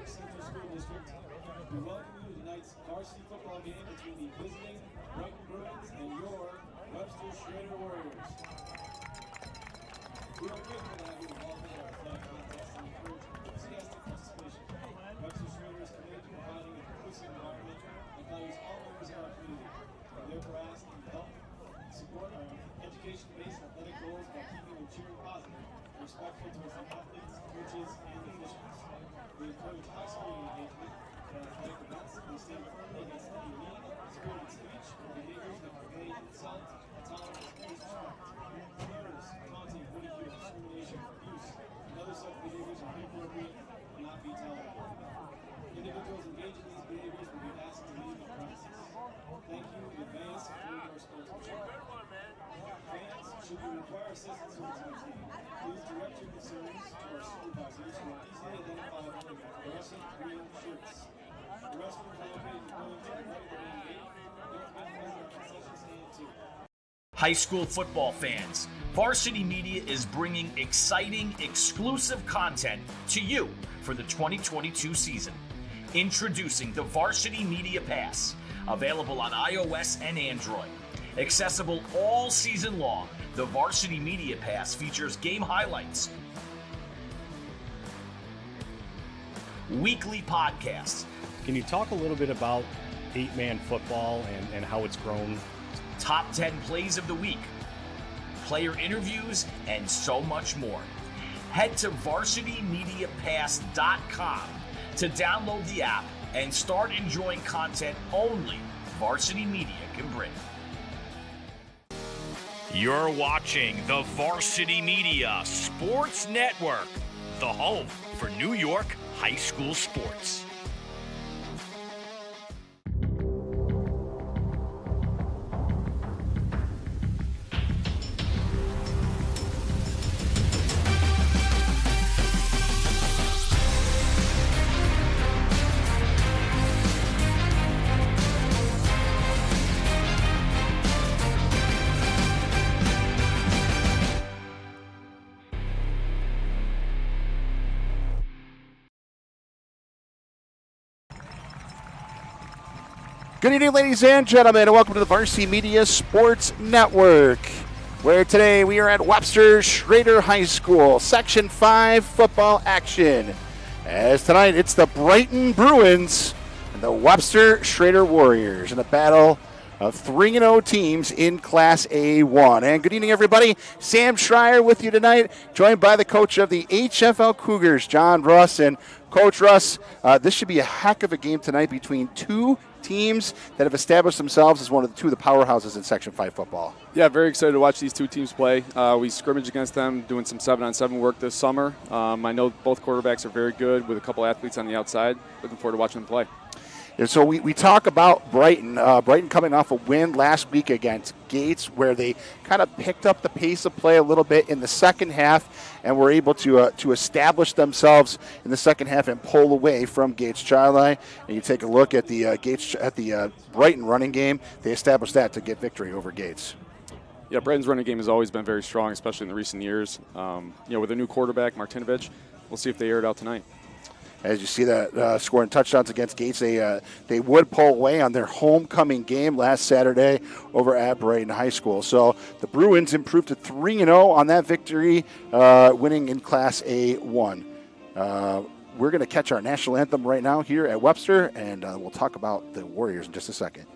Central School District. We welcome you to tonight's varsity football game between the visiting Brighton Bruins and your Webster Schroeder Warriors. We are grateful to have you involved in our flag contest and encourage enthusiastic participation. Webster Schroeder is committed to providing an inclusive environment that values all members of our community. We therefore ask that you help support our education-based athletic goals by keeping the cheering positive and respectful towards the athletes, coaches, and officials. We encourage high school engagement at athletic events. We stand firmly against any mean, spirited speech, or behaviors that convey insult, intolerance, and disrespect. Slurs, taunting, ridicule, discrimination, abuse, and other such behaviors are inappropriate and not be tolerated. Individuals engaged in these behaviors will be asked to leave the premises. Thank you in advance for your sportsmanship. Fans, should you require assistance from the team, please direct your concerns to our supervisors who are easily identifiable with fluorescent green shirts. The restrooms are located in the building to the right of the main gate. Don't forget to visit our concession stand too. High school football fans, Varsity Media is bringing exciting, exclusive content to you for the 2022 season. Introducing the Varsity Media Pass, available on iOS and Android. Accessible all season long, the Varsity Media Pass features game highlights, weekly podcasts. Can you talk a little bit about 8-man football and how it's grown? Top 10 plays of the week, player interviews, and so much more. Head to varsitymediapass.com to download the app and start enjoying content only Varsity Media can bring. You're watching the Varsity Media Sports Network, the home for New York high school sports. Good evening, ladies and gentlemen, and welcome to the Varsity Media Sports Network, where today we are at Webster Schroeder High School, Section 5 football action. As tonight, it's the Brighton Bruins and the Webster Schroeder Warriors in a battle of 3-0 teams in Class A1. And good evening, everybody. Sam Schreier with you tonight, joined by the coach of the HFL Cougars, John Russ. And Coach Russ, this should be a heck of a game tonight between two teams that have established themselves as two of the powerhouses in Section 5 football. Yeah, very excited to watch these two teams play. We scrimmaged against them, doing some 7-on-7 work this summer. I know both quarterbacks are very good with a couple athletes on the outside. Looking forward to watching them play. And so we talk about Brighton. Brighton coming off a win last week against Gates, where they kind of picked up the pace of play a little bit in the second half and were able to establish themselves in the second half and pull away from Gates Childline. And you take a look at the Brighton running game; they established that to get victory over Gates. Yeah, Brighton's running game has always been very strong, especially in the recent years. With a new quarterback, Martinovich, we'll see if they air it out tonight. As you see that scoring touchdowns against Gates, they would pull away on their homecoming game last Saturday over at Brighton High School. So the Bruins improved to 3-0 on that victory, winning in Class A1. We're going to catch our national anthem right now here at Webster, and we'll talk about the Warriors in just a second.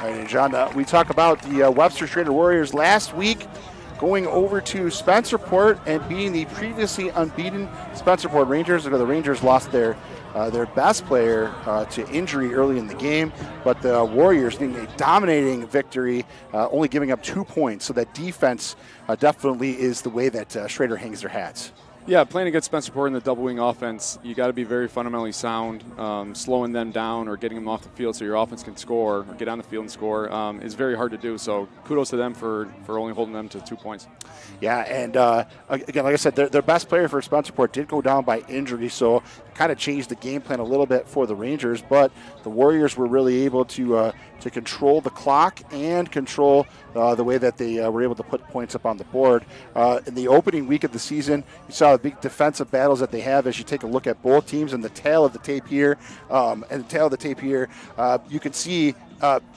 All right, and John, we talk about the Webster Schroeder Warriors last week going over to Spencerport and beating the previously unbeaten Spencerport Rangers. The Rangers lost their best player to injury early in the game, but the Warriors getting a dominating victory, only giving up 2 points. So that defense definitely is the way that Schroeder hangs their hats. Yeah, playing against Spencerport in the double wing offense, you got to be very fundamentally sound. Slowing them down or getting them off the field so your offense can score or get on the field and score is very hard to do. So kudos to them for only holding them to 2 points. Yeah, and again, like I said, their best player for Spencerport did go down by injury, so kind of changed the game plan a little bit for the Rangers. But the Warriors were really able to control the clock and control the way that they were able to put points up on the board. In the opening week of the season, you saw the big defensive battles that they have as you take a look at both teams. And the tail of the tape here, you can see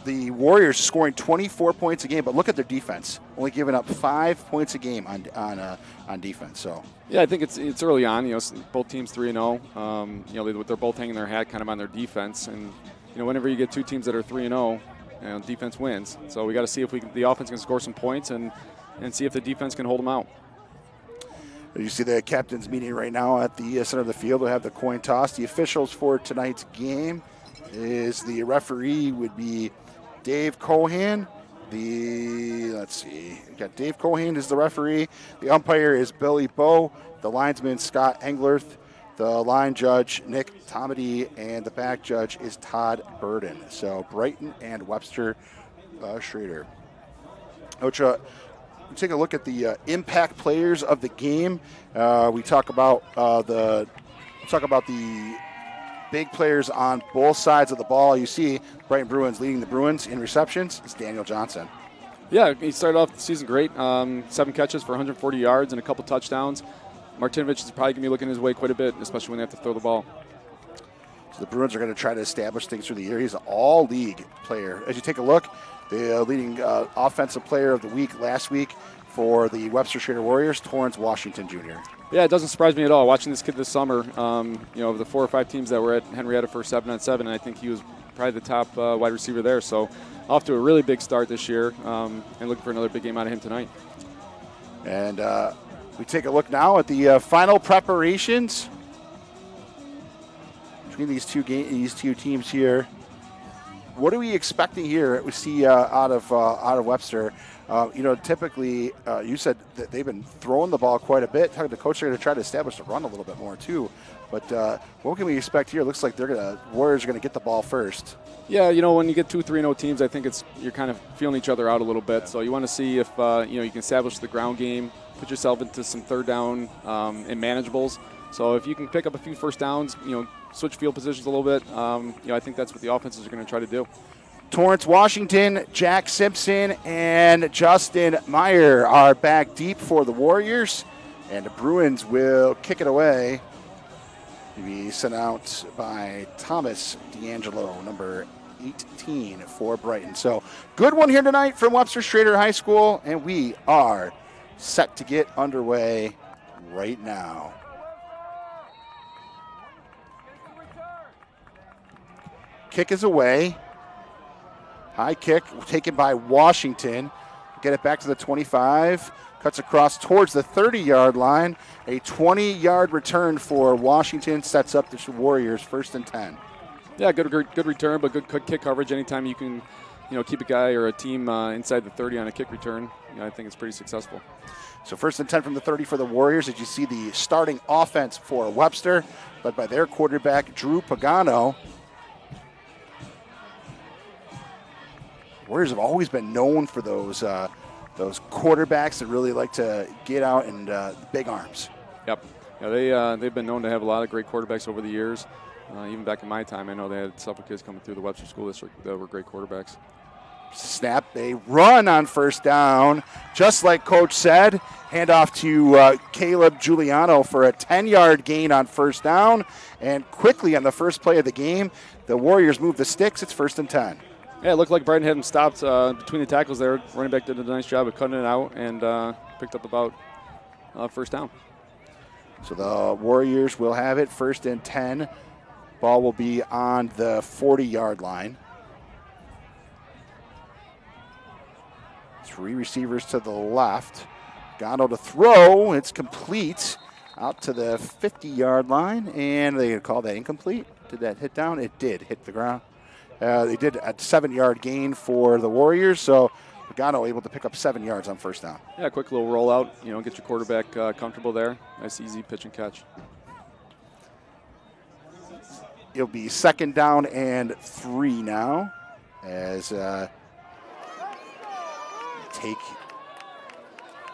the Warriors scoring 24 points a game, but look at their defense, only giving up 5 points a game on defense. So yeah, I think it's early on. Both teams 3-0. They're both hanging their hat kind of on their defense, and whenever you get two teams that are 3-0, defense wins. So we got to see if the offense can score some points and see if the defense can hold them out. You see the captains meeting right now at the center of the field. We'll have the coin toss. The officials for tonight's game is the referee would be Dave Cohan. Let's see, we got Dave Cohan is the referee. The umpire is Billy Bowe. The linesman Scott Englerth. The line judge Nick Tomedy, and the back judge is Todd Burden. So Brighton and Webster Schroeder. Ocha, take a look at the impact players of the game. We talk about the big players on both sides of the ball. You see Brighton Bruins leading the Bruins in receptions. It's Daniel Johnson. Yeah, he started off the season great. 7 catches for 140 yards and a couple touchdowns. Martinovich is probably going to be looking his way quite a bit, especially when they have to throw the ball. So the Bruins are going to try to establish things through the year. He's an all-league player. As you take a look, the leading offensive player of the week last week for the Webster Schroeder Warriors, Torrance Washington Jr. Yeah, it doesn't surprise me at all. Watching this kid this summer, of the 4 or 5 teams that were at Henrietta for 7-on-7, and I think he was probably the top wide receiver there. So off to a really big start this year, and looking for another big game out of him tonight. And we take a look now at the final preparations between these two teams here. What are we expecting here? We see out of Webster. Typically, you said that they've been throwing the ball quite a bit. The coach are going to try to establish the run a little bit more too. But what can we expect here? It looks like Warriors are going to get the ball first. Yeah, when you get 2 3-0 teams, I think you're kind of feeling each other out a little bit. So you want to see if you can establish the ground game, put yourself into some third down and manageables. So if you can pick up a few first downs, switch field positions a little bit, I think that's what the offenses are going to try to do. Torrance Washington, Jack Simpson, and Justin Meyer are back deep for the Warriors, and the Bruins will kick it away. To be sent out by Thomas D'Angelo, number 18 for Brighton. So good one here tonight from Webster Schroeder High School, and we are set to get underway right now. Kick is away. High kick taken by Washington. Get it back to the 25. Cuts across towards the 30-yard line. A 20-yard return for Washington sets up the Warriors 1st and 10. Yeah, good return, but good kick coverage. Anytime you can, keep a guy or a team inside the 30 on a kick return, I think it's pretty successful. So 1st and 10 from the 30 for the Warriors. As you see the starting offense for Webster, led by their quarterback, Drew Pagano. Warriors have always been known for those quarterbacks that really like to get out and big arms. Yep. Yeah, they've been known to have a lot of great quarterbacks over the years. Even back in my time, I know they had a couple kids coming through the Webster School District that were great quarterbacks. Snap, they run on 1st down, just like Coach said. Handoff to Caleb Giuliano for a 10-yard gain on 1st down. And quickly on the first play of the game, the Warriors move the sticks. It's 1st and 10. Yeah, it looked like Brighton had him stopped between the tackles there. Running back did a nice job of cutting it out and picked up about 1st down. So the Warriors will have it 1st and 10. Ball will be on the 40-yard line. 3 receivers to the left. Gano to throw. It's complete out to the 50-yard line, and they call that incomplete. Did that hit down? It did hit the ground. They did a 7-yard gain for the Warriors, so Gano able to pick up 7 yards on first down. Yeah, quick little rollout. Get your quarterback comfortable there. Nice, easy pitch and catch. It'll be 2nd down and 3 now, as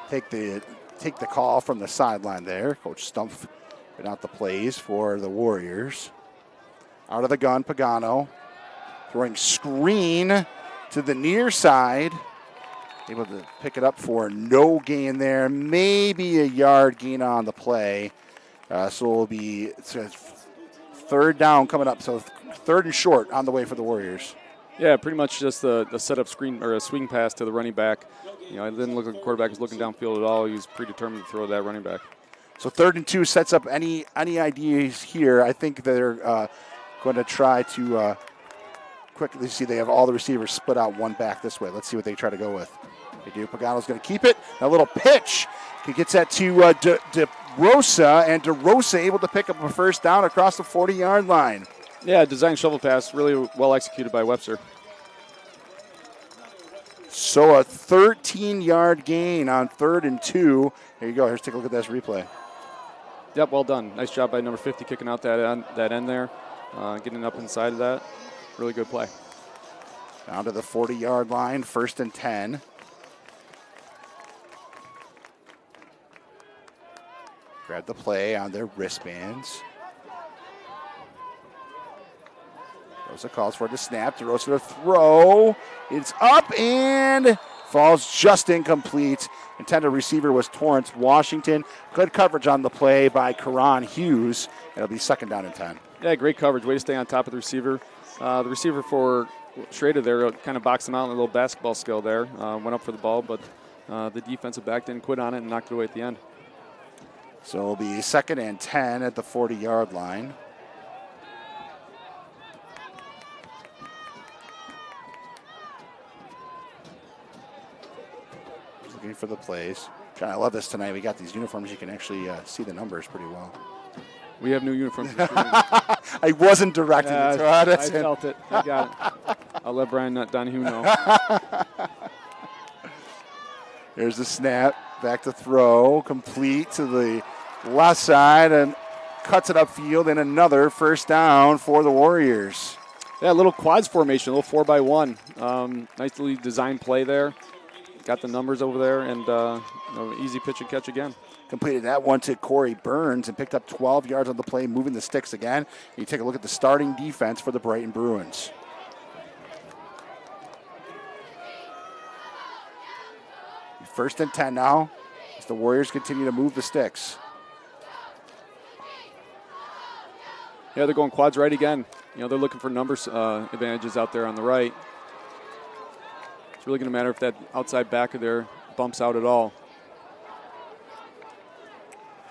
take the call from the sideline there. Coach Stumpf put out the plays for the Warriors. Out of the gun, Pagano throwing screen to the near side. Able to pick it up for no gain there. Maybe a yard gain on the play. So it'll be 3rd down coming up. So 3rd and short on the way for the Warriors. Yeah, pretty much just the setup screen or a swing pass to the running back. It didn't look like the quarterback was looking downfield at all. He was predetermined to throw that running back. So 3rd and 2 sets up any ideas here. I think they're going to try to quickly see they have all the receivers split out one back this way. Let's see what they try to go with. They do. Pagano's going to keep it. A little pitch. He gets that to DeRosa, and DeRosa able to pick up a first down across the 40-yard line. Yeah, design shovel pass, really well executed by Webster. So a 13-yard gain on 3rd and 2. Here you go. Here's take a look at this replay. Yep, well done. Nice job by number 50 kicking out that end there, getting up inside of that. Really good play. Down to the 40-yard line, 1st and 10. Grab the play on their wristbands. Rosa calls for the snap. DeRosa to throw. It's up and falls just incomplete. Intended receiver was Torrance Washington. Good coverage on the play by Karan Hughes. It'll be 2nd down and 10. Yeah, great coverage. Way to stay on top of the receiver. The receiver for Schroeder there kind of boxed him out in a little basketball skill there. Went up for the ball, but the defensive back didn't quit on it and knocked it away at the end. So it'll be 2nd and 10 at the 40-yard line. Looking for the plays. John, I love this tonight. We got these uniforms. You can actually see the numbers pretty well. We have new uniforms. I wasn't directing it. I felt it. I got it. I'll let Brian Donahue know. There's the snap. Back to throw. Complete to the left side and cuts it upfield, and another first down for the Warriors. Yeah, a little quads formation, a little 4x1. Nicely designed play there. Got the numbers over there, and easy pitch and catch again. Completed that one to Corey Burns and picked up 12 yards on the play, moving the sticks again. You take a look at the starting defense for the Brighton Bruins. First and 10 now as the Warriors continue to move the sticks. Yeah, they're going quads right again. They're looking for numbers advantages out there on the right. It's really going to matter if that outside back of there bumps out at all.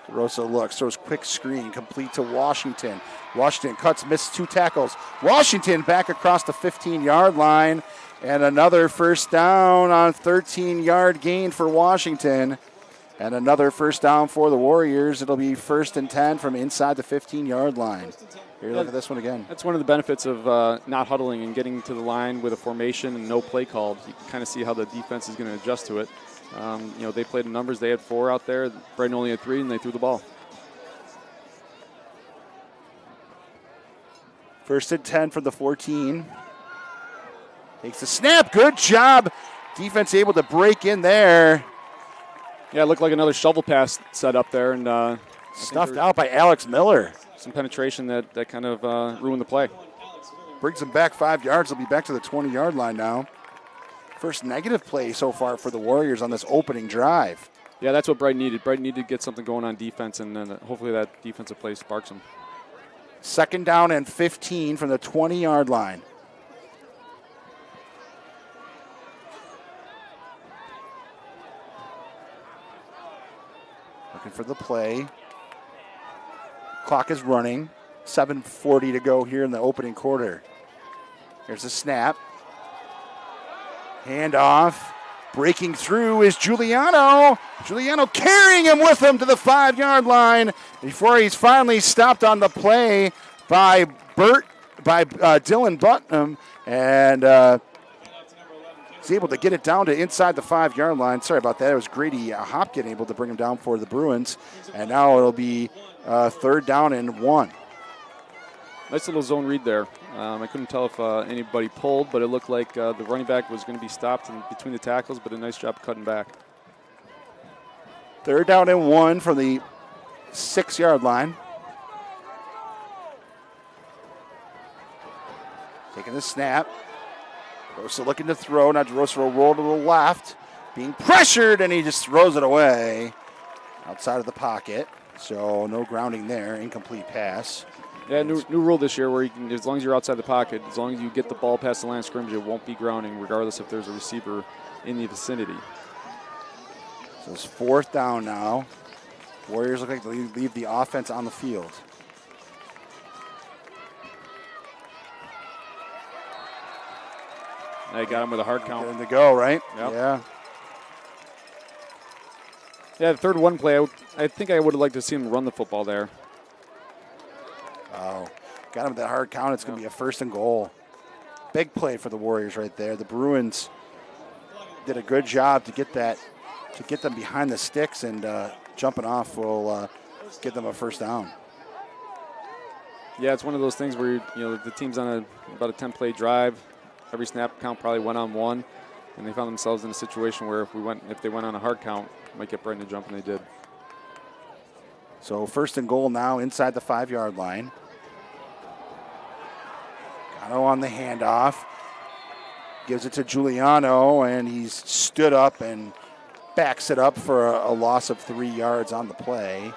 Rosa looks, throws quick screen, complete to Washington. Washington cuts, misses 2 tackles. Washington back across the 15-yard line, and another first down on 13-yard gain for Washington. And another first down for the Warriors. It'll be 1st and 10 from inside the 15-yard line. Here, look at this one again. That's one of the benefits of not huddling and getting to the line with a formation and no play called. You can kind of see how the defense is going to adjust to it. They played the numbers. They had 4 out there. Brighton only had 3, and they threw the ball. 1st and 10 from the 14. Takes the snap. Good job. Defense able to break in there. Yeah, it looked like another shovel pass set up there, and stuffed out by Alex Miller. Some penetration that kind of ruined the play. Brings them back 5 yards. They'll be back to the 20-yard line now. First negative play so far for the Warriors on this opening drive. Yeah, that's what Brighton needed. Brighton needed to get something going on defense, and then hopefully that defensive play sparks them. 2nd down and 15 from the 20-yard line. Looking for the play. Clock is running. 7:40 to go here in the opening quarter. Here's a snap. Handoff. Breaking through is Giuliano. Giuliano carrying him with him to the 5-yard line before he's finally stopped on the play by Dylan Button, and he's able to get it down to inside the 5-yard line. Sorry about that. It was Grady Hopkin able to bring him down for the Bruins, and now it'll be 3rd down and 1. Nice little zone read there. I couldn't tell if anybody pulled, but it looked like the running back was going to be stopped in between the tackles, but a nice job cutting back. 3rd down and 1 from the 6-yard line. Taking the snap. Rosa looking to throw. Now Rosa will roll to the left. Being pressured, and he just throws it away outside of the pocket. So no grounding there. Incomplete pass. Yeah, new rule this year where you can, as long as you're outside the pocket, as long as you get the ball past the line of scrimmage, it won't be grounding regardless if there's a receiver in the vicinity. So it's 4th down now. Warriors look like they leave the offense on the field. They got him with a hard count. Getting to go, right? Yep. Yeah. Yeah, the 3rd one play, I think I would have liked to see him run the football there. Oh, got him with that hard count. It's going to be a 1st and goal. Big play for the Warriors right there. The Bruins did a good job to get them behind the sticks, and jumping off will get them a 1st down. Yeah, it's one of those things where the team's on about a 10-play drive. Every snap count probably went on 1, and they found themselves in a situation where if they went on a hard count, might get Brighton to jump, and they did. So 1st and goal now inside the 5-yard line. Gatto on the handoff. Gives it to Giuliano, and he's stood up and backs it up for a loss of 3 yards on the play.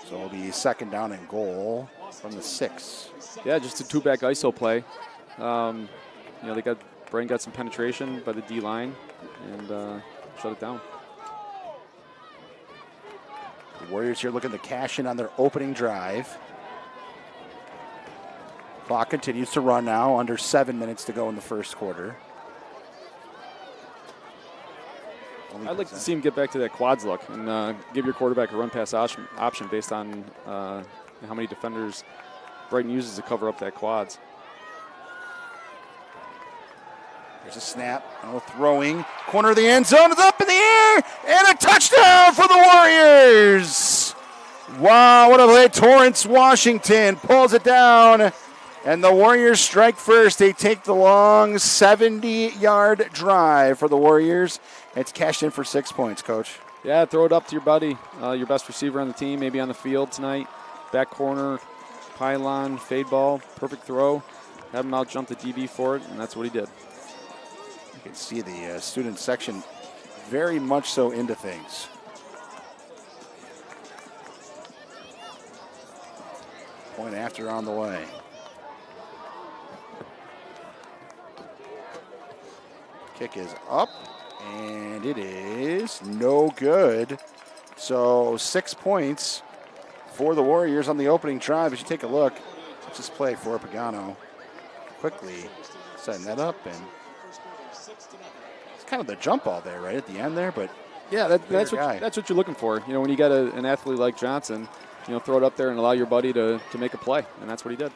So it'll be 2nd down and goal from the 6. Yeah, just a 2-back ISO play. Brighton got some penetration by the D line and shut it down. The Warriors here looking to cash in on their opening drive. Clock continues to run now, under 7 minutes to go in the 1st quarter. I'd like to see him get back to that quads look and give your quarterback a run-pass option based on how many defenders Brighton uses to cover up that quads. There's a snap, throwing, corner of the end zone, is up in the air, and a touchdown for the Warriors! Wow, what a play. Torrance Washington pulls it down, and the Warriors strike first. They take the long 70-yard drive for the Warriors. It's cashed in for 6 points, Coach. Yeah, throw it up to your buddy, your best receiver on the team, maybe on the field tonight. Back corner, pylon, fade ball, perfect throw. Have him out jump the DB for it, and that's what he did. You can see the student section very much so into things. Point after on the way. Kick is up, and it is no good. So 6 points for the Warriors on the opening drive. As you take a look, let's just play for Pagano. Quickly setting that up, and it's kind of the jump ball there, right at the end there. But yeah, that's what you're looking for. When you got an athlete like Johnson, throw it up there and allow your buddy to make a play, and that's what he did.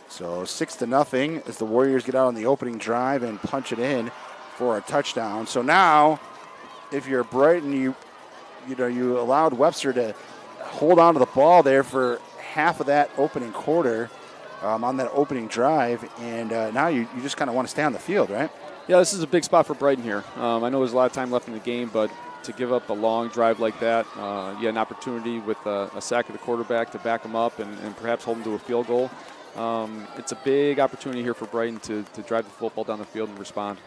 So 6-0 as the Warriors get out on the opening drive and punch it in for a touchdown. So now, if you're Brighton, you allowed Webster to hold on to the ball there for half of that opening quarter on that opening drive, and now you just kind of want to stay on the field, right? Yeah, this is a big spot for Brighton here. I know there's a lot of time left in the game, but to give up a long drive like that, you had an opportunity with a sack of the quarterback to back him up and perhaps hold him to a field goal. It's a big opportunity here for Brighton to drive the football down the field and respond.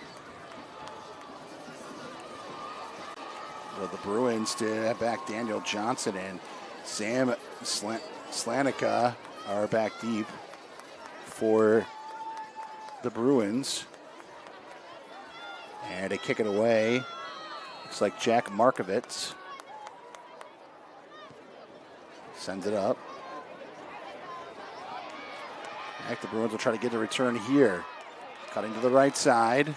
Well, the Bruins to back Daniel Johnson and Sam Slanica are back deep for the Bruins. And they kick it away. Looks like Jack Markovitz sends it up. Back the Bruins will try to get a return here. Cutting to the right side.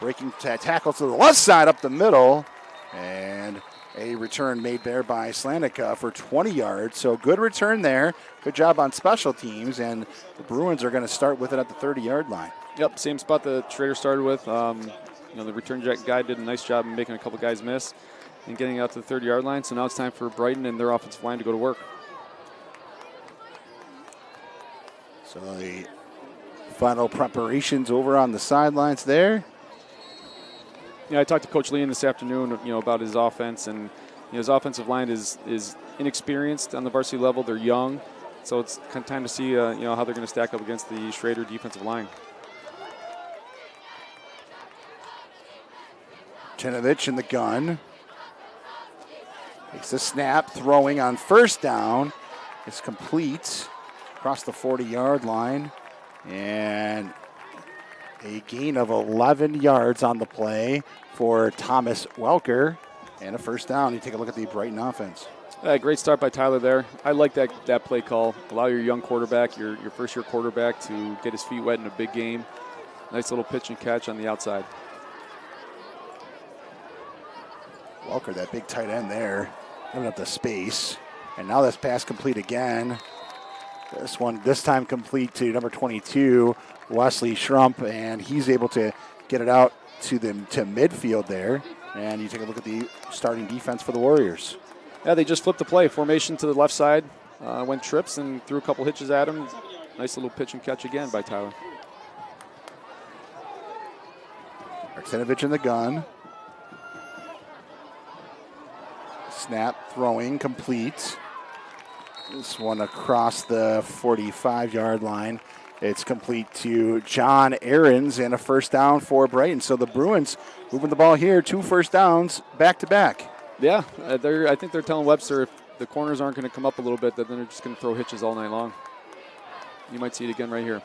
Breaking tackle to the left side up the middle. And a return made there by Slanica for 20 yards. So good return there. Good job on special teams. And the Bruins are going to start with it at the 30-yard line. Yep, same spot that Schroeder started with. The return guy did a nice job of making a couple guys miss and getting out to the 30-yard line. So now it's time for Brighton and their offensive line to go to work. So the final preparations over on the sidelines there. Yeah, I talked to Coach Leon this afternoon, about his offense, and his offensive line is inexperienced on the varsity level. They're young, so it's kind of time to see how they're going to stack up against the Schroeder defensive line. Chinovich in the gun. Takes the snap, throwing on first down. It's complete across the 40-yard line. And a gain of 11 yards on the play for Thomas Welker. And a first down. You take a look at the Brighton offense. Great start by Tyler there. I like that play call. Allow your young quarterback, your first-year quarterback, to get his feet wet in a big game. Nice little pitch and catch on the outside. Welker, that big tight end there, giving up the space. And now this pass complete again. This time complete to number 22, Wesley Schrump, and he's able to get it out to midfield there. And you take a look at the starting defense for the Warriors. Yeah, they just flipped the play. Formation to the left side, went trips and threw a couple hitches at him. Nice little pitch and catch again by Tyler. Arsenovich in the gun. Snap, throwing, complete. This one across the 45-yard line. It's complete to John Aarons and a first down for Brighton. So the Bruins moving the ball here, 2 first downs back-to-back. Yeah, I think they're telling Webster if the corners aren't going to come up a little bit, that then they're just going to throw hitches all night long. You might see it again right here.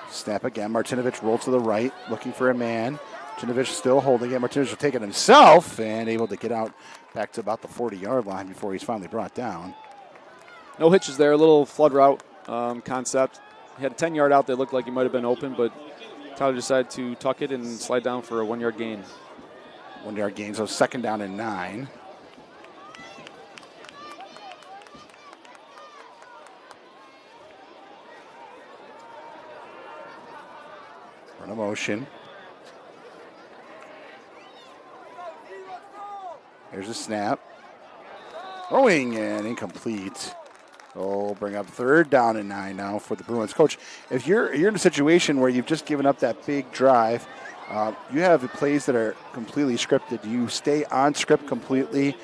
Snap again. Martinovich rolls to the right, looking for a man. Martinovich still holding it. Martinovich will take it himself and able to get out back to about the 40-yard line before he's finally brought down. No hitches there, a little flood route concept. He had a 10-yard out that looked like he might have been open, but Tyler decided to tuck it and slide down for a 1-yard gain. 1-yard gain, so second down and 9. Run a motion. Here's a snap. Throwing and incomplete. Oh, bring up third down and 9 now for the Bruins. Coach, if you're in a situation where you've just given up that big drive, you have plays that are completely scripted. Do you stay on script completely,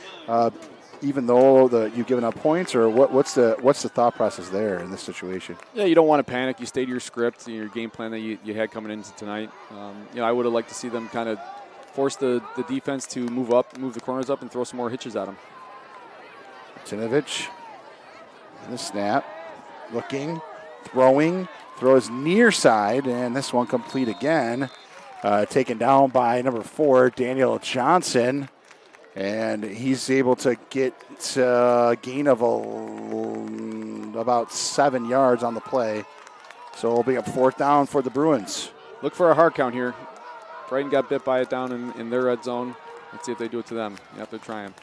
even though you've given up points, or what's the thought process there in this situation? Yeah, you don't want to panic. You stay to your script, your game plan that you had coming into tonight. I would have liked to see them kind of force the defense to move the corners up, and throw some more hitches at them. Tinovich in the snap, looking, throwing, throws near side, and this one complete again. Taken down by number 4, Daniel Johnson, and he's able to get a gain of about 7 yards on the play. So it'll be a 4th down for the Bruins. Look for a hard count here. Brighton got bit by it down in their red zone. Let's see if they do it to them. You have to try them.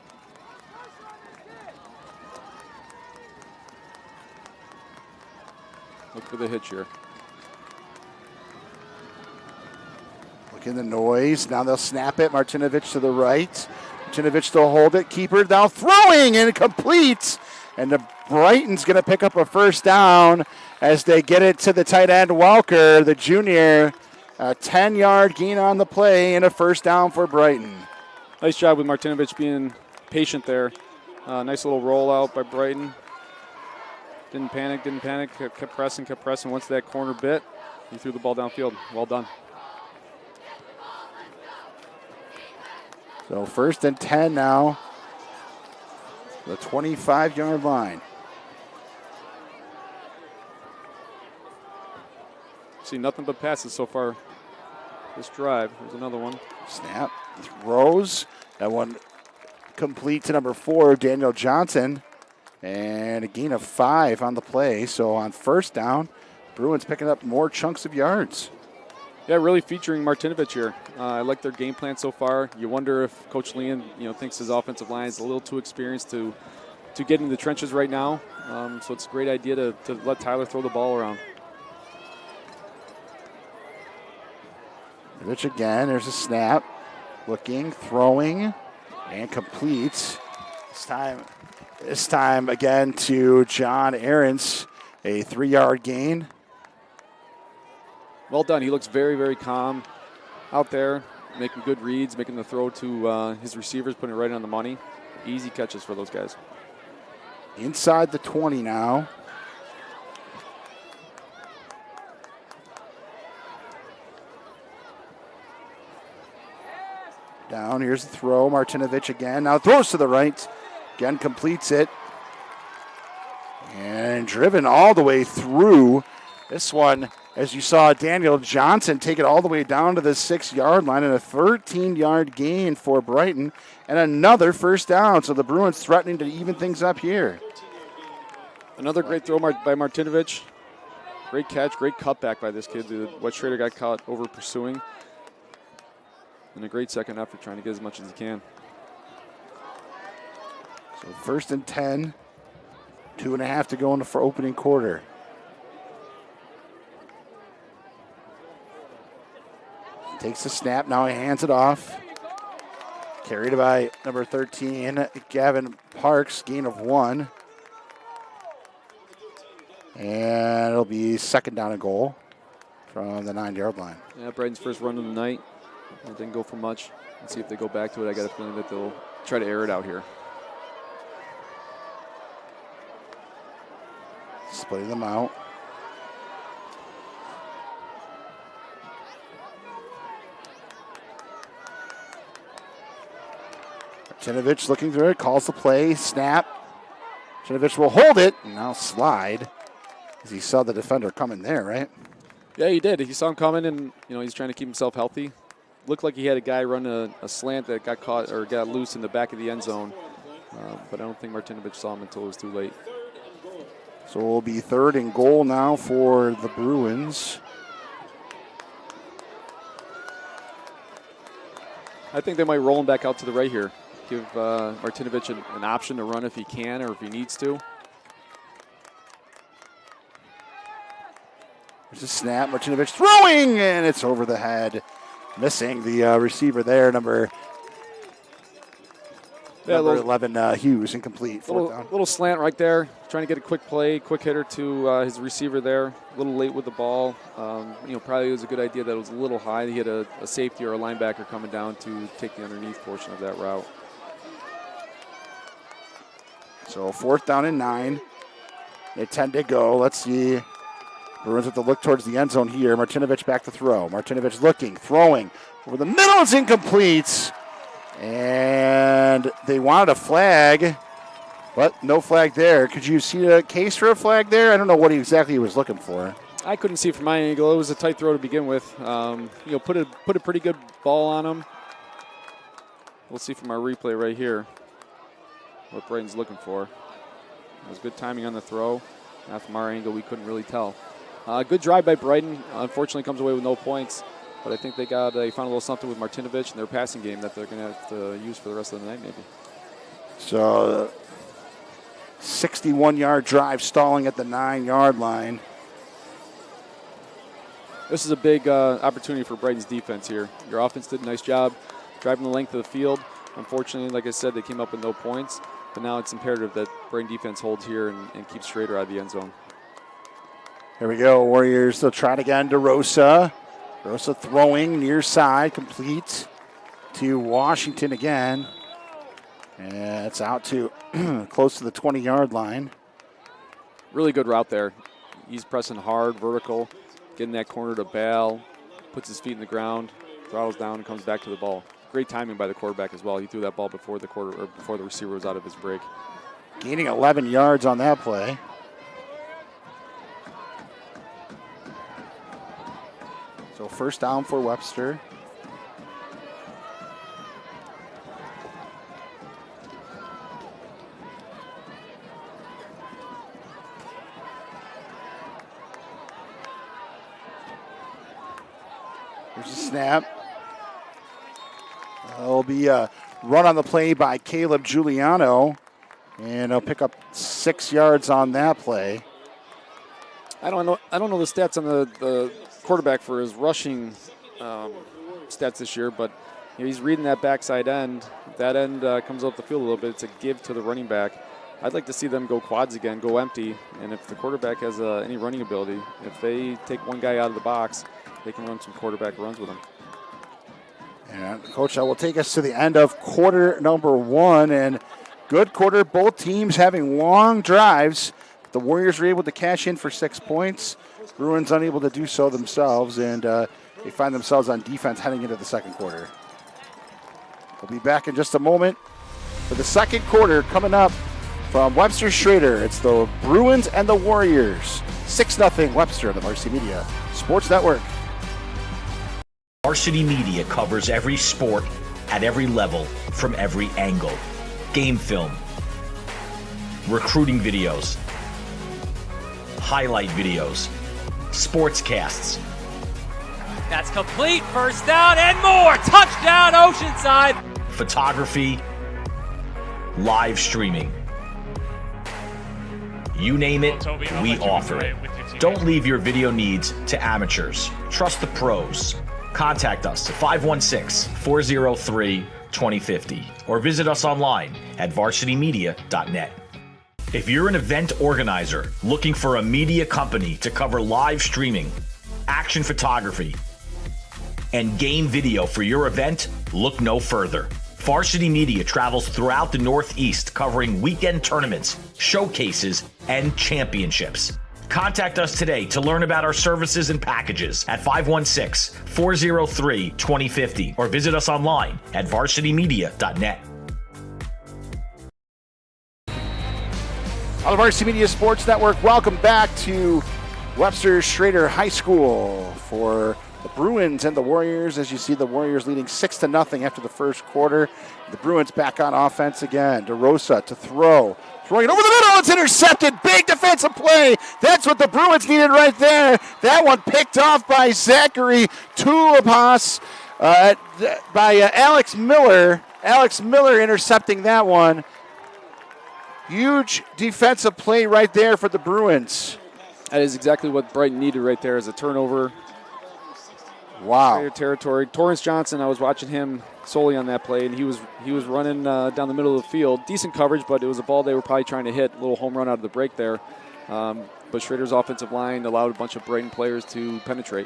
Look for the hitch here. Look in the noise. Now they'll snap it. Martinovich to the right. Martinovich still hold it. Keeper now throwing and complete. And the Brighton's going to pick up a first down as they get it to the tight end, Welker, the junior. A 10-yard gain on the play and a first down for Brighton. Nice job with Martinovich being patient there. Nice little rollout by Brighton. Didn't panic. Kept pressing. Once that corner bit, he threw the ball downfield. Well done. So 1st and 10 now. The 25-yard line. See nothing but passes so far this drive. There's another one. Snap. Throws. That one complete to number 4, Daniel Johnson. And a gain of 5 on the play. So on first down, Bruins picking up more chunks of yards. Yeah, really featuring Martinovich here. I like their game plan so far. You wonder if Coach Leon, thinks his offensive line is a little too experienced to get in the trenches right now. So it's a great idea to let Tyler throw the ball around. Which again, there's a snap. Looking, throwing, and completes. This time again to John Aarons, a 3-yard gain. Well done. He looks very, very calm out there, making good reads, making the throw to his receivers, putting it right on the money. Easy catches for those guys. Inside the 20 now. Down, here's the throw. Martinovich again. Now throws to the right. Again, completes it. And driven all the way through. This one, as you saw Daniel Johnson take it all the way down to the 6-yard line, and a 13-yard gain for Brighton, and another first down. So the Bruins threatening to even things up here. Another great throw by Martinovich. Great catch, great cutback by this kid. What Schroeder got caught over pursuing. And a great second effort trying to get as much as he can. So 1st and 10. 2.5 to go in the opening quarter. Takes the snap. Now he hands it off. Carried by number 13, Gavin Parks. Gain of 1. And it'll be 2nd down and goal from the 9-yard line. Yeah, Brighton's first run of the night. It didn't go for much. Let's see if they go back to it. I got a feeling that they'll try to air it out here. Splitting them out. Martinovich looking through it, calls the play, snap. Martinovich will hold it, and now slide. As he saw the defender coming there, right? Yeah, he did. He saw him coming, and he's trying to keep himself healthy. Looked like he had a guy run a slant that got caught or got loose in the back of the end zone. But I don't think Martinovich saw him until it was too late. So it will be 3rd and goal now for the Bruins. I think they might roll him back out to the right here. Give Martinovich an option to run if he can or if he needs to. There's a snap. Martinovich throwing, and it's over the head. Missing the receiver there, number 11, Hughes, incomplete. 4th down. Little slant right there, trying to get a quick play, quick hitter to his receiver there. A little late with the ball. Probably was a good idea that it was a little high. He had a safety or a linebacker coming down to take the underneath portion of that route. So 4th down and 9. They 10 to go. Let's see. Bruins have to look towards the end zone here. Martinovich back to throw. Martinovich looking, throwing. Over the middle, it's incomplete. And they wanted a flag, but no flag there. Could you see a case for a flag there? I don't know what exactly he was looking for. I couldn't see from my angle. It was a tight throw to begin with. Put a pretty good ball on him. We'll see from our replay right here what Brighton's looking for. It was good timing on the throw. Now from our angle, we couldn't really tell. Good drive by Brighton. Unfortunately, comes away with no points. But I think they found a little something with Martinovich and their passing game that they're going to have to use for the rest of the night, maybe. So, 61-yard drive stalling at the 9-yard line. This is a big opportunity for Brighton's defense here. Your offense did a nice job driving the length of the field. Unfortunately, like I said, they came up with no points. But now it's imperative that Brighton defense holds here and keeps Schroeder out of the end zone. Here we go. Warriors, they'll try it again to Rosa. Rosa throwing near side, complete to Washington again. And it's out to close to the 20-yard line. Really good route there. He's pressing hard, vertical, getting that corner to bail, puts his feet in the ground, throttles down, and comes back to the ball. Great timing by the quarterback as well. He threw that ball before the receiver was out of his break. Gaining 11 yards on that play. So 1st down for Webster. Here's a snap. There'll be a run on the play by Caleb Giuliano, and he'll pick up 6 yards on that play. I don't know the stats on the quarterback for his rushing stats this year, but he's reading that backside end. If that end comes up the field a little bit, it's a give to the running back. I'd like to see them go quads again, go empty, and if the quarterback has any running ability, if they take one guy out of the box, they can run some quarterback runs with him. And Coach, that will take us to the end of quarter number 1, and good quarter. Both teams having long drives. The Warriors were able to cash in for 6 points. Bruins unable to do so themselves, and they find themselves on defense heading into the second quarter. We'll be back in just a moment for the second quarter coming up from Webster Schroeder. It's the Bruins and the Warriors. 6-0 Webster on the Varsity Media Sports Network. Varsity Media covers every sport at every level from every angle. Game film, recruiting videos, highlight videos, sportscasts. That's complete. First down and more. Touchdown, Oceanside. Photography, live streaming. You name it, we offer it. Don't leave your video needs to amateurs. Trust the pros. Contact us at 516-403-2050 or visit us online at varsitymedia.net. If you're an event organizer looking for a media company to cover live streaming, action photography, and game video for your event, look no further. Varsity Media travels throughout the Northeast covering weekend tournaments, showcases, and championships. Contact us today to learn about our services and packages at 516-403-2050 or visit us online at varsitymedia.net. On the Varsity Media Sports Network, welcome back to Webster Schroeder High School for the Bruins and the Warriors. As you see, the Warriors leading 6-0 after the first quarter. The Bruins back on offense again. DeRosa to throw. Throwing it over the middle. It's intercepted. Big defensive play. That's what the Bruins needed right there. That one picked off by Zachary Tulipas by Alex Miller. Alex Miller intercepting that one. Huge defensive play right there for the Bruins. That is exactly what Brighton needed right there, as a turnover. Wow. Territory. Torrance Johnson, I was watching him solely on that play, and he was running down the middle of the field. Decent coverage, but it was a ball they were probably trying to hit. A little home run out of the break there. But Schroeder's offensive line allowed a bunch of Brighton players to penetrate.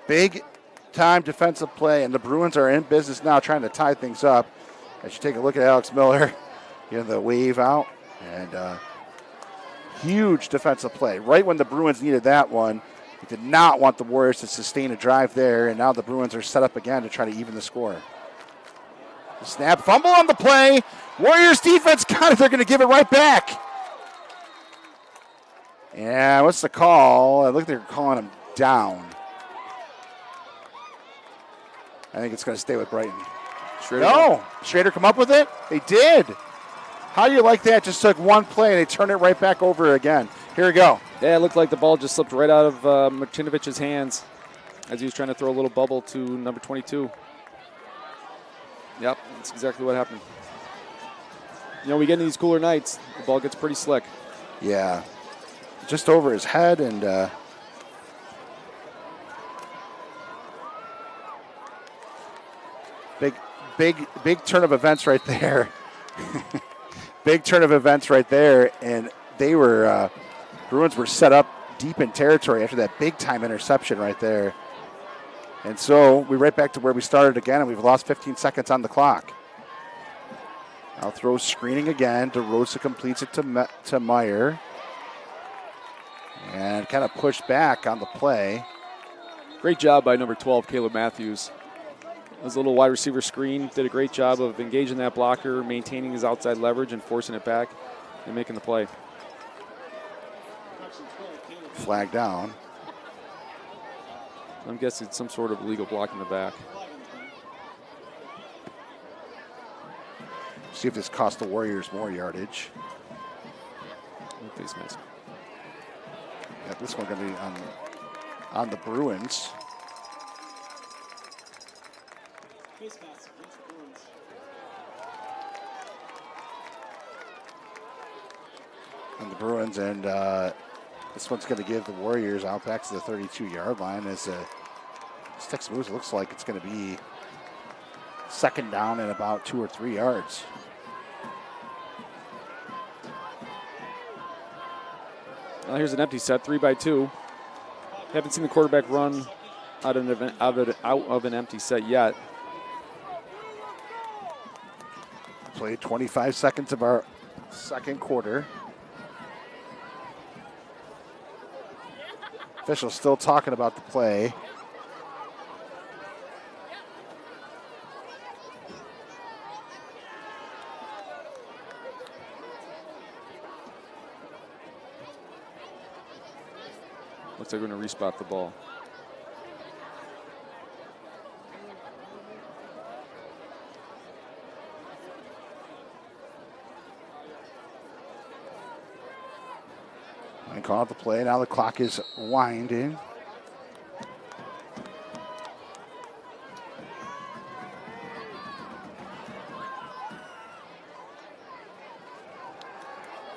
Big time defensive play, and the Bruins are in business now trying to tie things up. As you take a look at Alex Miller, getting the wave out, and huge defensive play. Right when the Bruins needed that one, he did not want the Warriors to sustain a drive there, and now the Bruins are set up again to try to even the score. The snap, fumble on the play. Warriors defense got it. They're going to give it right back. Yeah, what's the call? I look, they're calling him down. I think it's going to stay with Brighton. Schroeder. No, Schroeder come up with it? They did. How do you like that? Just took one play and they turned it right back over again. Here we go. Yeah, it looked like the ball just slipped right out of Martinovic's hands as he was trying to throw a little bubble to number 22. Yep, that's exactly what happened. You know, we get into these cooler nights, the ball gets pretty slick. Yeah, just over his head, and big turn of events right there. Big turn of events right there, and they were Bruins were set up deep in territory after that big time interception right there. And so we're right back to where we started again, and we've lost 15 seconds on the clock. Now throws screening again. DeRosa completes it to Meyer. And kind of pushed back on the play. Great job by number 12, Caleb Matthews. It was a little wide receiver screen. Did a great job of engaging that blocker, maintaining his outside leverage, and forcing it back and making the play. Flag down. I'm guessing it's some sort of illegal block in the back. See if this cost the Warriors more yardage. Face mask. Yeah, this one going to be on the Bruins. on the Bruins, and this one's going to give the Warriors out back to the 32-yard line as Sticks moves. It looks like it's going to be second down and about 2 or 3 yards. Well, here's an empty set, 3-2. Haven't seen the quarterback run out of an empty set yet. Played 25 seconds of our second quarter. Officials still talking about the play. Looks like we're going to respot the ball. And call out the play. Now the clock is winding.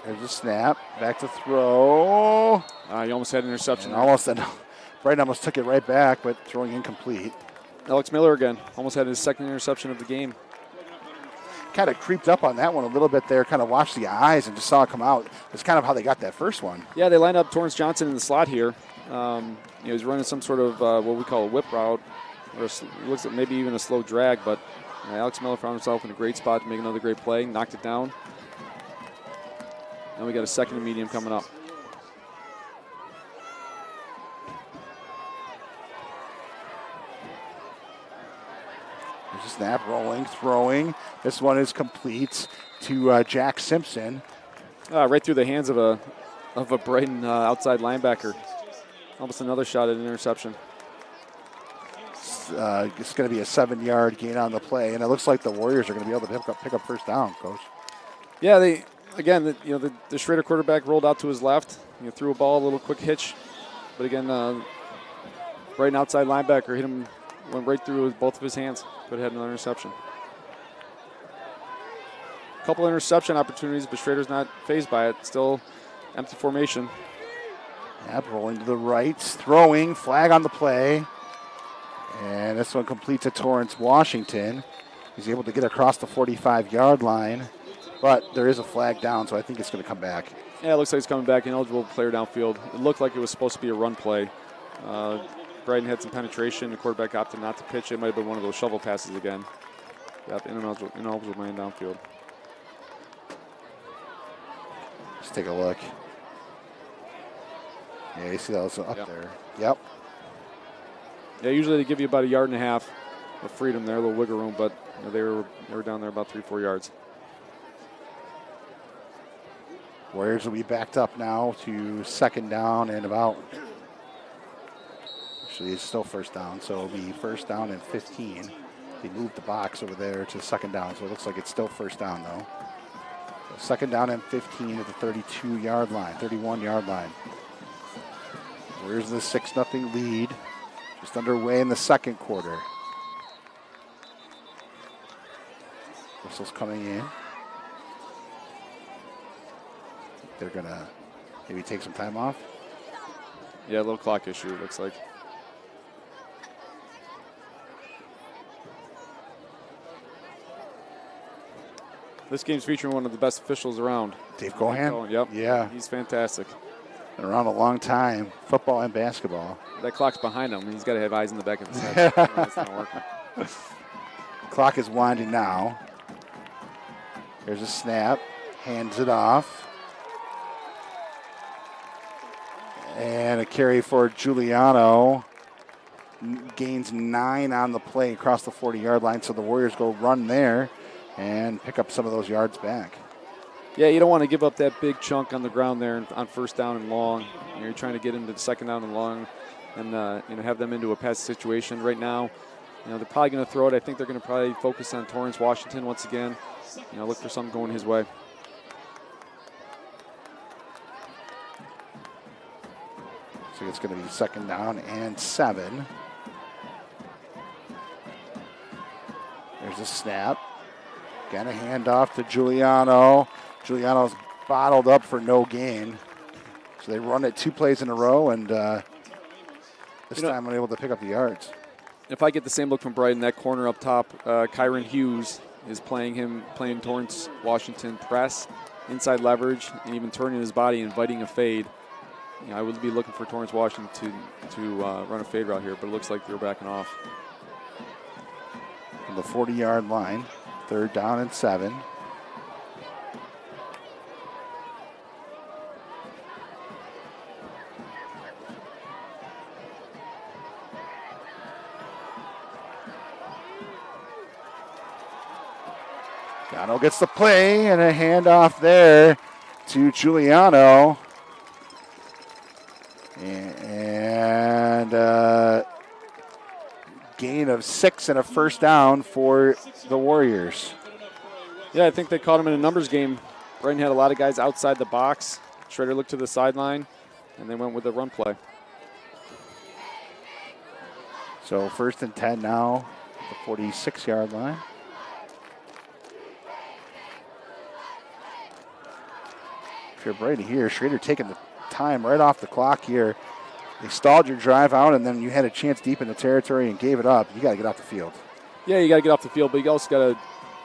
There's a snap. Back to throw. You almost had an interception. Brighton almost took it right back, but throwing incomplete. Alex Miller again. Almost had his second interception of the game. Kind of creeped up on that one a little bit there, kind of watched the eyes and just saw it come out. That's kind of how they got that first one. Yeah, they lined up Torrance Johnson in the slot here. He's running some sort of what we call a whip route, or looks like maybe even a slow drag, but Alex Miller found himself in a great spot to make another great play, knocked it down. And we got a second and medium coming up. There's a snap, rolling, throwing. This one is complete to Jack Simpson. Right through the hands of a Brighton outside linebacker. Almost another shot at an interception. It's going to be a 7-yard gain on the play, and it looks like the Warriors are going to be able to pick up first down, Coach. Yeah, the Schroeder quarterback rolled out to his left. Threw a ball, a little quick hitch, but again, Brighton outside linebacker hit him, went right through with both of his hands. Could have had another interception. A couple interception opportunities, but Schroeder's not fazed by it. Still empty formation. Yep, rolling to the right, throwing, flag on the play. And this one complete to Torrance Washington. He's able to get across the 45-yard line, but there is a flag down, so I think it's going to come back. Yeah, it looks like he's coming back, ineligible player downfield. It looked like it was supposed to be a run play. Brighton had some penetration. The quarterback opted not to pitch. It might have been one of those shovel passes again. Yep, ineligible man downfield. Let's take a look. Yeah, you see that was up there. Yep. Yeah, usually they give you about 1.5 yards of freedom there, a little wiggle room, but they were down there about 3-4 yards. Warriors will be backed up now to second down and about. Actually, it's still first down, so it'll be first down and 15. They moved the box over there to second down, so it looks like it's still first down, though. So second down and 15 at the 32-yard line, 31-yard line. Warriors the 6-0 lead, just underway in the second quarter. Whistles coming in. They're going to maybe take some time off. Yeah, a little clock issue, it looks like. This game's featuring one of the best officials around. Dave Gohan? Yep. Yeah. He's fantastic. Been around a long time, football and basketball. That clock's behind him. He's got to have eyes in the back of his head. That's not working. Clock is winding now. There's a snap. Hands it off. And a carry for Giuliano. Gains 9 on the play across the 40-yard line, so the Warriors go run there and pick up some of those yards back. Yeah, you don't want to give up that big chunk on the ground there on first down and long. You're trying to get into the second down and long and have them into a pass situation. Right now, they're probably going to throw it. I think they're going to probably focus on Torrance Washington once again. Look for something going his way. So it's going to be second down and 7. There's a snap. Got a handoff to Giuliano. Giuliano's bottled up for no gain. So they run it 2 plays in a row, and this time unable to pick up the yards. If I get the same look from Brighton, that corner up top, Kyron Hughes is playing Torrance Washington press, inside leverage, and even turning his body, inviting a fade. I would be looking for Torrance Washington to run a fade route here, but it looks like they're backing off. From the 40-yard line, 3rd down and 7. Giuliano gets the play and a handoff there to Giuliano. And gain of 6 and a first down for the Warriors. Yeah, I think they caught him in a numbers game. Brighton had a lot of guys outside the box. Schroeder looked to the sideline, and they went with the run play. So 1st and 10 now at the 46-yard line. If you're Brighton here, Schroeder taking the time right off the clock here. They stalled your drive out, and then you had a chance deep in the territory and gave it up. You got to get off the field. Yeah, you got to get off the field, but you also got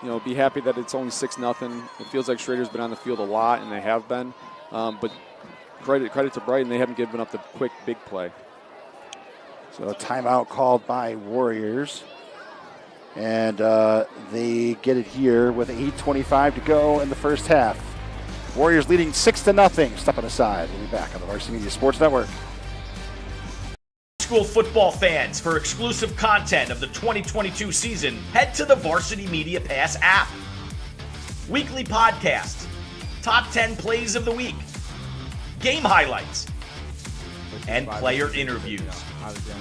to, be happy that it's only 6-0. It feels like Schroeder's been on the field a lot, and they have been. But credit to Brighton, they haven't given up the quick big play. So a timeout called by Warriors, and they get it here with 8:25 to go in the first half. Warriors leading 6-0. Stepping aside. We'll be back on the Varsity Media Sports Network. School football fans, for exclusive content of the 2022 season, head to the Varsity Media Pass app. Weekly podcasts, top 10 plays of the week, game highlights, and player interviews.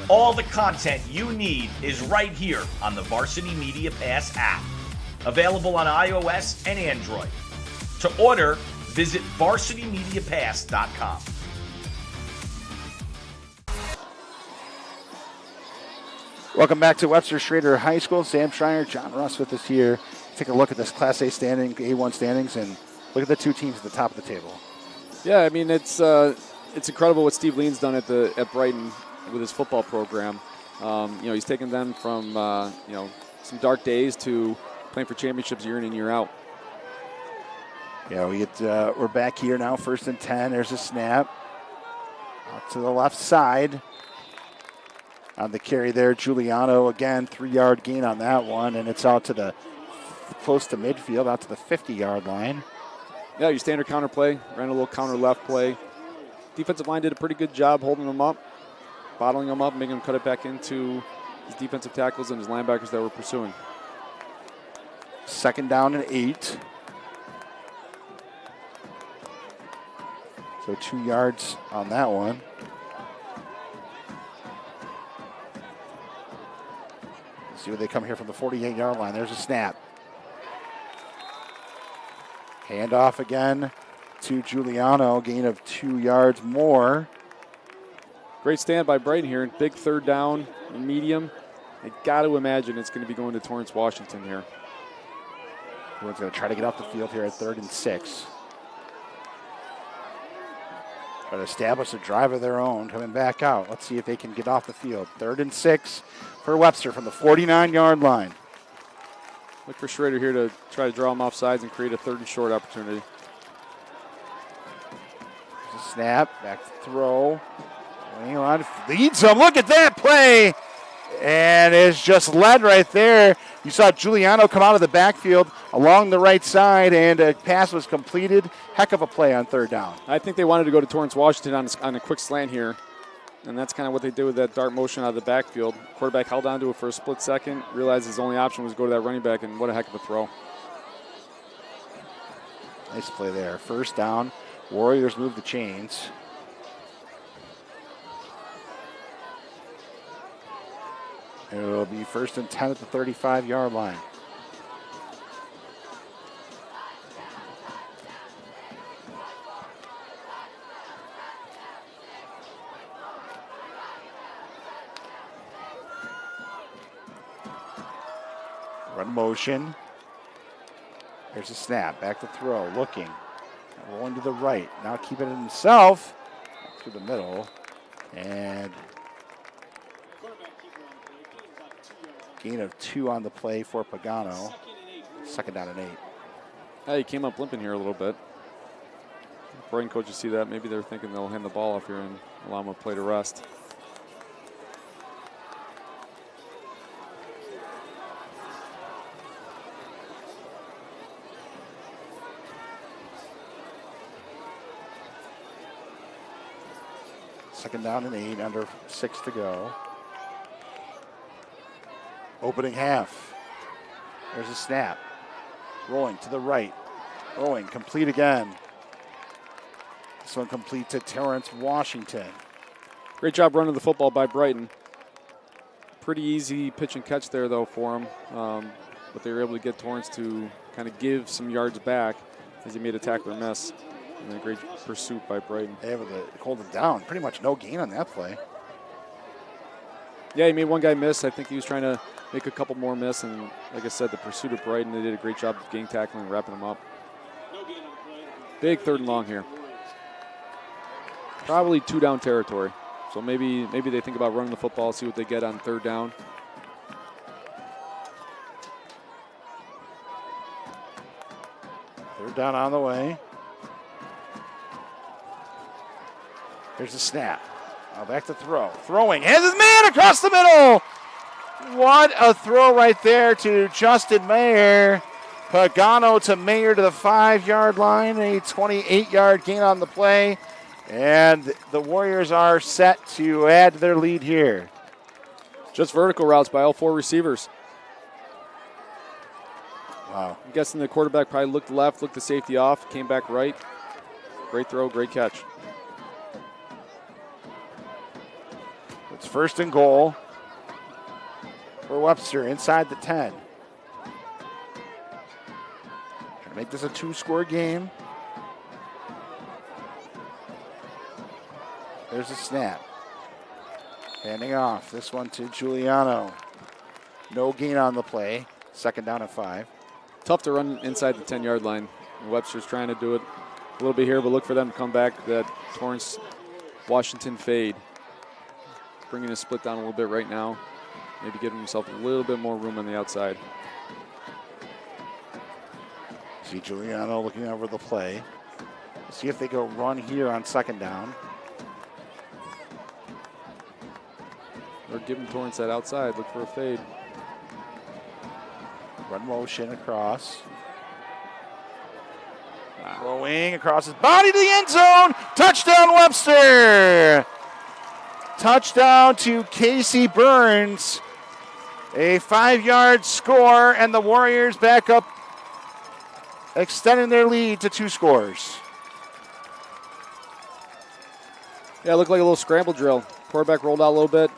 All the content you need is right here on the Varsity Media Pass app. Available on iOS and Android. To order, visit varsitymediapass.com. Welcome back to Webster Schroeder High School. Sam Schreiner, John Russ with us here. Take a look at this Class A A1 standings, and look at the 2 teams at the top of the table. Yeah, I mean, it's incredible what Steve Lean's done at Brighton with his football program. He's taken them from some dark days to playing for championships year in and year out. Yeah, we're back here now, 1st and 10. There's a snap out to the left side. On the carry there, Giuliano again, 3-yard gain on that one, and it's out to close to midfield, out to the 50-yard line. Yeah, your standard counter play, ran a little counter left play. Defensive line did a pretty good job holding them up, bottling them up, making them cut it back into his defensive tackles and his linebackers that were pursuing. 2nd down and 8. So 2 yards on that one. See where they come here from the 48-yard line. There's a snap. Handoff again to Giuliano. Gain of 2 yards more. Great stand by Brighton here. Big 3rd down and medium. I got to imagine it's going to be going to Torrance Washington here. Everyone's going to try to get off the field here at 3rd and 6. Try to establish a drive of their own, coming back out. Let's see if they can get off the field. 3rd and 6 for Webster from the 49-yard line. Look for Schroeder here to try to draw him off sides and create a 3rd and short opportunity. There's a snap, back to throw. Leads him. Look at that play. And it's just led right there. You saw Giuliano come out of the backfield along the right side, and a pass was completed. Heck of a play on 3rd down. I think they wanted to go to Torrance Washington on a quick slant here, and that's kind of what they did with that dart motion out of the backfield. Quarterback held on to it for a split second, realized his only option was to go to that running back, and what a heck of a throw. Nice play there. 1st down. Warriors move the chains. It will be 1st and 10 at the 35-yard line. Run motion. There's a snap. Back to throw. Looking. Rolling to the right. Now keeping it himself through the middle. And gain of 2 on the play for Pagano. 2nd down and 8. He came up limping here a little bit. Brighton coaches see that. Maybe they're thinking they'll hand the ball off here and allow him a play to rest. Second down and 8, under 6 to go. Opening half. There's a snap. Rolling to the right. Rolling, complete again. This one complete to Terrence Washington. Great job running the football by Brighton. Pretty easy pitch and catch there, though, for him. But they were able to get Torrance to kind of give some yards back as he made a tackler miss. And a great pursuit by Brighton. They able to hold him down. Pretty much no gain on that play. Yeah, he made one guy miss. I think he was trying to make a couple more miss. And like I said, the pursuit of Brighton, they did a great job of gang tackling and wrapping him up. Big 3rd and long here. Probably 2 down territory. So maybe they think about running the football, see what they get on 3rd down. Third down on the way. Here's the snap. Now back to throw. Throwing. Has his man across the middle. What a throw right there to Justin Mayer. Pagano to Mayer to the 5-yard line. A 28-yard gain on the play. And the Warriors are set to add to their lead here. Just vertical routes by all 4 receivers. Wow. I'm guessing the quarterback probably looked left, looked the safety off, came back right. Great throw, great catch. It's 1st and goal for Webster inside the 10. Trying to make this a 2-score game. There's a snap. Handing off. This one to Giuliano. No gain on the play. 2nd down and 5. Tough to run inside the 10-yard line. Webster's trying to do it a little bit here, but look for them to come back. That Torrance Washington fade. Bringing his split down a little bit right now. Maybe giving himself a little bit more room on the outside. See Giuliano looking over the play. See if they go run here on 2nd down. They're giving Torrance that outside. Look for a fade. Run motion across. Throwing across his body to the end zone. Touchdown, Webster. Touchdown to Casey Burns. A 5-yard score, and the Warriors back up, extending their lead to 2 scores. Yeah, it looked like a little scramble drill. Quarterback rolled out a little bit.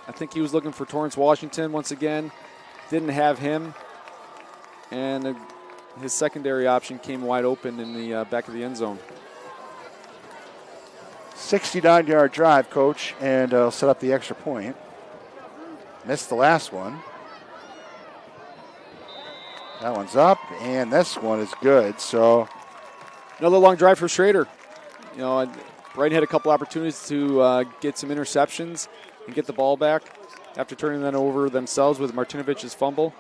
I think he was looking for Torrance Washington once again. Didn't have him. And his secondary option came wide open in the back of the end zone. 69-yard drive, Coach, and set up the extra point. Missed the last one. That one's up, and this one is good. So another long drive for Schroeder. You know, Brighton had a couple opportunities to get some interceptions and get the ball back after turning that over themselves with Martinovic's fumble.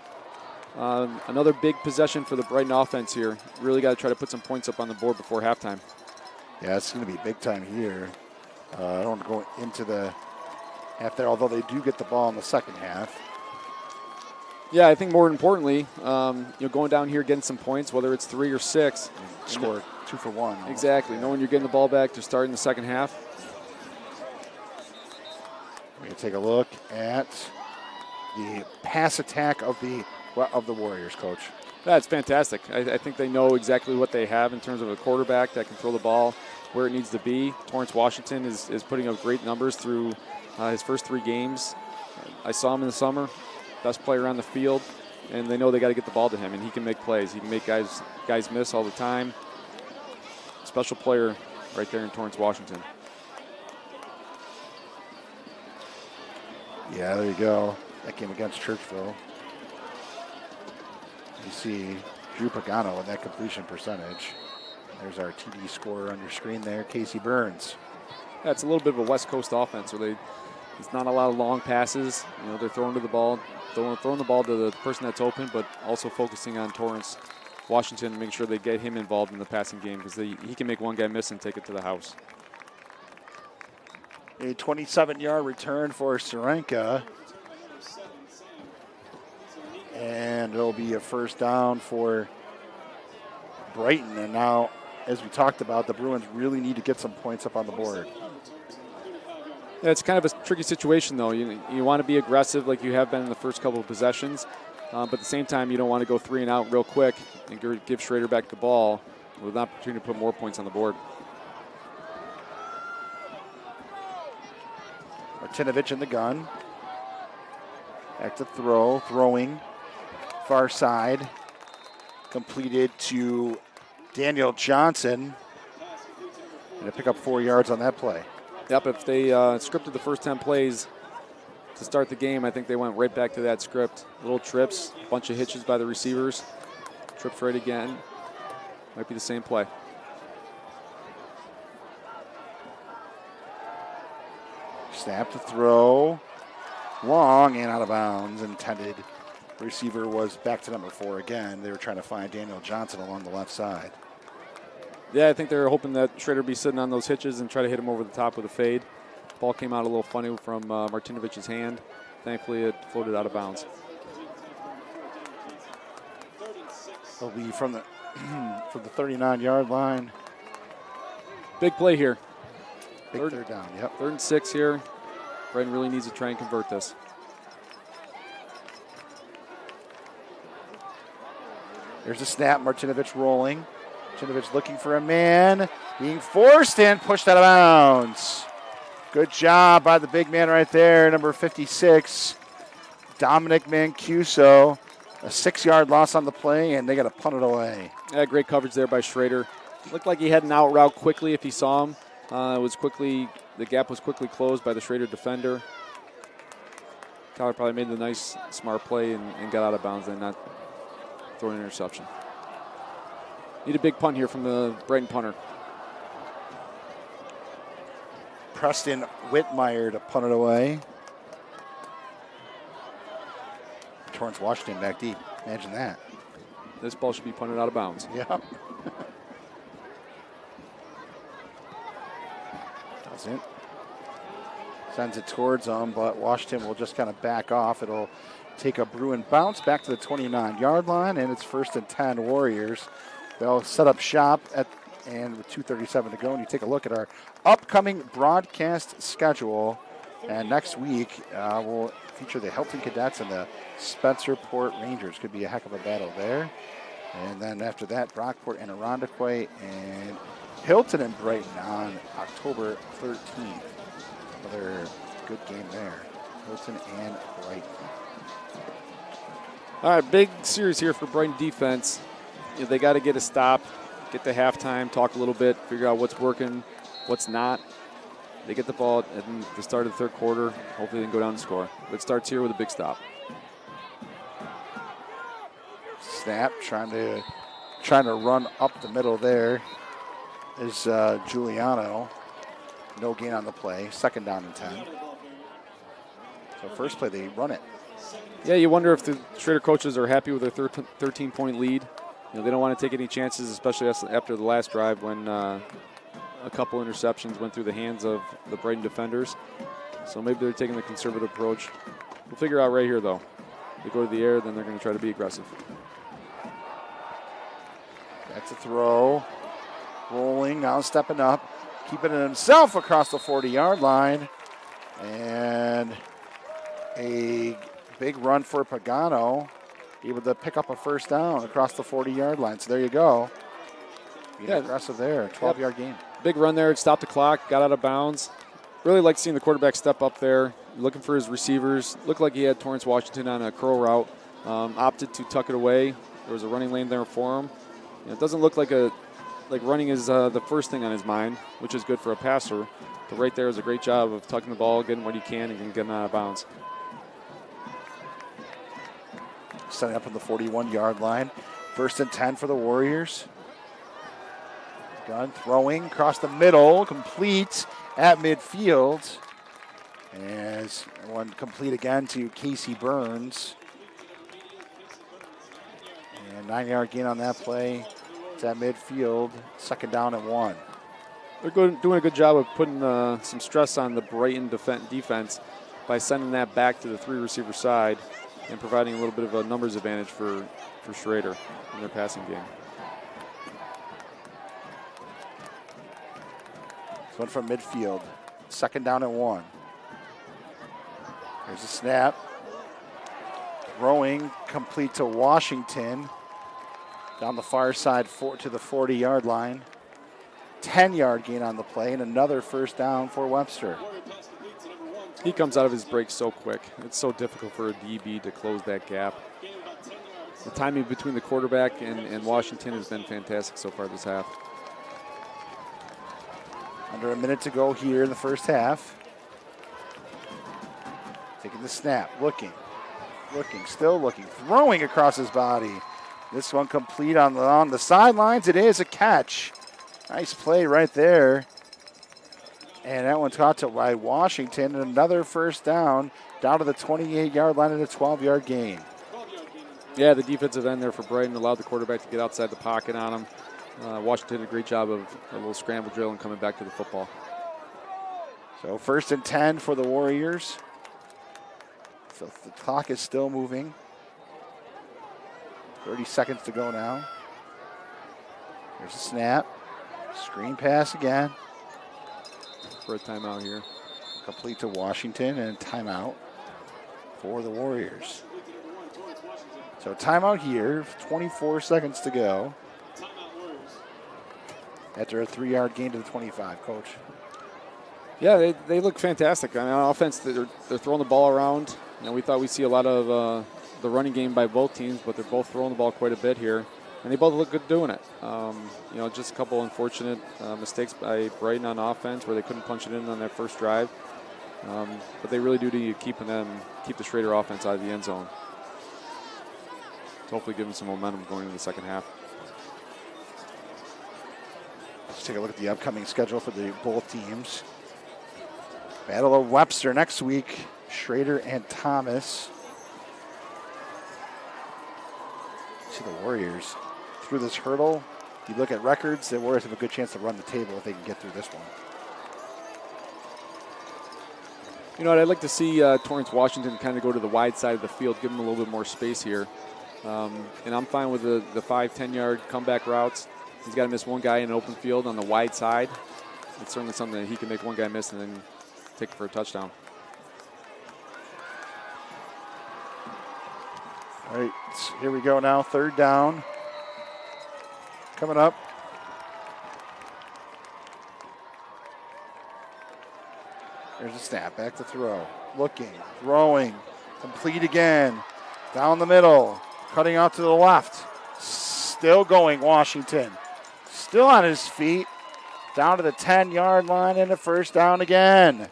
Another big possession for the Brighton offense here. Really got to try to put some points up on the board before halftime. Yeah, it's going to be big time here. I don't want to go into the half there, although they do get the ball in the second half. Yeah, I think more importantly, going down here getting some points, whether it's 3 or 6. Score 2 for 1. Exactly. Knowing you're getting the ball back to start in the second half. We're going to take a look at the pass attack of the Warriors, Coach. That's fantastic. I think they know exactly what they have in terms of a quarterback that can throw the ball where it needs to be. Torrance Washington is putting up great numbers through his first 3 games. I saw him in the summer, best player on the field, and they know they got to get the ball to him, and he can make plays. He can make guys miss all the time. Special player right there in Torrance Washington. Yeah, there you go. That game against Churchville. You see Drew Pagano in that completion percentage. There's our TD scorer on your screen there, Casey Burns. Yeah, it's a little bit of a West Coast offense where it's not a lot of long passes. You know, they're throwing the ball to the person that's open, but also focusing on Torrance Washington and make sure they get him involved in the passing game because he can make one guy miss and take it to the house. A 27-yard return for Serenka. And it'll be a first down for Brighton. And now, as we talked about, the Bruins really need to get some points up on the board. Yeah, it's kind of a tricky situation, though. You want to be aggressive like you have been in the first couple of possessions, but at the same time, you don't want to go 3 and out real quick and give Schroeder back the ball with an opportunity to put more points on the board. Martinovich in the gun. Back to throwing. Far side. Completed to Daniel Johnson. And to pick up 4 yards on that play. Yep, if they scripted the first 10 plays to start the game, I think they went right back to that script. Little trips, a bunch of hitches by the receivers. Trips right again. Might be the same play. Snap to throw. Long and out of bounds. Intended. The receiver was back to number 4 again. They were trying to find Daniel Johnson along the left side. Yeah, I think they were hoping that Schroeder would be sitting on those hitches and try to hit him over the top with a fade. Ball came out a little funny from Martinovich's hand. Thankfully, it floated out of bounds. It'll be from the 39-yard line. Big play here. Big third down, yep. 3rd and 6 here. Brighton really needs to try and convert this. There's a snap. Martinovich rolling. Martinovich looking for a man. Being forced and pushed out of bounds. Good job by the big man right there, number 56, Dominic Mancuso. A 6-yard loss on the play, and they got to punt it away. Yeah, great coverage there by Schroeder. Looked like he had an out route quickly if he saw him. The gap was quickly closed by the Schroeder defender. Tyler probably made the nice, smart play and got out of bounds and not throw an interception. Need a big punt here from the Brighton punter. Preston Whitmire to punt it away. Torrance Washington back deep. Imagine that. This ball should be punted out of bounds. Yep. Doesn't. Sends it towards them, but Washington will just kind of back off. It'll take a Bruin bounce back to the 29-yard line, and it's 1st and 10 Warriors. They'll set up shop and with 2:37 to go, and you take a look at our upcoming broadcast schedule. And next week, we'll feature the Helton Cadets and the Spencerport Rangers. Could be a heck of a battle there. And then after that, Brockport and Irondequoit and Hilton and Brighton on October 13th. Another good game there. Hilton and Brighton. All right, big series here for Brighton defense. They got to get a stop, get to halftime, talk a little bit, figure out what's working, what's not. They get the ball at the start of the 3rd quarter. Hopefully they can go down and score. But it starts here with a big stop. Snap, trying to run up the middle there is Giuliano. No gain on the play. 2nd down and 10. So first play, they run it. Yeah, you wonder if the Schroeder coaches are happy with their 13-point lead. They don't want to take any chances, especially after the last drive when a couple interceptions went through the hands of the Brighton defenders. So maybe they're taking the conservative approach. We'll figure out right here, though. They go to the air, then they're going to try to be aggressive. That's a throw. Rolling, now stepping up. Keeping it himself across the 40-yard line. And a big run for Pagano. Able to pick up a 1st down across the 40-yard line. So there you go. Being aggressive there. 12-yard game. Big run there. It stopped the clock. Got out of bounds. Really like seeing the quarterback step up there. Looking for his receivers. Looked like he had Torrance Washington on a curl route. Opted to tuck it away. There was a running lane there for him. It doesn't look like running is the first thing on his mind, which is good for a passer. But right there is a great job of tucking the ball, getting what he can, and getting out of bounds. Setting up on the 41-yard line. 1st and 10 for the Warriors. Gunn throwing across the middle, complete at midfield. As one complete again to Casey Burns. And 9-yard gain on that play. It's at midfield, 2nd down and 1. They're doing a good job of putting some stress on the Brighton defense by sending that back to the 3-receiver side and providing a little bit of a numbers advantage for Schroeder in their passing game. This one from midfield, 2nd down and 1. There's a snap. Throwing complete to Washington. Down the far side to the 40-yard line. 10-yard gain on the play and another 1st down for Webster. He comes out of his break so quick. It's so difficult for a DB to close that gap. The timing between the quarterback and Washington has been fantastic so far this half. Under a minute to go here in the first half. Taking the snap, looking, still looking, throwing across his body. This one complete on the sidelines. It is a catch. Nice play right there. And that one's caught by Washington. And another 1st down to the 28-yard line and a 12-yard gain. Yeah, the defensive end there for Brighton allowed the quarterback to get outside the pocket on him. Washington did a great job of a little scramble drill and coming back to the football. So 1st and 10 for the Warriors. So the clock is still moving. 30 seconds to go now. There's a snap. Screen pass again. For a timeout here. Complete to Washington and timeout for the Warriors. So timeout here, 24 seconds to go. After a 3-yard gain to the 25, Coach. Yeah, they look fantastic. I mean, on offense, they're throwing the ball around. You know, we thought we'd see a lot of the running game by both teams, but they're both throwing the ball quite a bit here. And they both look good doing it. You know, just a couple unfortunate mistakes by Brighton on offense where they couldn't punch it in on their first drive. But they really do need to keep the Schroeder offense out of the end zone. To hopefully give them some momentum going into the second half. Let's take a look at the upcoming schedule for both teams. Battle of Webster next week. Schroeder and Thomas. See the Warriors through this hurdle. You look at records, the Warriors have a good chance to run the table if they can get through this one. You know what, I'd like to see Torrance Washington kind of go to the wide side of the field, give him a little bit more space here. And I'm fine with the 5-10-yard comeback routes. He's got to miss one guy in an open field on the wide side. It's certainly something that he can make one guy miss and then take it for a touchdown. All right, here we go now, 3rd down. Coming up. There's a snap, back to throw. Looking, throwing, complete again. Down the middle, cutting out to the left. Still going, Washington. Still on his feet. Down to the 10-yard line and a 1st down again.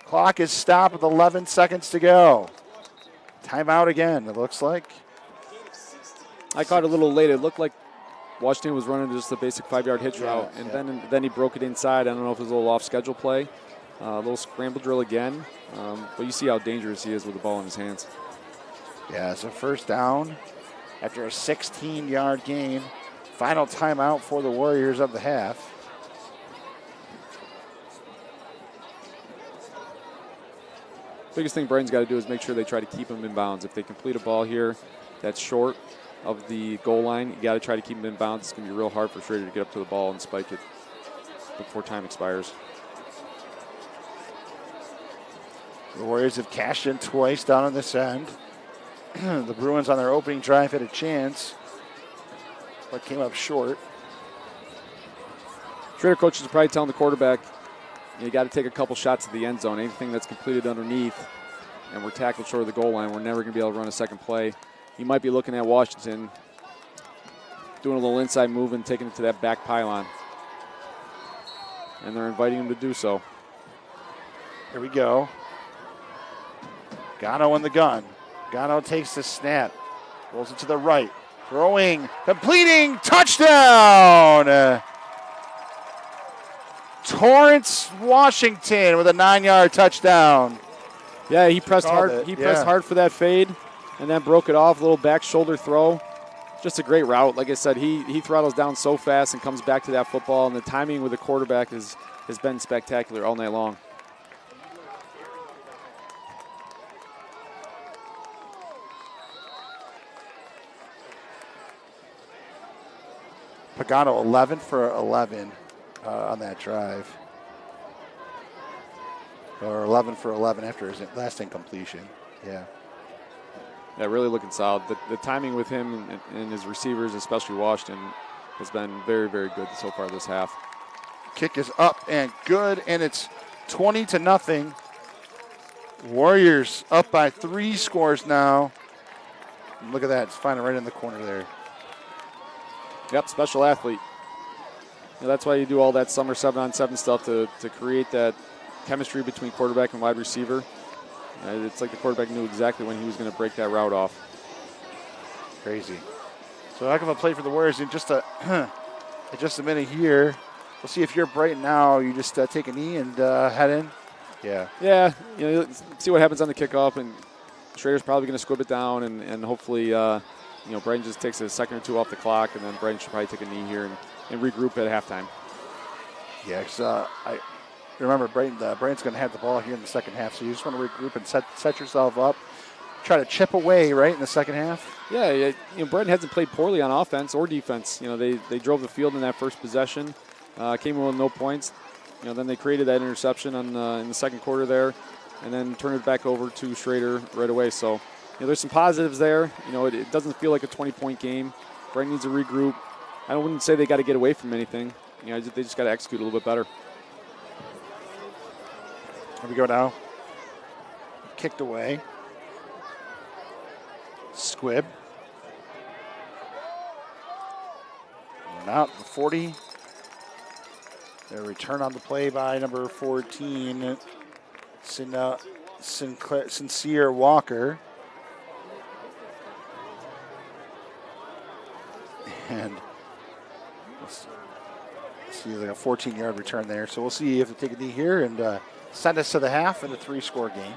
Clock is stopped with 11 seconds to go. Timeout again, it looks like. I caught it a little late. It looked like Washington was running just the basic 5-yard hitch route, and then he broke it inside. I don't know if it was a little off-schedule play. A little scramble drill again. But you see how dangerous he is with the ball in his hands. Yeah, it's a 1st down after a 16-yard gain. Final timeout for the Warriors of the half. Biggest thing Brighton's got to do is make sure they try to keep him in bounds. If they complete a ball here that's short of the goal line, you got to try to keep him in bounds. It's going to be real hard for Schroeder to get up to the ball and spike it before time expires. The Warriors have cashed in twice down on this end. The Bruins on their opening drive had a chance, but came up short. Schroeder coaches are probably telling the quarterback, you got to take a couple shots at the end zone. Anything that's completed underneath and we're tackled short of the goal line, we're never going to be able to run a second play. You might be looking at Washington doing a little inside move and taking it to that back pylon. And they're inviting him to do so. Here we go. Gano in the gun. Gano takes the snap. Rolls it to the right. Throwing. Completing. Touchdown! Torrance Washington with a 9-yard touchdown. Yeah, he pressed hard. it, He pressed hard for that fade, and then broke it off. A little back shoulder throw. Just a great route. Like I said, he throttles down so fast and comes back to that football, and the timing with the quarterback has been spectacular all night long. Pagano 11 for 11 on that drive. Or 11 for 11 after his last incompletion. Yeah. Yeah, really looking solid. The timing with him and his receivers, especially Washington, has been very, very good so far this half. Kick is up and good, and it's 20-0. Warriors up by 3 scores now. Look at that. It's finding right in the corner there. Yep, special athlete. That's why you do all that summer 7-on-7 stuff to create that chemistry between quarterback and wide receiver. It's like the quarterback knew exactly when he was going to break that route off. Crazy. So heck of a play for the Warriors in just a minute here. We'll see if you're Brighton now. You just take a knee and head in. Yeah. Yeah. See what happens on the kickoff, and Schroeder's probably going to squib it down, and hopefully, Brighton just takes a second or two off the clock, and then Brighton should probably take a knee here and regroup at halftime. Yeah, because I remember Brighton's going to have the ball here in the second half, so you just want to regroup and set yourself up. Try to chip away right in the second half. Yeah, Brighton hasn't played poorly on offense or defense. They drove the field in that first possession, came in with no points. Then they created that interception in the second quarter there, and then turned it back over to Schroeder right away. So, there's some positives there. It doesn't feel like a 20-point game. Brighton needs to regroup. I wouldn't say they got to get away from anything. They just got to execute a little bit better. Here we go now. Kicked away. Squib. Out the 40. A return on the play by number 14, Sincere Walker. And let's see, like a 14-yard return there. So we'll see if they take a knee here and send us to the half in a 3-score game.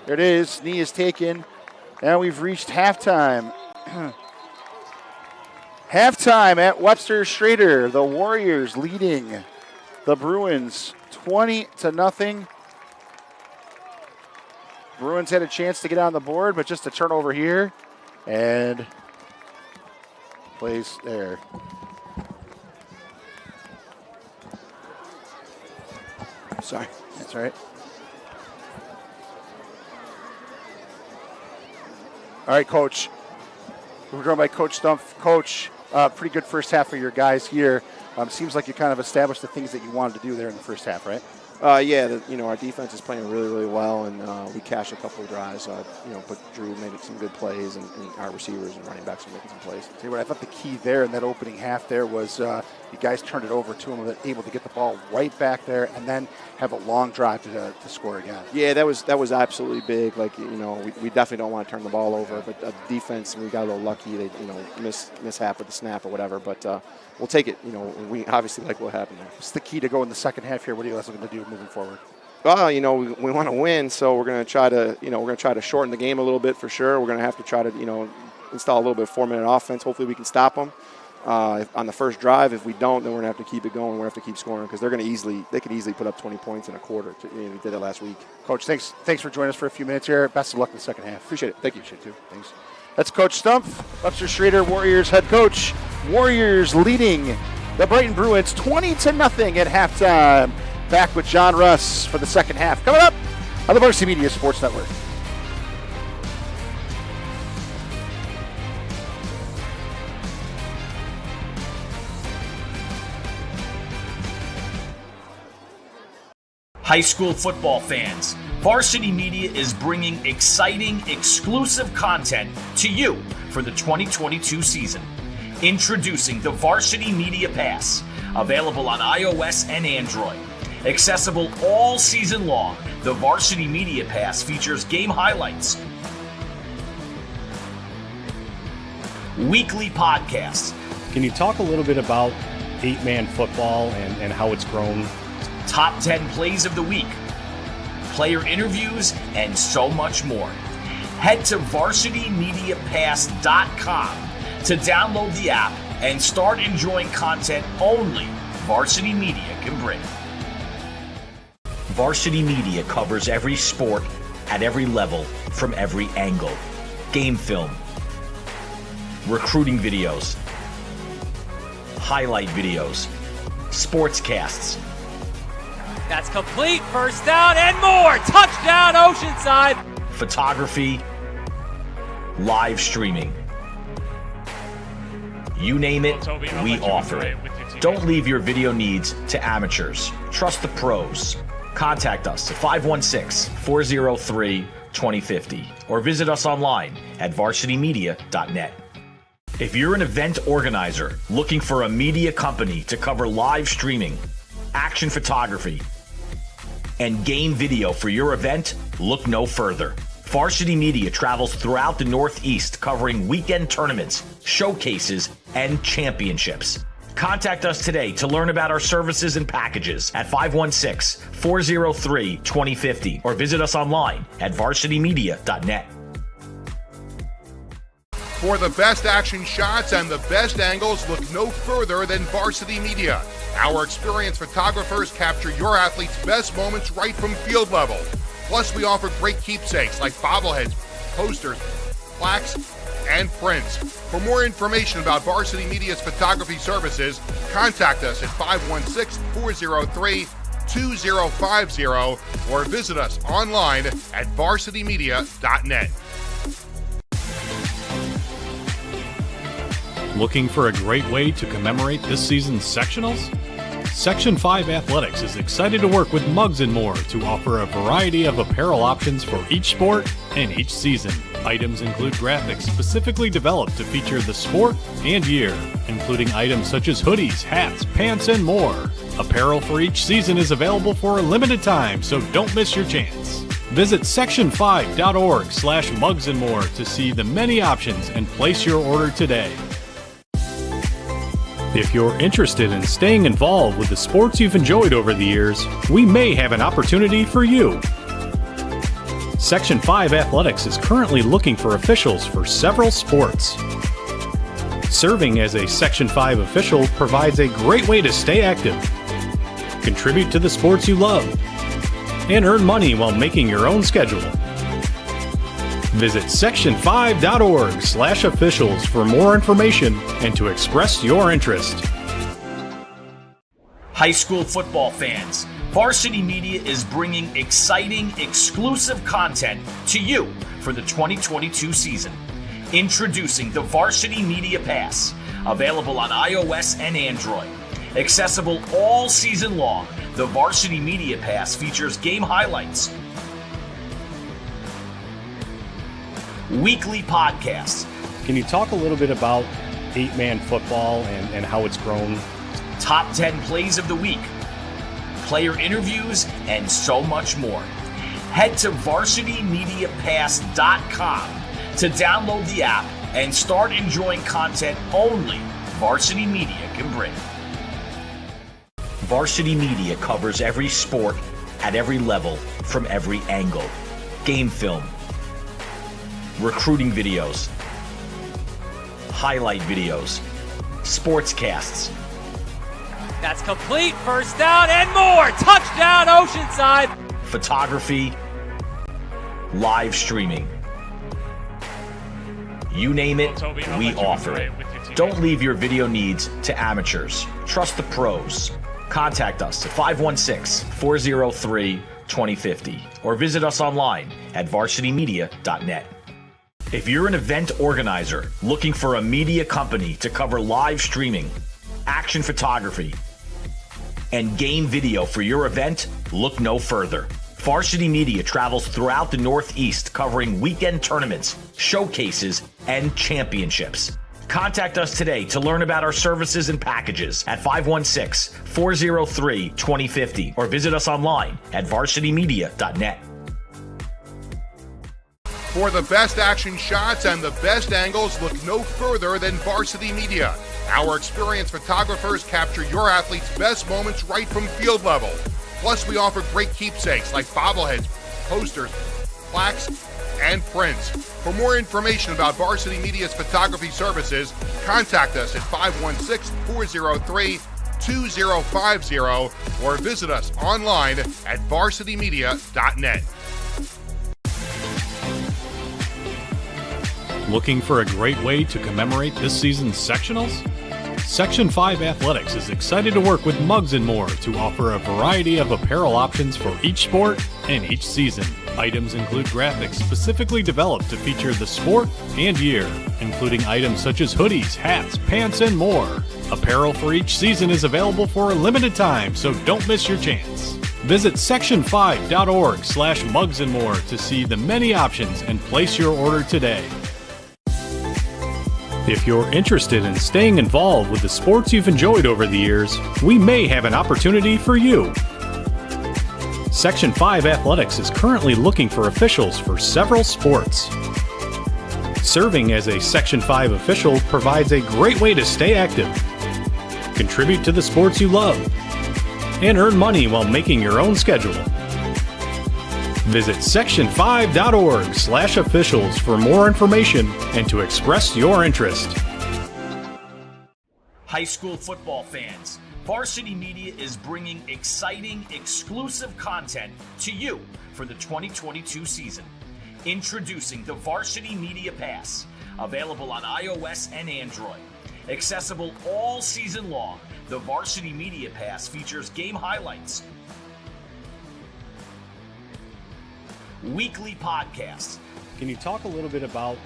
There it is. Knee is taken. Now we've reached halftime. Halftime at Webster Schroeder. The Warriors leading the Bruins 20-0. Bruins had a chance to get on the board, but just a turnover here. And plays there. Sorry. That's all right. All right, Coach. We're joined by Coach Stumpf. Coach, pretty good first half for your guys here. Seems like you kind of established the things that you wanted to do there in the first half, right? Yeah, our defense is playing really, really well, and we cashed a couple of drives. But Drew made some good plays, and our receivers and running backs are making some plays. See what I thought the key there in that opening half there was you guys turned it over to them, able to get the ball right back there, and then have a long drive to score again. Yeah, that was absolutely big. We definitely don't want to turn the ball over, but defense, we got a little lucky. They mishap with the snap or whatever, but we'll take it. We obviously like what happened there. What's the key to go in the second half here? What are you guys looking to do moving forward? Well, we want to win, so we're going to try to shorten the game a little bit for sure. We're going to have to try to install a little bit of 4-minute offense. Hopefully we can stop them on the first drive. If we don't, then we're going to have to keep it going. We're going to have to keep scoring because they could easily put up 20 points in a quarter. We did it last week. Coach, thanks for joining us for a few minutes here. Best of luck in the second half. Appreciate it. Thank you. Appreciate it too. Thanks. That's Coach Stumpf, Webster Schroeder Warriors head coach. Warriors leading the Brighton Bruins 20-0 at halftime. Back with John Russ for the second half. Coming up on the Varsity Media Sports Network. High school football fans, Varsity Media is bringing exciting, exclusive content to you for the 2022 season. Introducing the Varsity Media Pass, available on iOS and Android. Accessible all season long, the Varsity Media Pass features game highlights, weekly podcasts. Can you talk a little bit about 8-man football and how it's grown? Top 10 plays of the week, player interviews, and so much more. Head to varsitymediapass.com to download the app and start enjoying content only Varsity Media can bring. Varsity Media covers every sport at every level from every angle. Game film, recruiting videos, highlight videos, sportscasts. That's complete. First down and more. Touchdown, Oceanside. Photography, live streaming. You name it, we offer it. Don't leave your video needs to amateurs. Trust the pros. Contact us at 516-403-2050 or visit us online at varsitymedia.net. If you're an event organizer looking for a media company to cover live streaming, action photography, and game video for your event, look no further. Varsity Media travels throughout the Northeast covering weekend tournaments, showcases, and championships. Contact us today to learn about our services and packages at 516-403-2050 or visit us online at varsitymedia.net. For the best action shots and the best angles, look no further than Varsity Media. Our experienced photographers capture your athletes' best moments right from field level. Plus, we offer great keepsakes like bobbleheads, posters, plaques, and prints. For more information about Varsity Media's photography services, contact us at 516-403-2050 or visit us online at varsitymedia.net. Looking for a great way to commemorate this season's sectionals? Section 5 Athletics is excited to work with Mugs & More to offer a variety of apparel options for each sport and each season. Items include graphics specifically developed to feature the sport and year, including items such as hoodies, hats, pants, and more. Apparel for each season is available for a limited time, so don't miss your chance. Visit section5.org/mugsandmore to see the many options and place your order today. If you're interested in staying involved with the sports you've enjoyed over the years, we may have an opportunity for you. Section 5 Athletics is currently looking for officials for several sports. Serving as a Section 5 official provides a great way to stay active, contribute to the sports you love, and earn money while making your own schedule. Visit section5.org/officials for more information and to express your interest. High school football fans, Varsity Media is bringing exciting, exclusive content to you for the 2022 season. Introducing the Varsity Media Pass, available on iOS and Android. Accessible all season long, the Varsity Media Pass features game highlights, weekly podcasts. Can you talk a little bit about 8-man football and how it's grown? Top 10 plays of the week, player interviews, and so much more. Head to varsitymediapass.com to download the app and start enjoying content only Varsity Media can bring. Varsity Media covers every sport at every level from every angle. Game film, recruiting videos, highlight videos, sportscasts. That's complete. First down and more. Touchdown, Oceanside. Photography, live streaming. You name it, we offer it. Don't leave your video needs to amateurs. Trust the pros. Contact us at 516-403-2050 or visit us online at varsitymedia.net. If you're an event organizer looking for a media company to cover live streaming, action photography, and game video for your event, look no further. Varsity Media travels throughout the Northeast covering weekend tournaments, showcases, and championships. Contact us today to learn about our services and packages at 516-403-2050 or visit us online at varsitymedia.net. For the best action shots and the best angles, look no further than Varsity Media. Our experienced photographers capture your athletes' best moments right from field level. Plus, we offer great keepsakes like bobbleheads, posters, plaques, and prints. For more information about Varsity Media's photography services, contact us at 516-403-2050 or visit us online at varsitymedia.net. Looking for a great way to commemorate this season's sectionals? Section 5 Athletics is excited to work with Mugs & More to offer a variety of apparel options for each sport and each season. Items include graphics specifically developed to feature the sport and year, including items such as hoodies, hats, pants, and more. Apparel for each season is available for a limited time, so don't miss your chance. Visit section5.org/mugsandmore to see the many options and place your order today. If you're interested in staying involved with the sports you've enjoyed over the years, we may have an opportunity for you. Section 5 Athletics is currently looking for officials for several sports. Serving as a Section 5 official provides a great way to stay active, contribute to the sports you love, and earn money while making your own schedule. Visit section5.org/officials for more information and to express your interest. High school football fans, Varsity Media is bringing exciting, exclusive content to you for the 2022 season. Introducing the Varsity Media Pass, available on iOS and Android. Accessible all season long, the Varsity Media Pass features game highlights, weekly podcasts. Can you talk a little bit about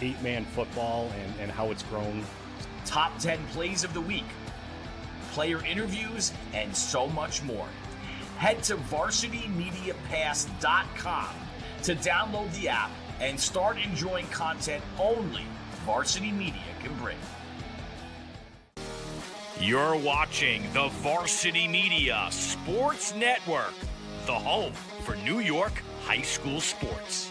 8-man football and how it's grown? Top 10 plays of the week, player interviews, and so much more. Head to varsitymediapass.com to download the app and start enjoying content only Varsity Media can bring. You're watching the Varsity Media Sports Network, the home for New York high school sports.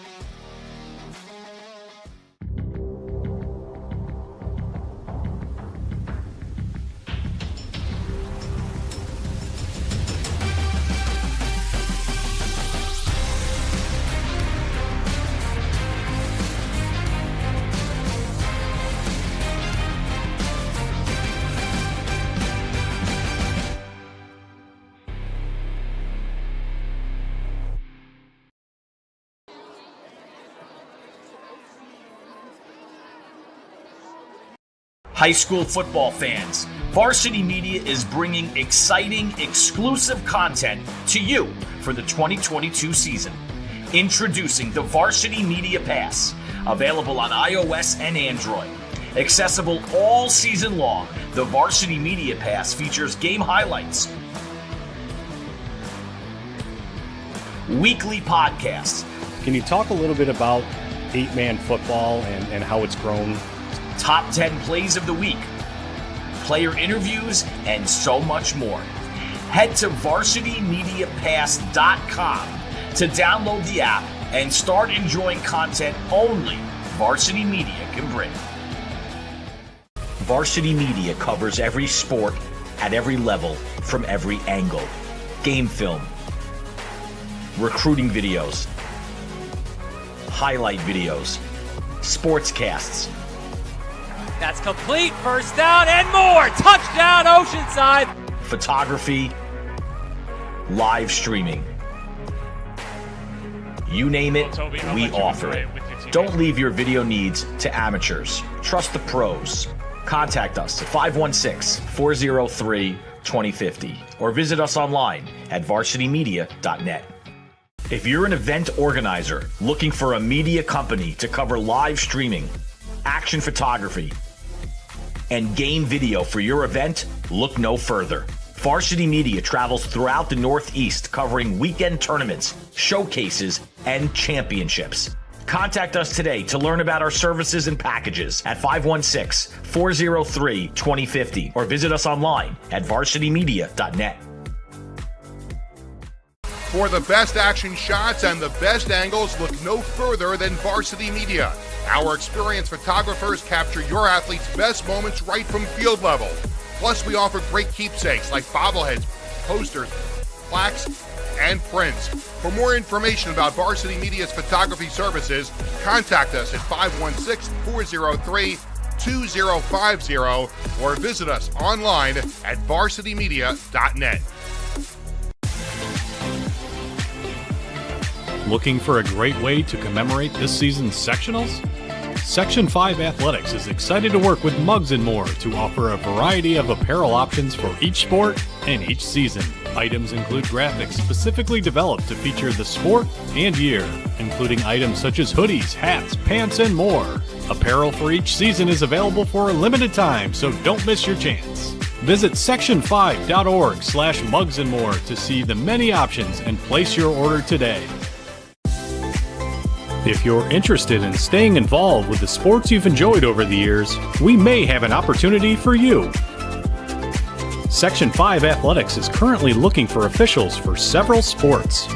High school football fans, Varsity Media is bringing exciting, exclusive content to you for the 2022 season. Introducing the Varsity Media Pass, available on iOS and Android. Accessible all season long, the Varsity Media Pass features game highlights, weekly podcasts. Can you talk a little bit about 8-man football and how it's grown? Top 10 plays of the week, player interviews, and so much more. Head to varsitymediapass.com to download the app and start enjoying content only Varsity Media can bring. Varsity Media covers every sport at every level from every angle. Game film, recruiting videos, highlight videos, sportscasts. That's complete. First down and more. Touchdown, Oceanside. Photography, live streaming. You name it, we offer it. Don't leave your video needs to amateurs. Trust the pros. Contact us at 516-403-2050 or visit us online at varsitymedia.net. If you're an event organizer looking for a media company to cover live streaming, action photography, and game video for your event, look no further. Varsity Media travels throughout the Northeast covering weekend tournaments, showcases, and championships. Contact us today to learn about our services and packages at 516-403-2050 or visit us online at varsitymedia.net. For the best action shots and the best angles, look no further than Varsity Media. Our experienced photographers capture your athletes' best moments right from field level. Plus, we offer great keepsakes like bobbleheads, posters, plaques, and prints. For more information about Varsity Media's photography services, contact us at 516-403-2050 or visit us online at varsitymedia.net. Looking for a great way to commemorate this season's sectionals? Section 5 Athletics is excited to work with Mugs & More to offer a variety of apparel options for each sport and each season. Items include graphics specifically developed to feature the sport and year, including items such as hoodies, hats, pants, and more. Apparel for each season is available for a limited time, so don't miss your chance. Visit section5.org/mugsandmore to see the many options and place your order today. If you're interested in staying involved with the sports you've enjoyed over the years, we may have an opportunity for you. Section 5 Athletics is currently looking for officials for several sports.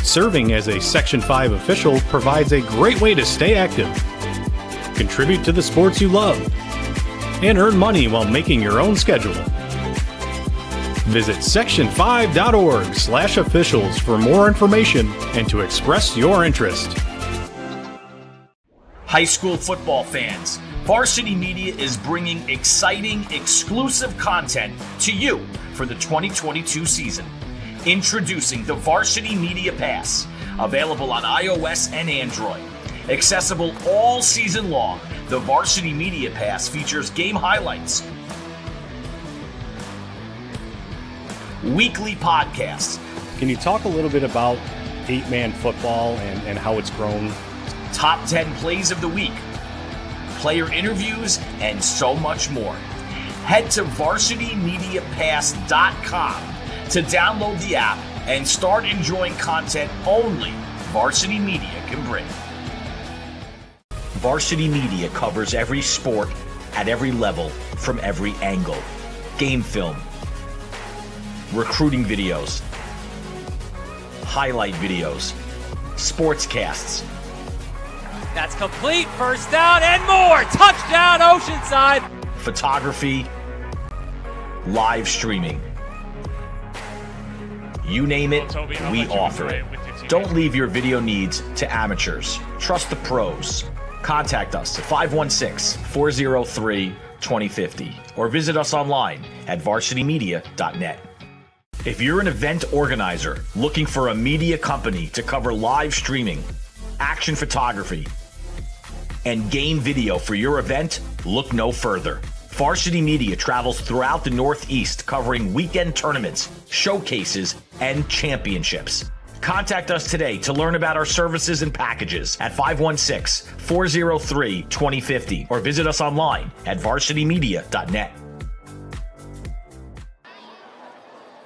Serving as a Section 5 official provides a great way to stay active, contribute to the sports you love, and earn money while making your own schedule. Visit section5.org/officials for more information and to express your interest. High school football fans, Varsity Media is bringing exciting, exclusive content to you for the 2022 season. Introducing the Varsity Media Pass, available on iOS and Android. Accessible all season long, the Varsity Media Pass features game highlights, weekly podcasts. Can you talk a little bit about 8-man football and how it's grown? Top 10 plays of the week, player interviews, and so much more. Head to varsitymediapass.com to download the app and start enjoying content only Varsity Media can bring. Varsity Media covers every sport at every level from every angle. Game film, recruiting videos, highlight videos, sportscasts. That's complete. First down and more. Touchdown, Oceanside. Photography, live streaming. You name it, we offer it. Don't leave your video needs to amateurs. Trust the pros. Contact us at 516-403-2050 or visit us online at varsitymedia.net. If you're an event organizer looking for a media company to cover live streaming, action photography, and game video for your event, look no further. Varsity Media travels throughout the Northeast covering weekend tournaments, showcases, and championships. Contact us today to learn about our services and packages at 516-403-2050 or visit us online at varsitymedia.net.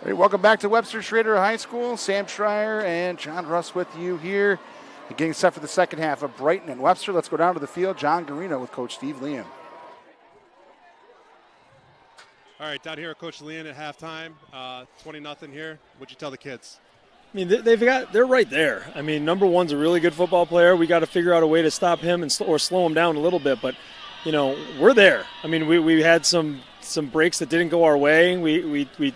Hey, welcome back to Webster Schroeder High School. Sam Schreier and John Russ with you here. Getting set for the second half of Brighton and Webster. Let's go down to the field. John Garino with Coach Steve Liam. All right, down here with Coach Liam at halftime, 20-0 here. What'd you tell the kids? I mean, they're right there. I mean, number one's a really good football player. We got to figure out a way to stop him or slow him down a little bit. But, you know, we're there. I mean, we had some breaks that didn't go our way. We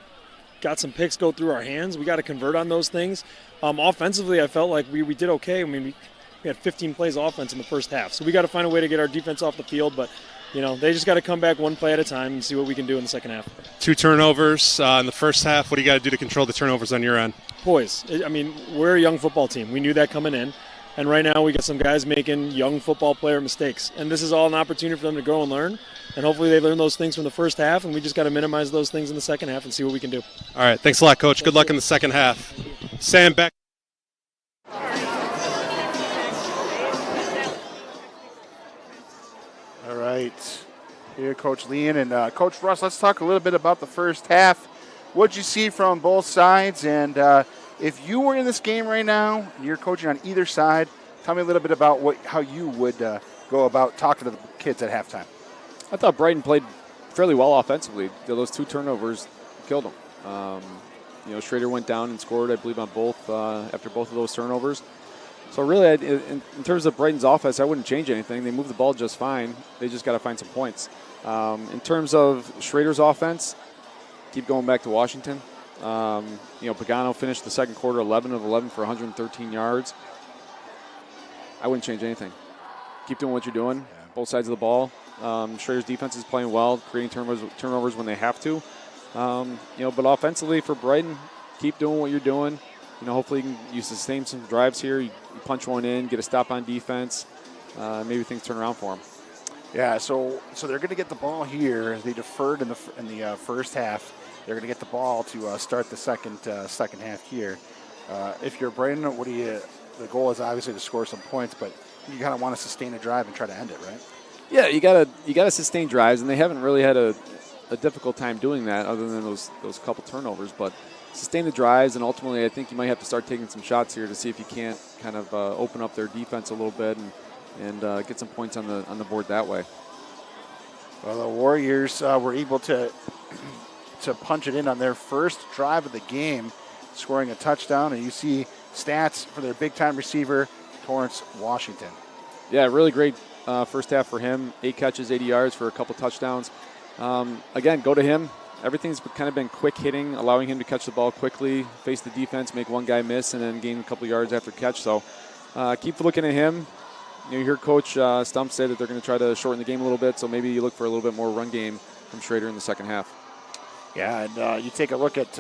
got some picks go through our hands. We got to convert on those things. Offensively, I felt like we did okay. I mean, we had 15 plays offense in the first half. So we got to find a way to get our defense off the field. But, you know, they just got to come back one play at a time and see what we can do in the second half. 2 turnovers in the first half. What do you got to do to control the turnovers on your end? Poise. I mean, we're a young football team. We knew that coming in. And right now we got some guys making young football player mistakes. And this is all an opportunity for them to grow and learn. And hopefully they learn those things from the first half, and we just got to minimize those things in the second half and see what we can do. All right. Thanks a lot, Coach. Good luck in the second half. Sam, back. All right. Here, Coach Liam and Coach Russ, let's talk a little bit about the first half. What'd you see from both sides? And if you were in this game right now and you're coaching on either side, Tell me a little bit about how you would go about talking to the kids at halftime. I thought Brighton played fairly well offensively. Those 2 turnovers killed them. Schroeder went down and scored, I believe, on both after both of those turnovers. So really, in terms of Brighton's offense, I wouldn't change anything. They moved the ball just fine. They just got to find some points. In terms of Schroeder's offense, keep going back to Washington. Pagano finished the second quarter 11 of 11 for 113 yards. I wouldn't change anything. Keep doing what you're doing, both sides of the ball. Schroeder's defense is playing well, creating turnovers when they have to. But offensively for Brighton, keep doing what you're doing. Hopefully you sustain some drives here. You punch one in, get a stop on defense. Maybe things turn around for them. Yeah, so they're going to get the ball here. They deferred in the first half. They're going to get the ball to start the second half here. If you're Brighton, the goal is obviously to score some points, but you kind of want to sustain a drive and try to end it, right? Yeah, you gotta sustain drives, and they haven't really had a difficult time doing that, other than those couple turnovers. But sustain the drives, and ultimately, I think you might have to start taking some shots here to see if you can't kind of open up their defense a little bit and get some points on the board that way. Well, the Warriors were able to punch it in on their first drive of the game, scoring a touchdown, and you see stats for their big-time receiver, Torrance Washington. Yeah, really great first half for him. 8 catches, 80 yards for a couple touchdowns. Again, go to him. Everything's kind of been quick hitting, allowing him to catch the ball quickly, face the defense, make one guy miss, and then gain a couple yards after catch. So keep looking at him. You hear Coach Stump say that they're going to try to shorten the game a little bit, so maybe you look for a little bit more run game from Schroeder in the second half. Yeah, and you take a look at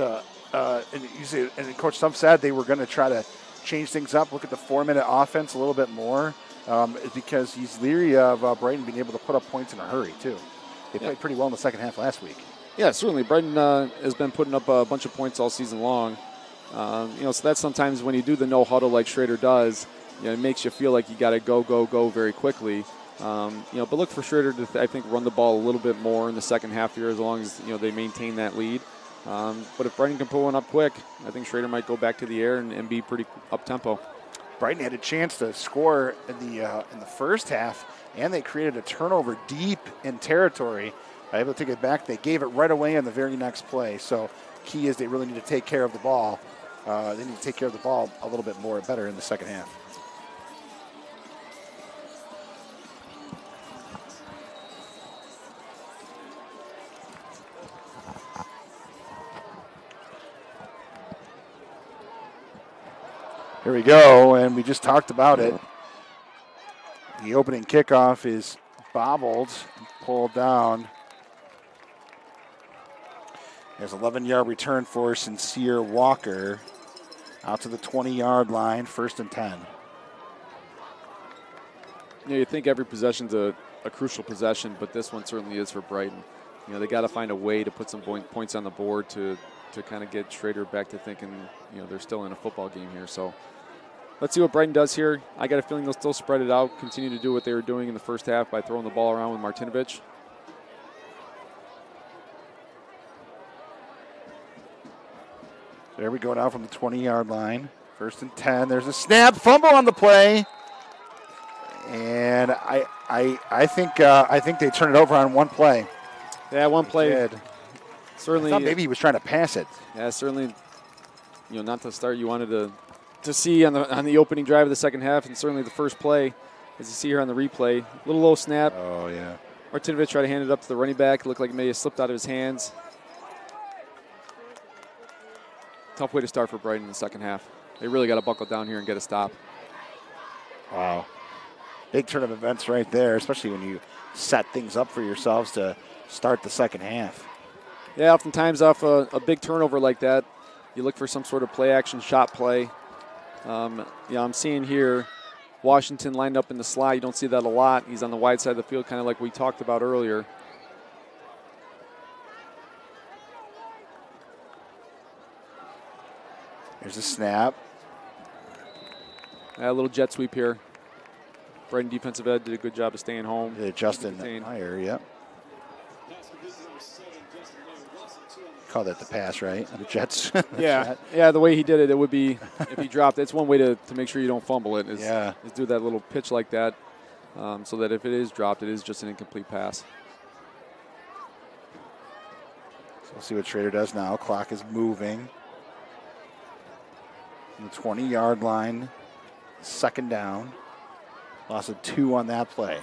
and Coach Stump said they were going to try to change things up, look at the 4-minute offense a little bit more, because he's leery of Brighton being able to put up points in a hurry, too. They played pretty well in the second half last week. Yeah, certainly. Brighton has been putting up a bunch of points all season long. So that's sometimes when you do the no huddle like Schroeder does, it makes you feel like you got to go very quickly. But look for Schroeder to, I think, run the ball a little bit more in the second half here, as long as they maintain that lead. But if Brighton can pull one up quick, I think Schroeder might go back to the air and be pretty up-tempo. Brighton had a chance to score in the first half, and they created a turnover deep in territory. Able to take it back. They gave it right away on the very next play. So key is they really need to take care of the ball. They need to take care of the ball a little bit more better in the second half. Here we go, and we just talked about it. The opening kickoff is bobbled, pulled down. There's an 11-yard return for Sincere Walker out to the 20-yard line, 1st and 10. You think every possession's a crucial possession, but this one certainly is for Brighton. They got to find a way to put some points on the board to kind of get Schroeder back to thinking, they're still in a football game here. So let's see what Brighton does here. I got a feeling they'll still spread it out, continue to do what they were doing in the first half by throwing the ball around with Martinovich. There we go now from the 20-yard line. 1st and 10. There's a snap, fumble on the play. And I think they turned it over on one play. Yeah, one play. Certainly. I thought maybe he was trying to pass it. Yeah, certainly. Not the start you wanted to see on the opening drive of the second half, and certainly the first play, as you see here on the replay, little low snap. Oh yeah. Martinovich tried to hand it up to the running back. It looked like it may have slipped out of his hands. Tough way to start for Brighton in the second half. They really got to buckle down here and get a stop. Wow. Big turn of events right there, especially when you set things up for yourselves to start the second half. Yeah, oftentimes off a big turnover like that, you look for some sort of play-action shot play. I'm seeing here Washington lined up in the slot. You don't see that a lot. He's on the wide side of the field, kind of like we talked about earlier. There's a snap. A little jet sweep here. Brighton defensive end did a good job of staying home. Justin Meyer, yep. call that the pass, right? The Jets. Yeah, yeah. The way he did it, it would be if he dropped. It's one way to make sure you don't fumble it. Is do that little pitch like that, so that if it is dropped, it is just an incomplete pass. So we'll see what Schroeder does now. Clock is moving. On the 20-yard line, 2nd down. Loss of 2 on that play.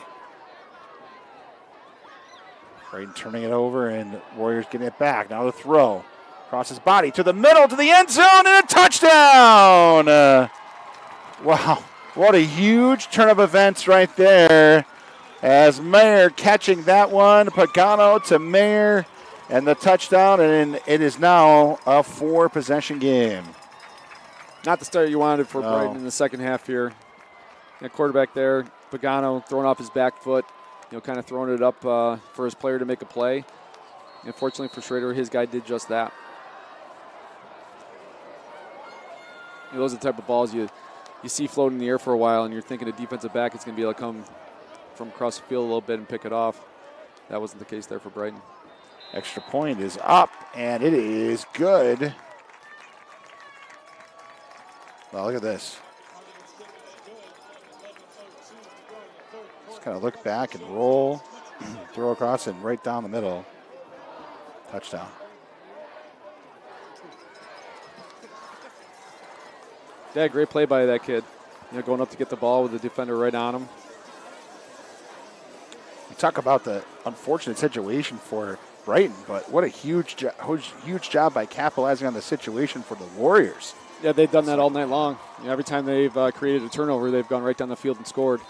Brighton turning it over, and Warriors getting it back. Now the throw. Across his body to the middle, to the end zone, and a touchdown! Wow, what a huge turn of events right there. As Mayer catching that one. Pagano to Mayer, and the touchdown, and it is now a 4-possession game. Not the start you wanted for Brighton in the second half here. That quarterback there, Pagano, throwing off his back foot. Kind of throwing it up for his player to make a play. Unfortunately for Schroeder, his guy did just that. Those are the type of balls you see floating in the air for a while, and you're thinking a defensive back is going to be able to come from across the field a little bit and pick it off. That wasn't the case there for Brighton. Extra point is up, and it is good. Well, look at this. Kind of look back and roll, throw across and right down the middle. Touchdown. Yeah, great play by that kid. Going up to get the ball with the defender right on him. We talk about the unfortunate situation for Brighton, but what a huge job by capitalizing on the situation for the Warriors. Yeah, they've done that all night long. Every time they've created a turnover, they've gone right down the field and scored.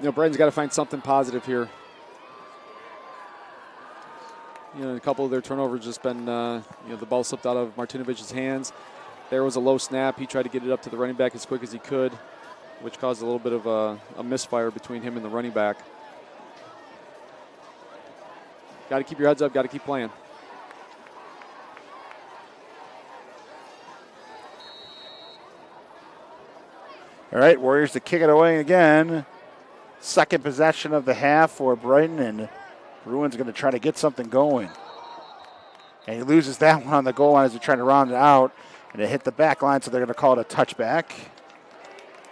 Brighton's got to find something positive here. A couple of their turnovers just been, the ball slipped out of Martinovic's hands. There was a low snap. He tried to get it up to the running back as quick as he could, which caused a little bit of a misfire between him and the running back. Got to keep your heads up. Got to keep playing. All right, Warriors to kick it away again. 2nd possession of the half for Brighton, and Bruin's going to try to get something going. And he loses that one on the goal line as they're trying to round it out, and it hit the back line, so they're going to call it a touchback.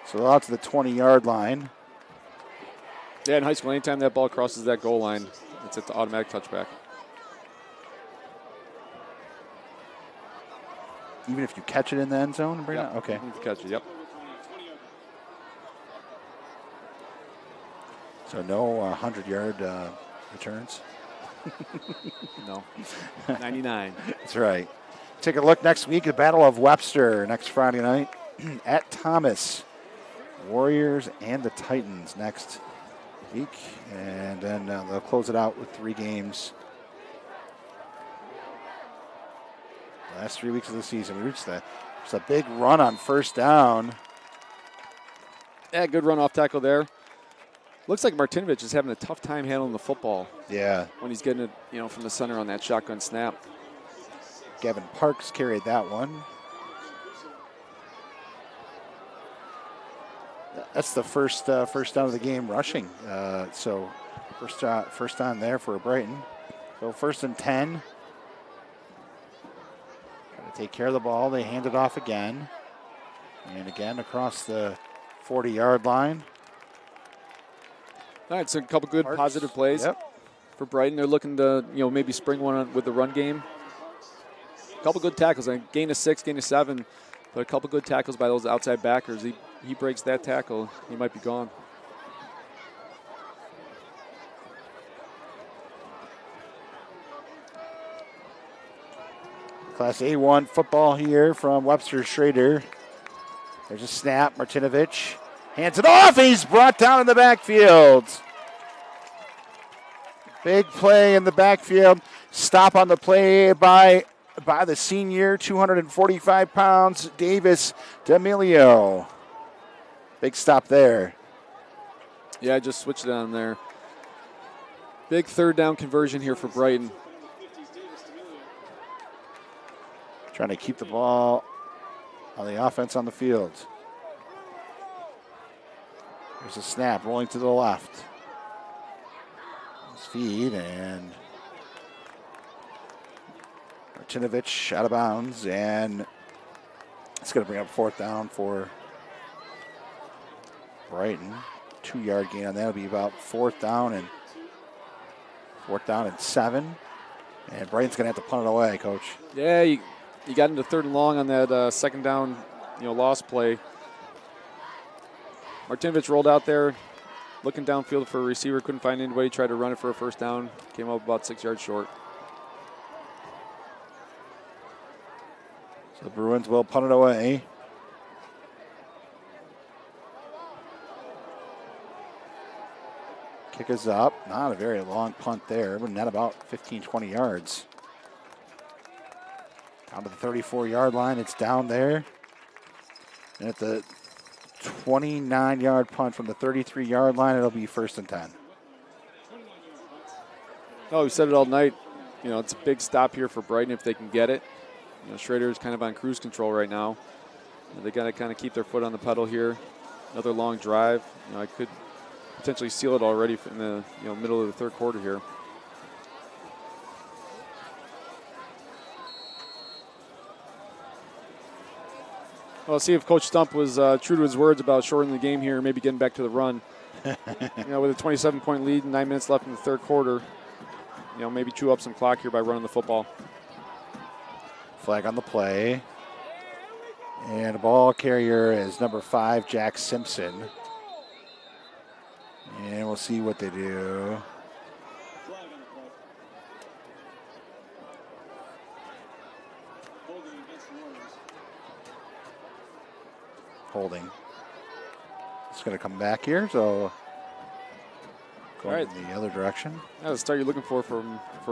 So out to the 20-yard line. Yeah, in high school, anytime that ball crosses that goal line, it's an automatic touchback. Even if you catch it in the end zone? Yep. Okay. Even if you catch it, yep. So no 100-yard returns? No. 99. That's right. Take a look next week at the Battle of Webster next Friday night at Thomas. Warriors and the Titans next week. And then they'll close it out with 3 games. Last 3 weeks of the season. We reached a big run on 1st down. Yeah, good run off tackle there. Looks like Martinovich is having a tough time handling the football. Yeah. When he's getting it, from the center on that shotgun snap. Gavin Parks carried that one. That's the first down of the game rushing. So first down there for Brighton. So 1st and 10. Got to take care of the ball. They hand it off again. And again across the 40-yard line. All right, so a couple good positive plays for Brighton. They're looking to, maybe spring one with the run game. A couple good tackles. Gain of 6, gain of 7, but a couple good tackles by those outside backers. He breaks that tackle, he might be gone. Class A1 football here from Webster Schroeder. There's a snap. Martinovich hands it off. He's brought down in the backfield. Big play in the backfield. Stop on the play by the senior, 245 pounds, Davis D'Amelio. Big stop there. Yeah, I just switched it on there. Big 3rd down conversion here for Brighton. Trying to keep the ball on the offense on the field. There's a snap rolling to the left. His feed and Martinovich out of bounds, and it's going to bring up 4th down for Brighton. 2-yard gain on that will be about 4th down and 7. And Brighton's going to have to punt it away, Coach. Yeah, you got into 3rd and long on that 2nd down, lost play. Martinovich rolled out there, looking downfield for a receiver, couldn't find anybody, tried to run it for a 1st down, came up about 6 yards short. So the Bruins will punt it away. Kick is up. Not a very long punt there, but net about 15, 20 yards. Down to the 34-yard line. It's down there. And at the 29-yard punt from the 33-yard line, it'll be 1st and 10. Oh, we said it all night. It's a big stop here for Brighton if they can get it. Schroeder is kind of on cruise control right now. They got to kind of keep their foot on the pedal here. Another long drive. I could potentially seal it already in the middle of the 3rd quarter here. Well, see if Coach Stump was true to his words about shortening the game here, maybe getting back to the run. With a 27-point lead and 9 minutes left in the 3rd quarter, maybe chew up some clock here by running the football. Flag on the play. And the ball carrier is number 5, Jack Simpson. And we'll see what they do. Holding. It's going to come back here, so going in the other direction. That's the start you're looking for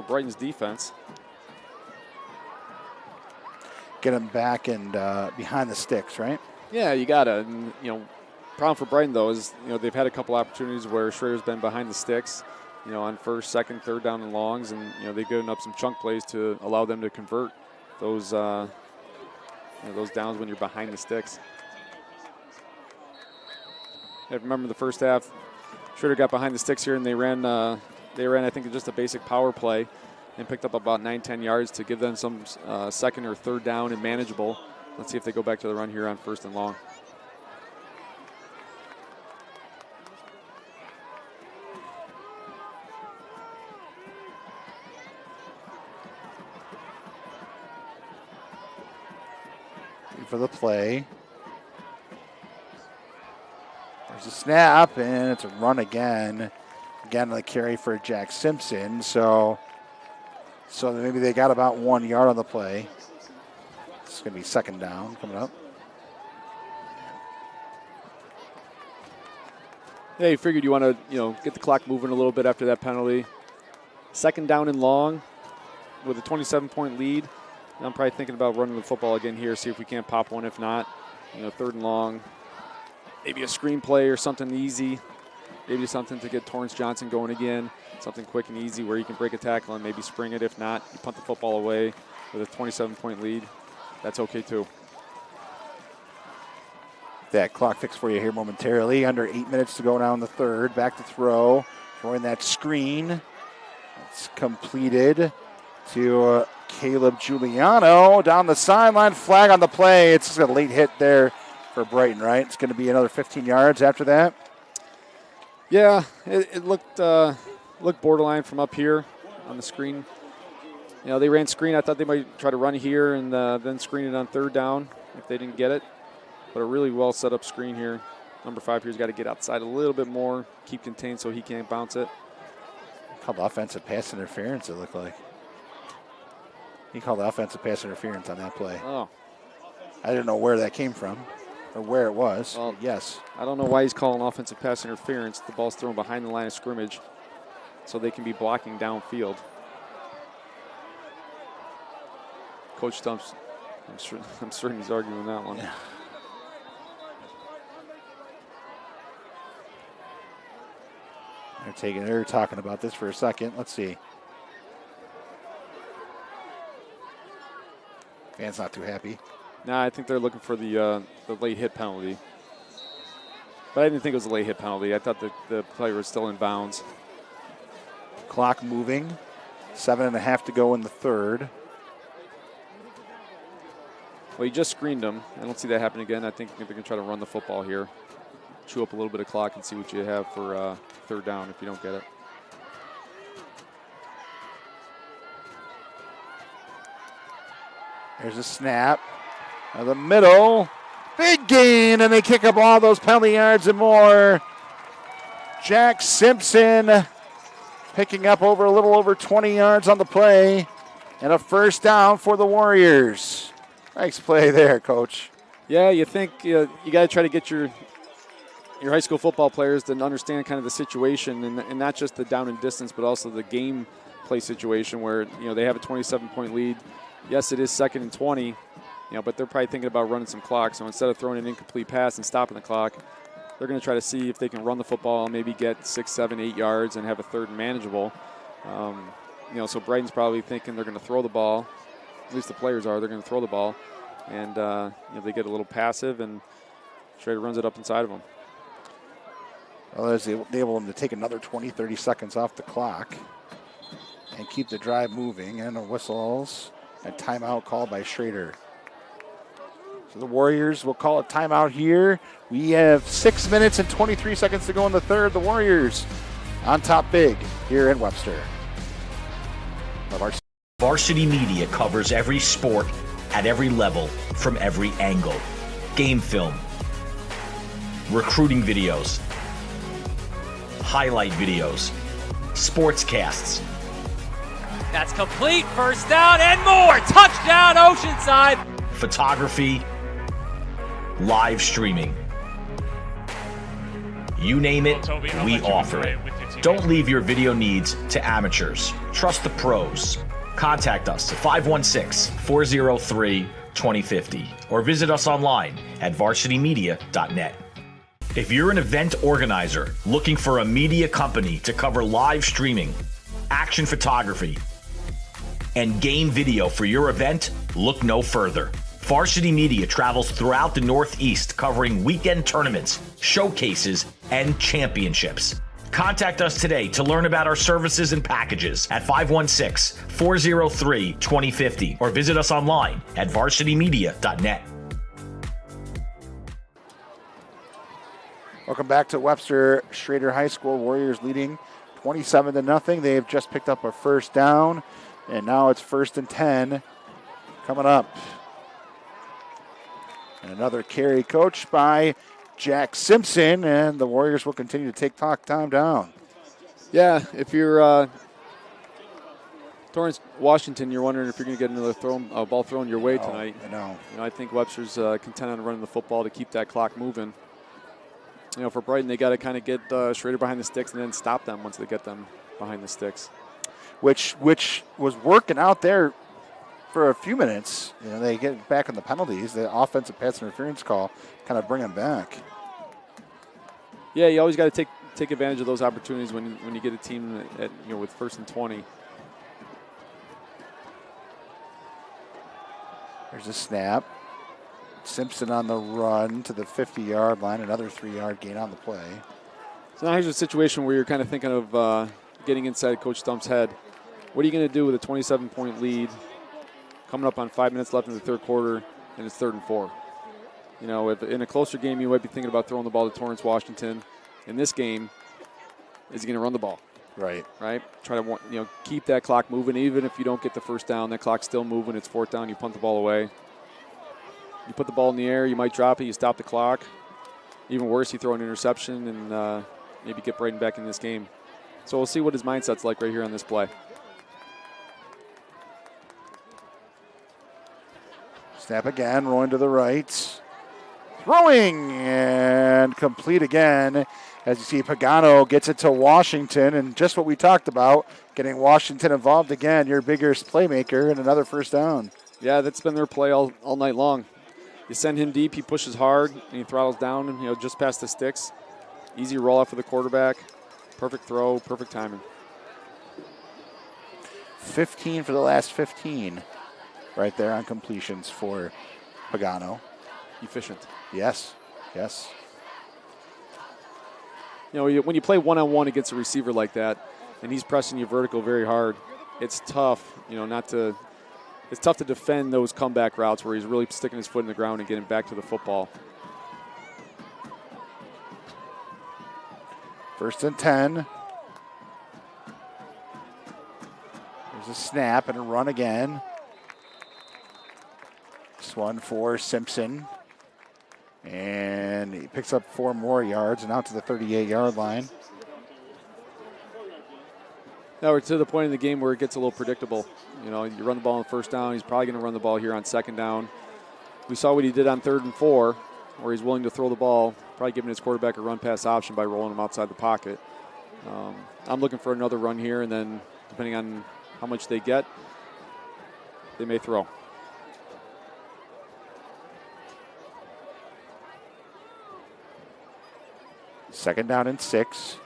Brighton's defense. Get him back and behind the sticks, right? Yeah, you got to. And, problem for Brighton, though, is, they've had a couple opportunities where Schroeder's been behind the sticks, on 1st, 2nd, 3rd down and longs, and, they've given up some chunk plays to allow them to convert those downs when you're behind the sticks. I remember the 1st half, Schroeder got behind the sticks here, and they ran, I think, just a basic power play and picked up about 9-10 yards to give them some 2nd or 3rd down and manageable. Let's see if they go back to the run here on 1st and long. For the play. There's a snap, and it's a run again. Again, the carry for Jack Simpson. So maybe they got about 1 yard on the play. It's going to be 2nd down coming up. Yeah, you figured you want to, get the clock moving a little bit after that penalty. 2nd down and long with a 27-point lead. I'm probably thinking about running the football again here, see if we can't pop one. If not, 3rd and long, maybe a screen play or something easy, maybe something to get Torrance Johnson going again, something quick and easy where you can break a tackle and maybe spring it. If not, you punt the football away with a 27-point lead. That's okay too. That clock fix for you here momentarily. Under 8 minutes to go now in the 3rd. Back to throw. Throwing that screen. It's completed to Caleb Giuliano down the sideline. Flag on the play. It's just a late hit there for Brighton, right? It's going to be another 15 yards after that. Yeah, it looked borderline from up here on the screen. They ran screen. I thought they might try to run here and then screen it on 3rd down if they didn't get it. But a really well set up screen here. Number 5 here's got to get outside a little bit more, keep contained so he can't bounce it. Called offensive pass interference, it looked like. He called offensive pass interference on that play. Oh. I didn't know where that came from or where it was. Well, yes. I don't know why he's calling offensive pass interference. The ball's thrown behind the line of scrimmage so they can be blocking downfield. Coach Stump's, I'm certain he's arguing that one. Yeah. They're talking about this for a second. Let's see. Fans not too happy. Nah, I think they're looking for the late hit penalty. But I didn't think it was a late hit penalty. I thought the player was still in bounds. Clock moving. 7.5 to go in the 3rd. Well, you just screened them. I don't see that happen again. I think they're going to try to run the football here. Chew up a little bit of clock and see what you have for third down if you don't get it. There's a snap. Of the middle. Big gain, and they kick up all those penalty yards and more. Jack Simpson picking up a little over 20 yards on the play. And a first down for the Warriors. Nice play there, Coach. Yeah, you think you got to try to get your high school football players to understand kind of the situation and not just the down and distance, but also the game play situation where, they have a 27-point lead. Yes, it is 2nd and 20, but they're probably thinking about running some clock. So instead of throwing an incomplete pass and stopping the clock, they're going to try to see if they can run the football and maybe get 6, 7, 8 yards and have a third and manageable. So Brighton's probably thinking they're going to throw the ball. At least the players are. They're going to throw the ball. And, they get a little passive, and Schroeder runs it up inside of them. Well, they enable them to take another 20, 30 seconds off the clock and keep the drive moving. And the whistles and timeout called by Schroeder. So the Warriors will call a timeout here. We have 6 minutes and 23 seconds to go in the third. The Warriors on top big here in Webster. Varsity Media covers every sport at every level from every angle. Game film, recruiting videos, highlight videos, sportscasts. That's complete. First down and more. Touchdown, Oceanside. Photography, live streaming. You name it, we offer it. Don't leave your video needs to amateurs. Trust the pros. Contact us at 516-403-2050 or visit us online at varsitymedia.net. If you're an event organizer looking for a media company to cover live streaming, action photography, and game video for your event, look no further. Varsity Media travels throughout the Northeast covering weekend tournaments, showcases, and championships. Contact us today to learn about our services and packages at 516-403-2050 or visit us online at varsitymedia.net. Welcome back to Webster Schroeder High School. Warriors leading 27-0. They have just picked up a first down, and now it's 1st and 10 coming up. And another carry coached by Jack Simpson, and the Warriors will continue to take time down. Yeah, if you're Torrance, Washington, you're wondering if you're going to get another ball thrown your way tonight. I know. I think Webster's content on running the football to keep that clock moving. For Brighton, they got to kind of get Schroeder behind the sticks and then stop them once they get them behind the sticks. Which was working out there for a few minutes. They get back on the penalties. The offensive pass interference call kind of bring them back. Yeah, you always got to take advantage of those opportunities when you get a team with 1st and 20. There's a snap. Simpson on the run to the 50-yard line. Another 3-yard gain on the play. So now here's a situation where you're kind of thinking of getting inside Coach Stump's head. What are you going to do with a 27-point lead coming up on 5 minutes left in the third quarter, and it's 3rd and 4? If in a closer game, you might be thinking about throwing the ball to Torrance, Washington. In this game, is he going to run the ball? Right. Try to keep that clock moving. Even if you don't get the first down, that clock's still moving. It's 4th down. You punt the ball away. You put the ball in the air. You might drop it. You stop the clock. Even worse, you throw an interception and maybe get Brighton back in this game. So we'll see what his mindset's like right here on this play. Snap again, rolling to the right. Throwing and complete again. As you see, Pagano gets it to Washington, and just what we talked about, getting Washington involved again, your biggest playmaker, and another first down. Yeah, that's been their play all night long. You send him deep, he pushes hard, and he throttles down, and just past the sticks. Easy roll out for the quarterback. Perfect throw, perfect timing. 15 for the last 15 right there on completions for Pagano. Efficient. Yes. When you play one-on-one against a receiver like that, and he's pressing you vertical very hard, it's tough, not to it's tough to defend those comeback routes where he's really sticking his foot in the ground and getting back to the football. 1st and 10. There's a snap and a run again. This one for Simpson. And he picks up 4 more yards and out to the 38-yard line. Now we're to the point in the game where it gets a little predictable. You know, you run the ball on 1st down. He's probably going to run the ball here on 2nd down. We saw what he did on 3rd and 4, where he's willing to throw the ball, probably giving his quarterback a run-pass option by rolling him outside the pocket. I'm looking for another run here, and then depending on how much they get, they may throw. Second down and 6.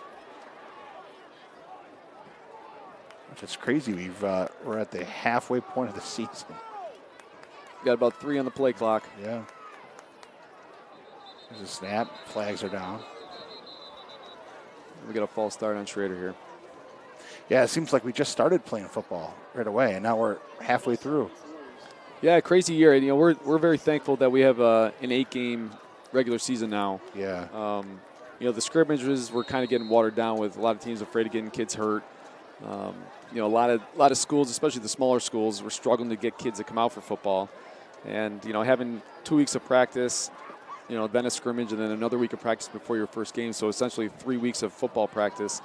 It's crazy. We're at the halfway point of the season. Got about 3 on the play clock. Yeah. There's a snap. Flags are down. We got a false start on Schroeder here. Yeah, it seems like we just started playing football right away, and now we're halfway through. Yeah, crazy year. You know, we're very thankful that we have an 8-game regular season now. Yeah. You know, the scrimmages were kind of getting watered down with a lot of teams afraid of getting kids hurt. You know, a lot of schools, especially the smaller schools, were struggling to get kids to come out for football. And, you know, having 2 weeks of practice, you know, then a scrimmage and then another week of practice before your first game. So essentially 3 weeks of football practice.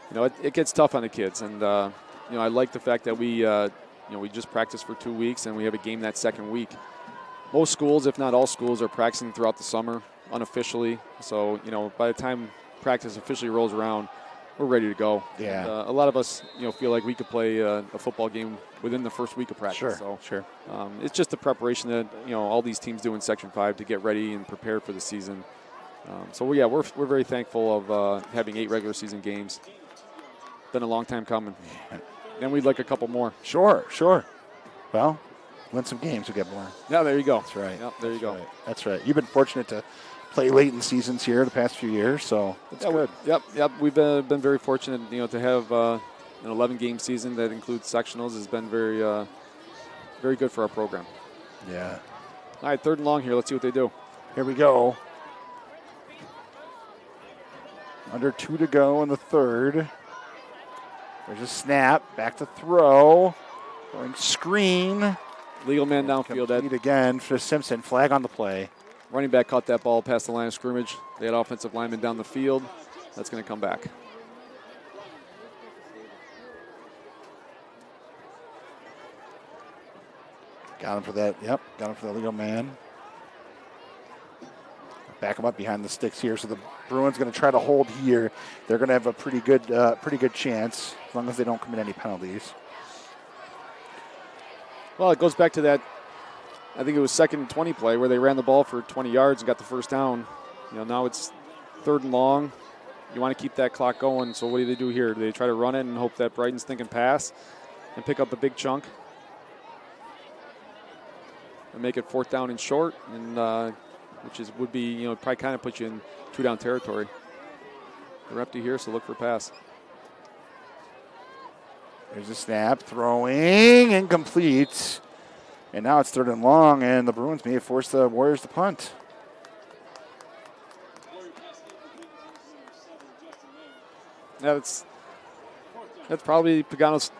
You know, it gets tough on the kids. And, you know, I like the fact that we just practiced for 2 weeks and we have a game that second week. Most schools, if not all schools, are practicing throughout the summer unofficially. So, you know, by the time practice officially rolls around, we're ready to go. Yeah. And, a lot of us, you know, feel like we could play a football game within the first week of practice. Sure. It's just the preparation that, you know, all these teams do in Section 5 to get ready and prepare for the season. We're very thankful of having 8 regular season games. Been a long time coming. Then we'd like a couple more. Sure. Well, win some games, we get more. Yeah, there you go. That's right. Yep, there you go. Right. That's right. You've been fortunate to play late in seasons here the past few years, so it's good. Yep. We've been very fortunate, you know, to have an 11-game season that includes sectionals has been very good for our program. Yeah. All right, 3rd and long here. Let's see what they do. Here we go. Under 2 to go in the 3rd. There's a snap. Back to throw. Going screen. Legal man downfield. Complete again for Simpson. Flag on the play. Running back caught that ball past the line of scrimmage. They had offensive linemen down the field. That's going to come back. Got him for that. Yep, got him for the legal man. Back him up behind the sticks here. So the Bruins going to try to hold here. They're going to have a pretty good chance as long as they don't commit any penalties. Well, it goes back to that. I think it was 2nd and 20 play where they ran the ball for 20 yards and got the first down. You know, now it's 3rd and long. You want to keep that clock going. So what do they do here? Do they try to run it and hope that Brighton's thinking pass and pick up a big chunk and make it 4th down and short, and would be, you know, probably kind of put you in 2-down territory. They're empty here, so look for a pass. There's a snap, throwing, incomplete. And now it's 3rd and long, and the Bruins may have forced the Warriors to punt. Yeah, that's probably Pagano's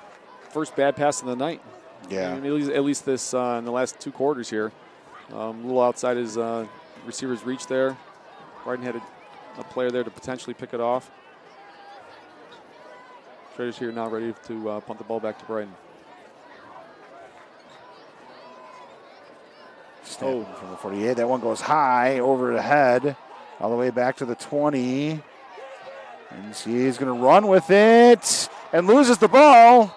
first bad pass of the night. Yeah. I mean, at least this in the last 2 quarters here. A little outside his receiver's reach there. Brighton had a player there to potentially pick it off. Schroeder's here now ready to punt the ball back to Brighton. From the 48. That one goes high over the head, all the way back to the 20. And he's going to run with it and loses the ball.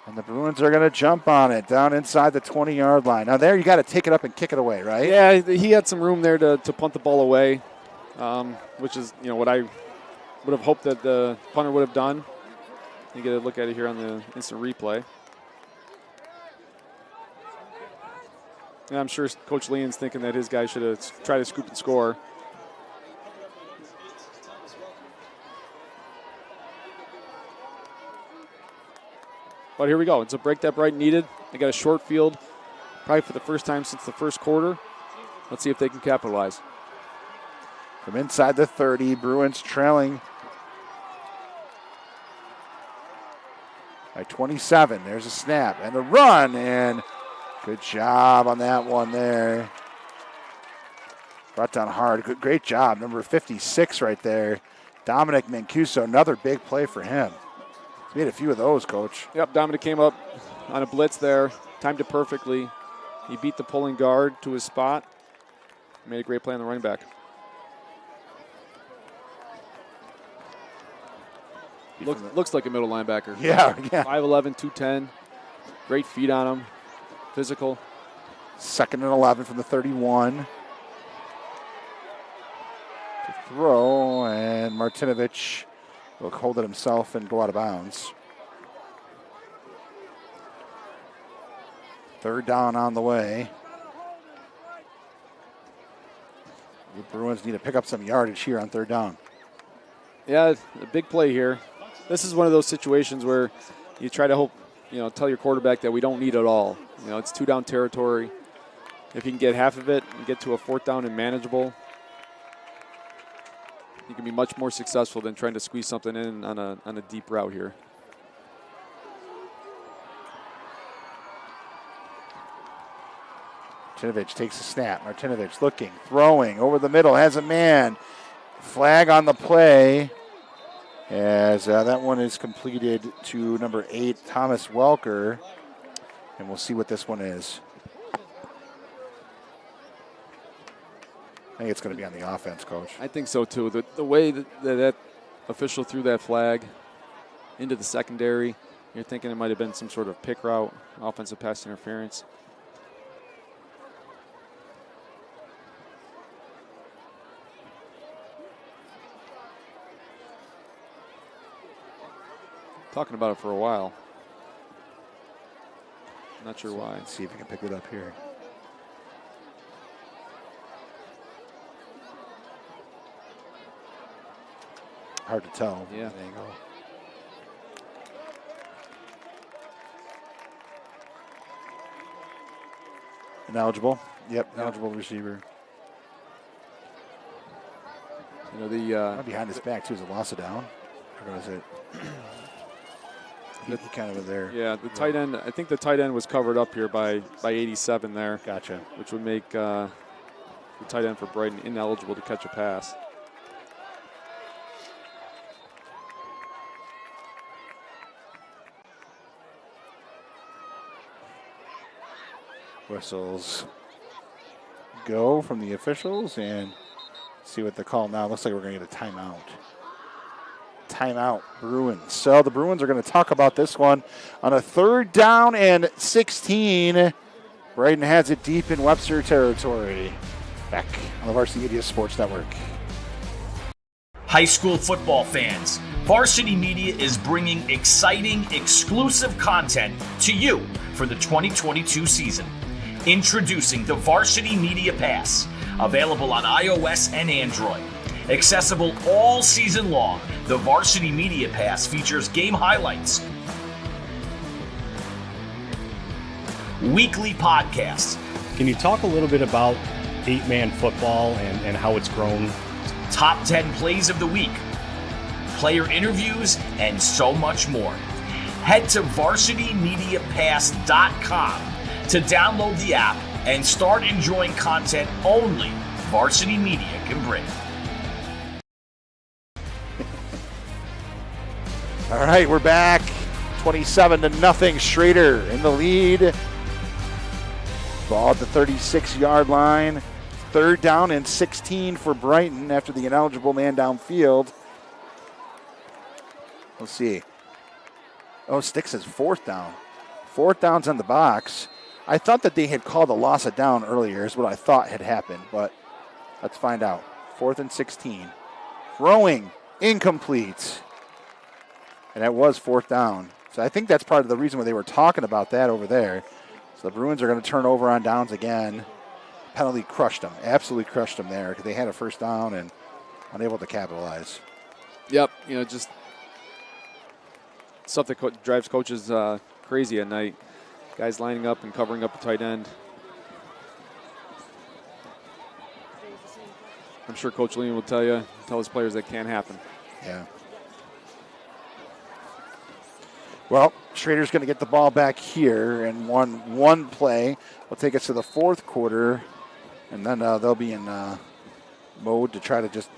And the Bruins are going to jump on it down inside the 20-yard line. Now there you got to take it up and kick it away, right? Yeah, he had some room there to punt the ball away, which is, you know, what I would have hoped that the punter would have done. You get a look at it here on the instant replay. And I'm sure Coach Leon's thinking that his guy should have tried to scoop and score. But here we go. It's a break that Brighton needed. They got a short field probably for the first time since the first quarter. Let's see if they can capitalize. From inside the 30, Bruins trailing by 27. There's a snap and the run, and good job on that one there. Brought down hard. Great job. Number 56 right there. Dominic Mancuso, another big play for him. He's made a few of those, Coach. Yep, Dominic came up on a blitz there, timed it perfectly. He beat the pulling guard to his spot. Made a great play on the running back. Looks like a middle linebacker. Yeah. 5'11", 210. Great feet on him. Physical. 2nd and 11 from the 31. To throw, and Martinovich will hold it himself and go out of bounds. 3rd down on the way. The Bruins need to pick up some yardage here on 3rd down. Yeah, a big play here. This is one of those situations where you try to hope, tell your quarterback that we don't need it all. It's 2-down territory. If you can get half of it and get to a 4th down and manageable, you can be much more successful than trying to squeeze something in on a deep route here. Martinovich takes a snap. Martinovich looking, throwing over the middle, has a man. Flag on the play as that one is completed to number 8, Thomas Welker. And we'll see what this one is. I think it's going to be on the offense, Coach. I think so, too. The way that official threw that flag into the secondary, you're thinking it might have been some sort of pick route, offensive pass interference. Talking about it for a while. Not sure why. Let's see if we can pick it up here. Hard to tell. Yeah. Angle. Ineligible. Yep, ineligible receiver. Behind his back too is a loss of down. Or was it? He kind of was there. Yeah, the tight end. I think the tight end was covered up here by 87 there. Gotcha. Which would make the tight end for Brighton ineligible to catch a pass. Whistles go from the officials and see what they call now. Looks like we're going to get a timeout. Timeout, Bruins. So the Bruins are going to talk about this one on a 3rd down and 16. Brighton has it deep in Webster territory. Back on the Varsity Media Sports Network. High school football fans, Varsity Media is bringing exciting, exclusive content to you for the 2022 season. Introducing the Varsity Media Pass, available on iOS and Android. Accessible all season long, the Varsity Media Pass features game highlights, weekly podcasts. Can you talk a little bit about 8-man football and how it's grown? Top 10 plays of the week, player interviews, and so much more. Head to varsitymediapass.com to download the app and start enjoying content only Varsity Media can bring. All right, we're back. 27-0. Schroeder in the lead. Ball at the 36-yard line. 3rd down and 16 for Brighton after the ineligible man downfield. Let's see. Oh, Sticks says 4th down. 4th down's on the box. I thought that they had called a loss of down earlier is what I thought had happened, but let's find out. 4th and 16. Throwing incomplete. And that was 4th down. So I think that's part of the reason why they were talking about that over there. So the Bruins are going to turn over on downs again. Penalty crushed them. Absolutely crushed them there because they had a 1st down and unable to capitalize. Yep, just stuff that drives coaches crazy at night. Guys lining up and covering up the tight end. I'm sure Coach Lean will tell his players that can't happen. Yeah. Well, Schroeder's going to get the ball back here, and one play will take us to the fourth quarter, and then they'll be in mode to try to just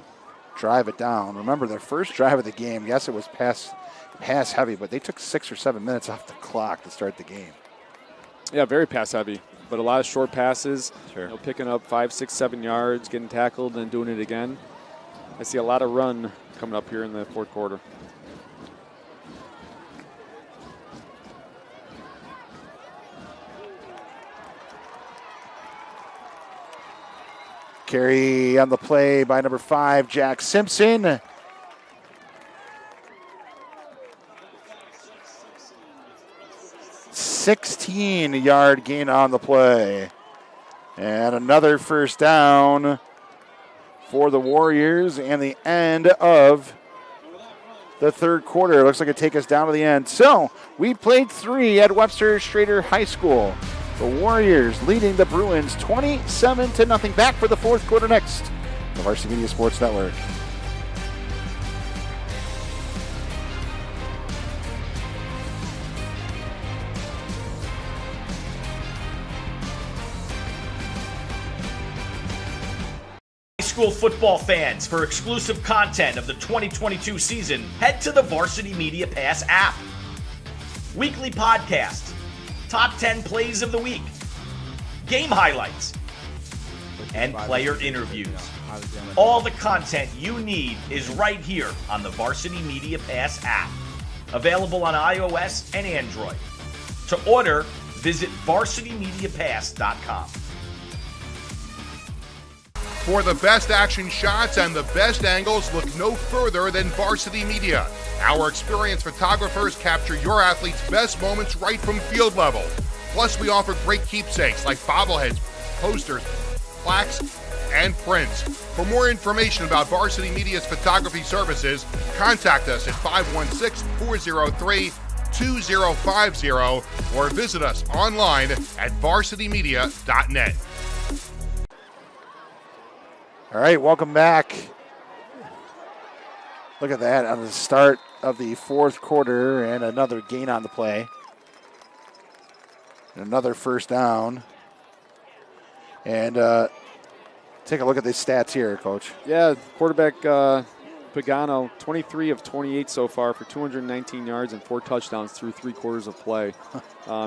drive it down. Remember, their first drive of the game, yes, it was pass heavy, but they took 6 or 7 minutes off the clock to start the game. Yeah, very pass heavy, but a lot of short passes, Sure. Picking up 5, 6, 7 yards, getting tackled, and doing it again. I see a lot of run coming up here in the fourth quarter. Carry on the play by number 5, Jack Simpson. $16-yard gain on the play. And another first down for the Warriors and the end of the third quarter. It looks like it take us down to the end. So we played 3 at Webster Schroeder High School. The Warriors leading the Bruins 27-0. Back for the fourth quarter next. The Varsity Media Sports Network. School football fans, for exclusive content of the 2022 season, head to the Varsity Media Pass app. Weekly podcasts, top 10 plays of the week, game highlights, and player interviews. All the content you need is right here on the Varsity Media Pass app, available on iOS and Android. To order, visit varsitymediapass.com. For the best action shots and the best angles, look no further than Varsity Media. Our experienced photographers capture your athletes' best moments right from field level. Plus, we offer great keepsakes like bobbleheads, posters, plaques, and prints. For more information about Varsity Media's photography services, contact us at 516-403-2050 or visit us online at varsitymedia.net. All right, welcome back. Look at that on the start of the fourth quarter, and another gain on the play. Another first down. And take a look at the stats here, Coach. Yeah, quarterback Pagano, 23 of 28 so far for 219 yards and 4 touchdowns through 3 quarters of play.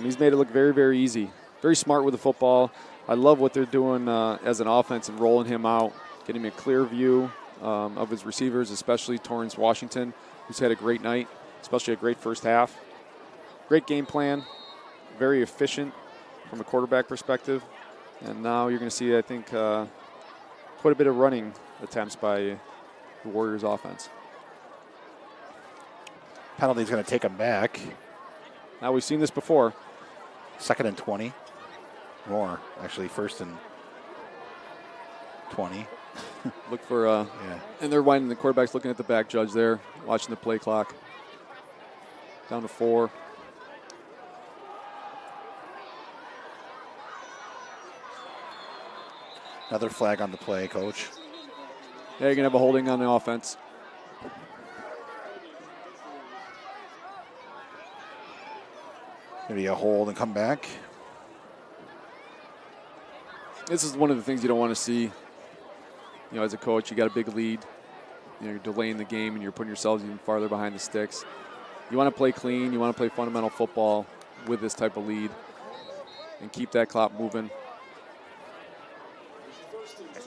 He's made it look very, very easy. Very smart with the football. I love what they're doing as an offense and rolling him out, getting him a clear view of his receivers, especially Torrance Washington, who's had a great night, especially a great first half. Great game plan, very efficient from a quarterback perspective. And now you're going to see, I think, quite a bit of running attempts by the Warriors offense. Penalty's going to take him back. Now, we've seen this before. 2nd and 20. More, actually, 1st and 20. Look for, and they're winding, the quarterback's looking at the back judge there, watching the play clock. Down to 4. Another flag on the play, Coach. Yeah, you're going to have a holding on the offense. Maybe a hold and come back. This is one of the things you don't want to see. You know, as a coach, you got a big lead. You know, you're delaying the game and you're putting yourselves even farther behind the sticks. You want to play clean. You want to play fundamental football with this type of lead and keep that clock moving.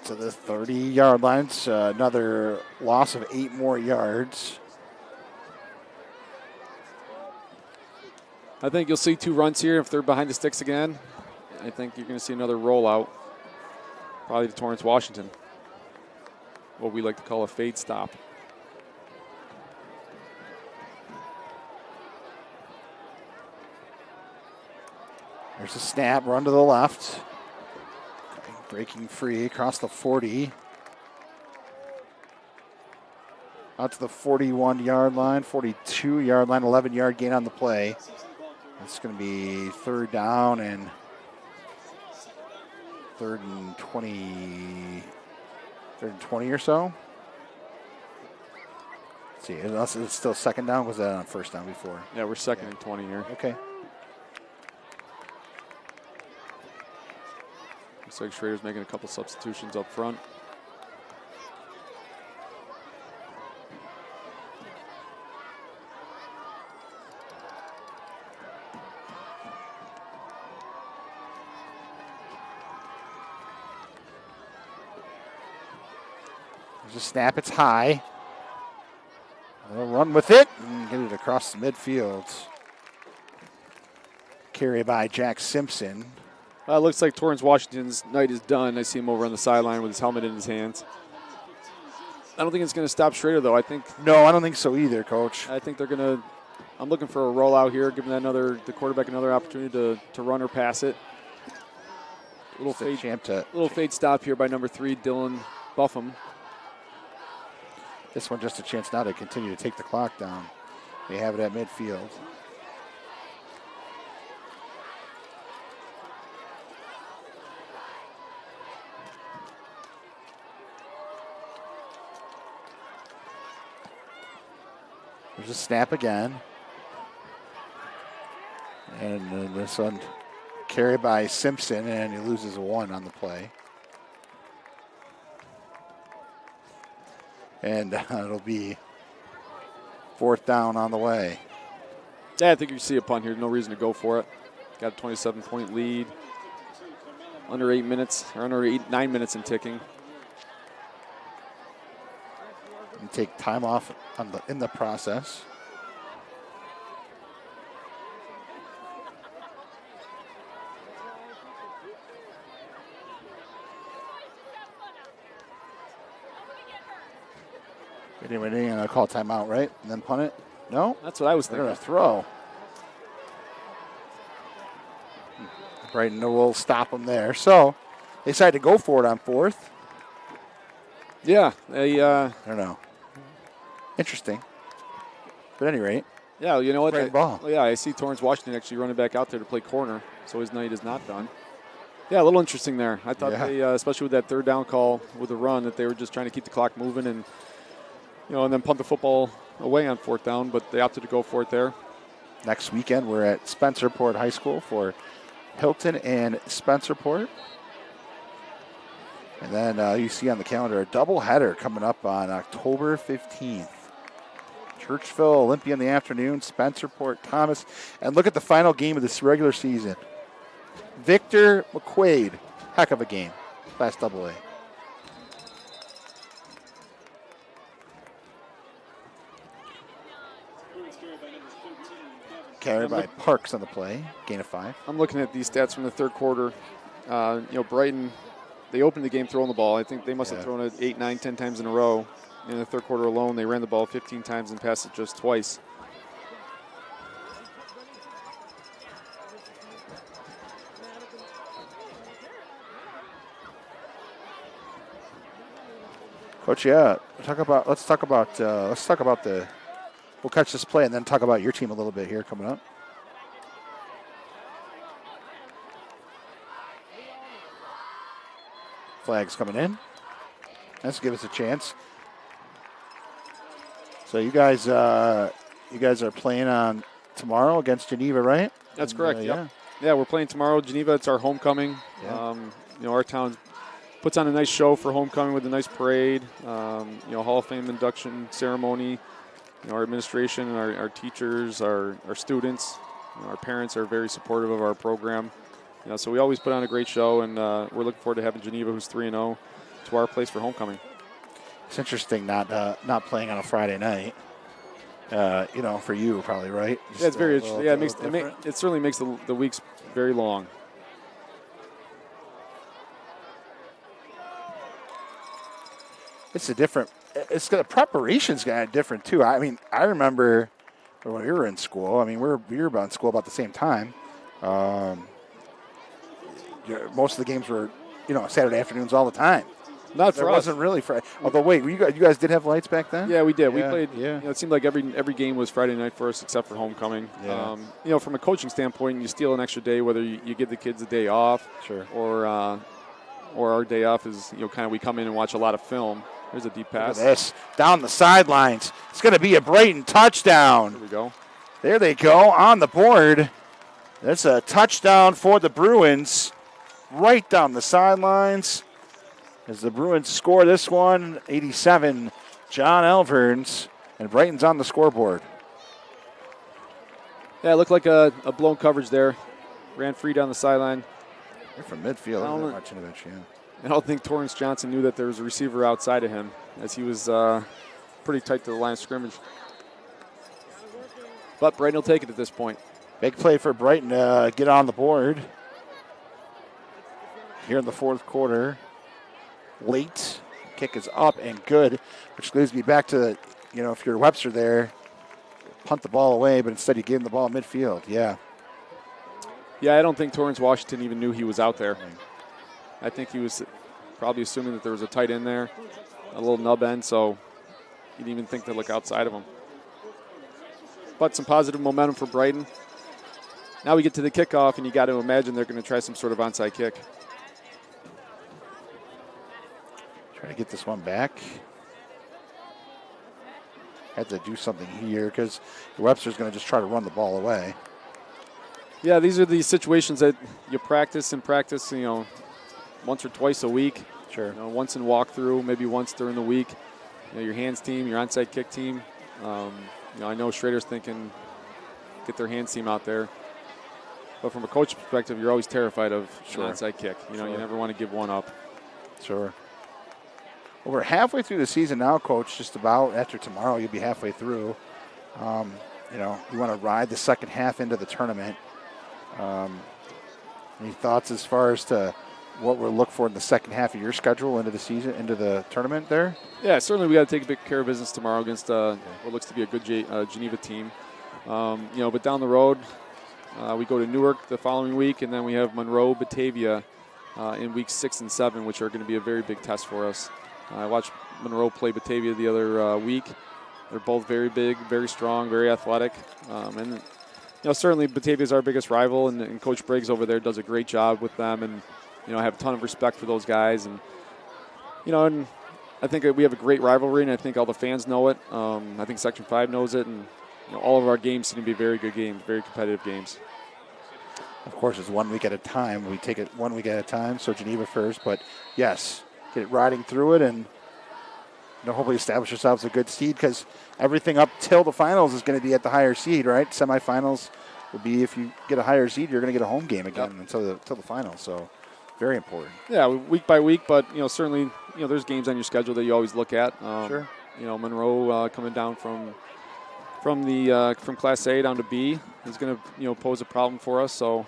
To the 30-yard line. It's another loss of 8 more yards. I think you'll see 2 runs here if they're behind the sticks again. I think you're going to see another rollout, probably to Torrance Washington, what we like to call a fade stop. There's a snap, run to the left. Breaking free across the 40. Out to the 41-yard line, 42-yard line, 11-yard gain on the play. It's going to be 3rd down and 3rd and 20. 3rd and 20 or so. Let's see, unless it's still second down. Was that on first down before? Yeah, we're second and 20 here. Okay. Looks like Schroeder's making a couple substitutions up front. There's a snap. It's high. They'll run with it and get it across the midfield. Carry by Jack Simpson. It looks like Torrance Washington's night is done. I see him over on the sideline with his helmet in his hands. I don't think it's going to stop Schroeder, though. No, I don't think so either, Coach. I think they're going to. I'm looking for a rollout here, giving the quarterback another opportunity to run or pass it. Little fade stop here by number 3, Dylan Buffum. This one just a chance now to continue to take the clock down. They have it at midfield. There's a snap again. And this one carried by Simpson, and he loses a 1 on the play. And it'll be 4th down on the way. Yeah, I think you see a punt here. No reason to go for it. Got a 27-point lead. Under 8 minutes, or under 9 minutes and ticking. And take time off in the process. They're going to call timeout, right? And then punt it? No? That's what I was thinking. They're going to throw. Brighton will stop them there. So they decided to go for it on 4th. Yeah. I don't know. Interesting. But at any rate. Yeah, you know what? Great ball. I see Torrance Washington actually running back out there to play corner, so his night is not done. Yeah, a little interesting there. I thought they, especially with that 3rd down call with the run, that they were just trying to keep the clock moving and then punt the football away on 4th down, but they opted to go for it there. Next weekend, we're at Spencerport High School for Hilton and Spencerport. And then you see on the calendar a doubleheader coming up on October 15th. Churchville, Olympia in the afternoon, Spencerport, Thomas. And look at the final game of this regular season. Victor McQuaid, heck of a game, Class AA. Carried by Parks on the play, gain of 5. I'm looking at these stats from the 3rd quarter. Brighton, they opened the game throwing the ball. I think they must have thrown it 8, 9, 10 times in a row. In the 3rd quarter alone, they ran the ball 15 times and passed it just twice. Coach, let's talk about the. We'll catch this play and then talk about your team a little bit here coming up. Flags coming in. Let's give us a chance. So you guys are playing on tomorrow against Geneva, right? That's correct. Yeah, we're playing tomorrow. Geneva, it's our homecoming. Yeah. Our town puts on a nice show for homecoming with a nice parade. Hall of Fame induction ceremony. Our administration, our teachers, our students, our parents are very supportive of our program. So we always put on a great show, and we're looking forward to having Geneva, who's 3-0, to our place for homecoming. It's interesting not playing on a Friday night. For you probably, right? Just it's very interesting. Yeah, it certainly makes the weeks very long. It's the preparation's kind of different too. I mean, I remember when we were in school. I mean, we were about in school about the same time. Most of the games were, Saturday afternoons all the time. Not for us. It wasn't really Friday. Although, wait, you guys did have lights back then? Yeah, we did. We played. Yeah. It seemed like every game was Friday night for us, except for homecoming. Yeah. From a coaching standpoint, you steal an extra day, whether you give the kids a day off, sure, or or our day off is, kind of we come in and watch a lot of film. There's a deep pass. Look at this. Down the sidelines. It's going to be a Brighton touchdown. There we go. There they go on the board. That's a touchdown for the Bruins. Right down the sidelines. As the Bruins score this one, 87, John Elverns. And Brighton's on the scoreboard. Yeah, it looked like a blown coverage there. Ran free down the sideline. They're from midfield. I don't think Torrance Johnson knew that there was a receiver outside of him, as he was pretty tight to the line of scrimmage. But Brighton will take it at this point. Big play for Brighton to get on the board here in the fourth quarter. Late. Kick is up and good, which leads me back to, if you're Webster there, punt the ball away, but instead you gave him the ball midfield. Yeah. Yeah, I don't think Torrance Washington even knew he was out there. I think he was probably assuming that there was a tight end there, a little nub end, so he didn't even think to look outside of him. But some positive momentum for Brighton. Now we get to the kickoff, and you got to imagine they're going to try some sort of onside kick. Try to get this one back. Had to do something here because Webster's going to just try to run the ball away. Yeah, these are the situations that you practice, once or twice a week. Sure. Once in walkthrough, maybe once during the week. Your hands team, your onside kick team. I know Schroeder's thinking get their hands team out there. But from a coach perspective, you're always terrified of an onside kick. You never want to give one up. Sure. Well, we're halfway through the season now, Coach, just about. After tomorrow, you'll be halfway through. You want to ride the second half into the tournament. Any thoughts as far as to what we'll look for in the second half of your schedule into the season, into the tournament there? Yeah, certainly we got to take a big care of business tomorrow against what looks to be a good Geneva team. But down the road, we go to Newark the following week, and then we have Monroe, Batavia in weeks 6 and 7, which are going to be a very big test for us. I watched Monroe play Batavia the other week. They're both very big, very strong, very athletic. Certainly Batavia is our biggest rival, and Coach Briggs over there does a great job with them. And, I have a ton of respect for those guys. And, and I think we have a great rivalry, and I think all the fans know it. I think Section 5 knows it. And, all of our games seem to be very good games, very competitive games. Of course, it's 1 week at a time. We take it 1 week at a time, so Geneva first. But, yes, get it riding through it and hopefully establish yourselves a good seed, because everything up till the finals is going to be at the higher seed, right? Semifinals will be, if you get a higher seed, you're going to get a home game again until the finals. So very important. Yeah, week by week, but certainly there's games on your schedule that you always look at. Sure. Monroe coming down from Class A down to B is going to pose a problem for us. So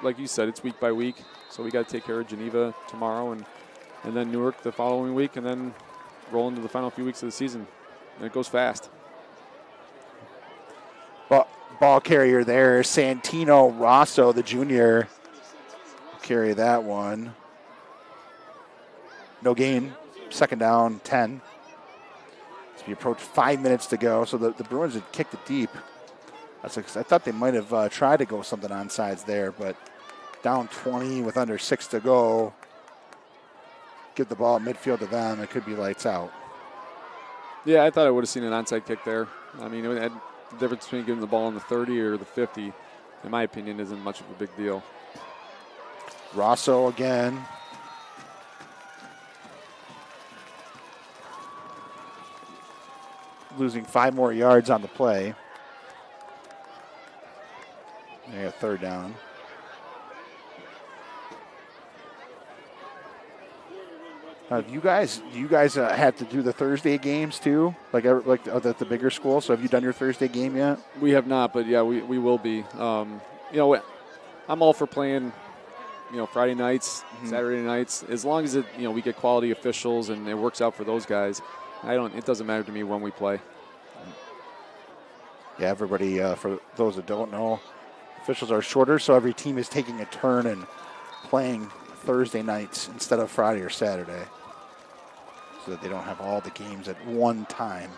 like you said, it's week by week. So we got to take care of Geneva tomorrow and then Newark the following week, and then roll into the final few weeks of the season. And it goes fast. Ball carrier there, Santino Rosso, the junior. Carry that one. No gain. Second down, 10. As we approach 5 minutes to go. So the Bruins had kicked it deep. I thought they might have tried to go something on sides there, but down 20 with under 6 to go. Give the ball at midfield to them. It could be lights out. Yeah, I thought I would have seen an onside kick there. I mean, the difference between giving the ball on the 30 or the 50, in my opinion, isn't much of a big deal. Rosso again. Losing 5 more yards on the play. They got third down. Do you guys have to do the Thursday games too, like at the bigger school? So have you done your Thursday game yet? We have not, but yeah, we will be. I'm all for playing, Friday nights, Saturday nights, as long as we get quality officials and it works out for those guys. It doesn't matter to me when we play. Yeah, everybody. For those that don't know, officials are shorter, so every team is taking a turn and playing Thursday nights instead of Friday or Saturday, so that they don't have all the games at one time.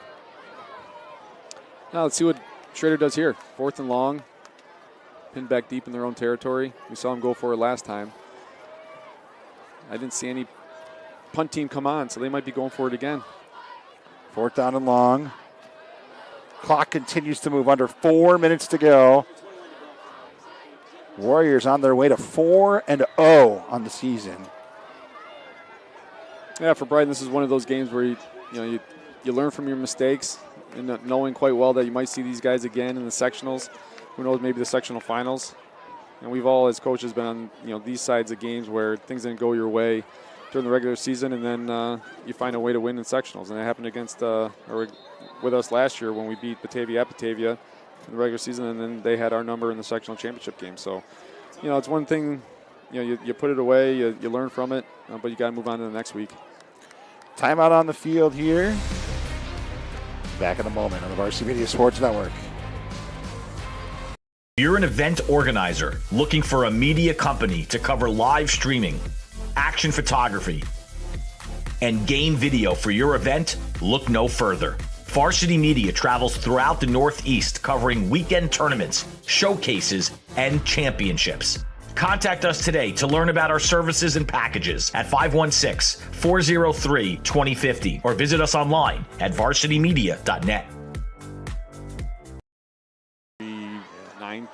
Now let's see what Schroeder does here. 4th and long, pinned back deep in their own territory. We saw him go for it last time. I didn't see any punt team come on, so they might be going for it again. 4th down and long. Clock continues to move. Under 4 minutes to go. Warriors on their way to 4-0 on the season. Yeah, for Brighton, this is one of those games where you learn from your mistakes, and knowing quite well that you might see these guys again in the sectionals. Who knows, maybe the sectional finals. And we've all, as coaches, been on these sides of games where things didn't go your way during the regular season, and then you find a way to win in sectionals. And it happened against with us last year when we beat Batavia at Batavia in the regular season, and then they had our number in the sectional championship game. So, it's one thing, you put it away, you learn from it, but you got to move on to the next week. Timeout on the field here. Back in a moment on the Varsity Media Sports Network. You're an event organizer looking for a media company to cover live streaming, action photography, and game video for your event? Look no further. Varsity Media travels throughout the Northeast covering weekend tournaments, showcases, and championships. Contact us today to learn about our services and packages at 516-403-2050 or visit us online at varsitymedia.net.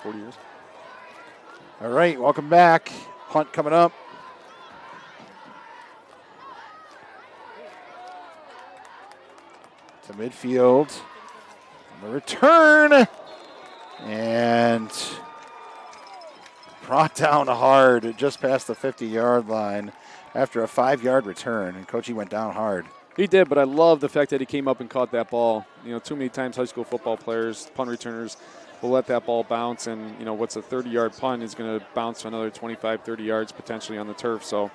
40 years. All right, welcome back. Punt coming up. To midfield. The return. And brought down hard just past the 50-yard line after a 5-yard return. And Coach, he went down hard. He did, but I love the fact that he came up and caught that ball. Too many times high school football players, punt returners, will let that ball bounce, and what's a 30-yard punt is going to bounce to another 25, 30 yards potentially on the turf. So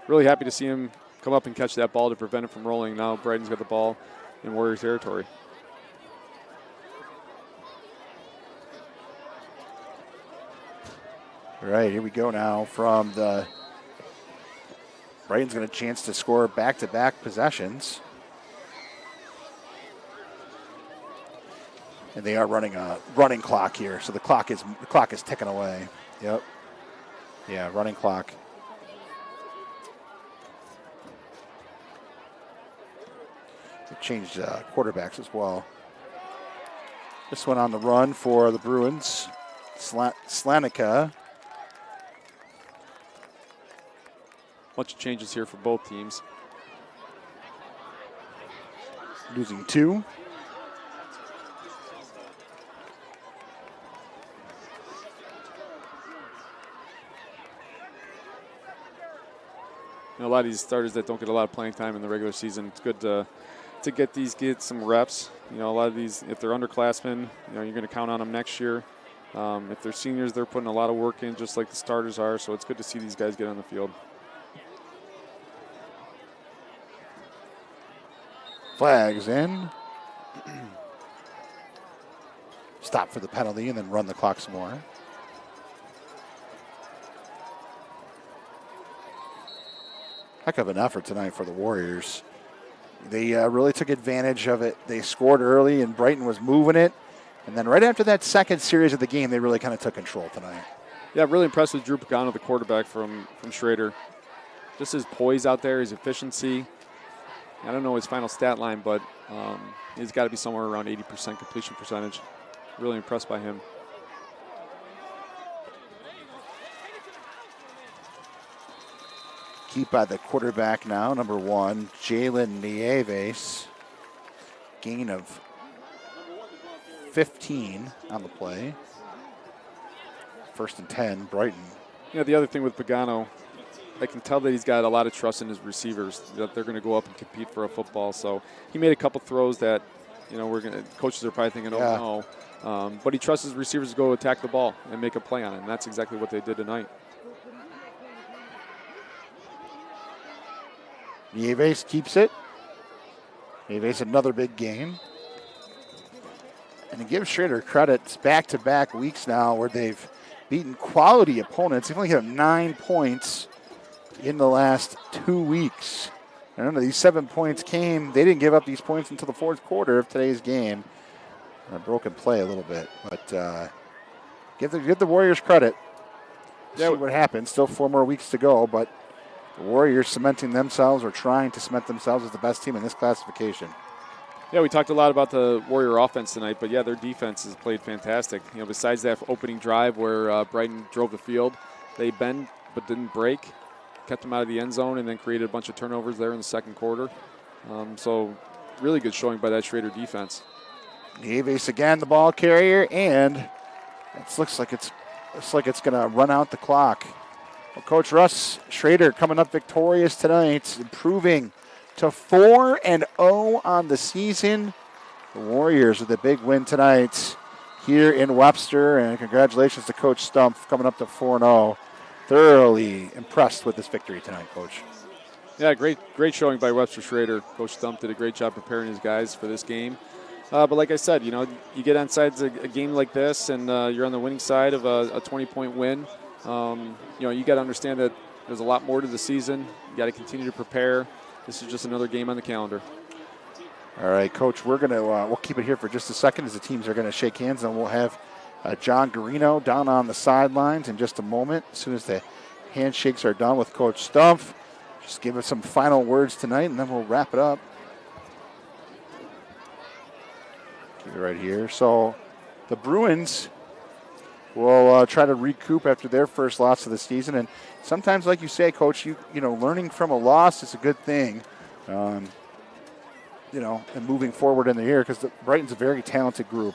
really happy to see him come up and catch that ball to prevent it from rolling. Now Brighton's got the ball in Warriors territory. All right, here we go now from the Brighton's got a chance to score back-to-back possessions. And they are running a running clock here, so the clock is ticking away. Yep. Yeah, running clock. They changed quarterbacks as well. This one on the run for the Bruins. Slanica. Bunch of changes here for both teams. Losing 2. A lot of these starters that don't get a lot of playing time in the regular season, it's good to get some reps. A lot of these, if they're underclassmen, you're going to count on them next year. If they're seniors, they're putting a lot of work in, just like the starters are. So it's good to see these guys get on the field. Flags in. Stop for the penalty and then run the clock some more. Heck of an effort tonight for the Warriors. They really took advantage of it. They scored early, and Brighton was moving it. And then right after that second series of the game, they really kind of took control tonight. Yeah, really impressed with Drew Pagano, the quarterback from Schroeder. Just his poise out there, his efficiency. I don't know his final stat line, but he's got to be somewhere around 80% completion percentage. Really impressed by him. Keep by the quarterback now, number 1, Jalen Nieves. Gain of 15 on the play. 1st and 10, Brighton. The other thing with Pagano, I can tell that he's got a lot of trust in his receivers, that they're going to go up and compete for a football. So he made a couple throws that, coaches are probably thinking, oh no. But he trusts his receivers to go attack the ball and make a play on it, and that's exactly what they did tonight. Nieves keeps it. Nieves another big game. And to give Schroeder credit, back-to-back weeks now where they've beaten quality opponents. They've only hit 9 points in the last 2 weeks. And remember, these 7 points came, they didn't give up these points until the 4th quarter of today's game. A broken play a little bit, but give the Warriors credit. See what happens. Still 4 more weeks to go, but the Warriors cementing themselves or trying to cement themselves as the best team in this classification. Yeah, we talked a lot about the Warrior offense tonight, but yeah, their defense has played fantastic. You know, besides that opening drive where Brighton drove the field, they bend but didn't break, kept them out of the end zone, and then created a bunch of turnovers there in the second quarter. So really good showing by that Schroeder defense. Nieves again, the ball carrier, and it looks like it's going to run out the clock. Well, Coach Russ Schroeder coming up victorious tonight, improving to 4-0 on the season. The Warriors with a big win tonight here in Webster, and congratulations to Coach Stumpf coming up to 4-0. Thoroughly impressed with this victory tonight, Coach. Yeah, great showing by Webster Schroeder. Coach Stumpf did a great job preparing his guys for this game. But like I said, you know, you get on sides a game like this, and you're on the winning side of a 20-point win. You know, you got to understand that there's a lot more to the season. You got to continue to prepare. This is just another game on the calendar. All right, Coach, we're going to we'll keep it here for just a second as the teams are going to shake hands, and we'll have John Garino down on the sidelines in just a moment. As soon as the handshakes are done with Coach Stumpf, just give us some final words tonight, and then we'll wrap it up. Keep it right here. So the Bruins will try to recoup after their first loss of the season, and sometimes, like you say, Coach, you know, learning from a loss is a good thing. You know, and moving forward in the year, because Brighton's a very talented group.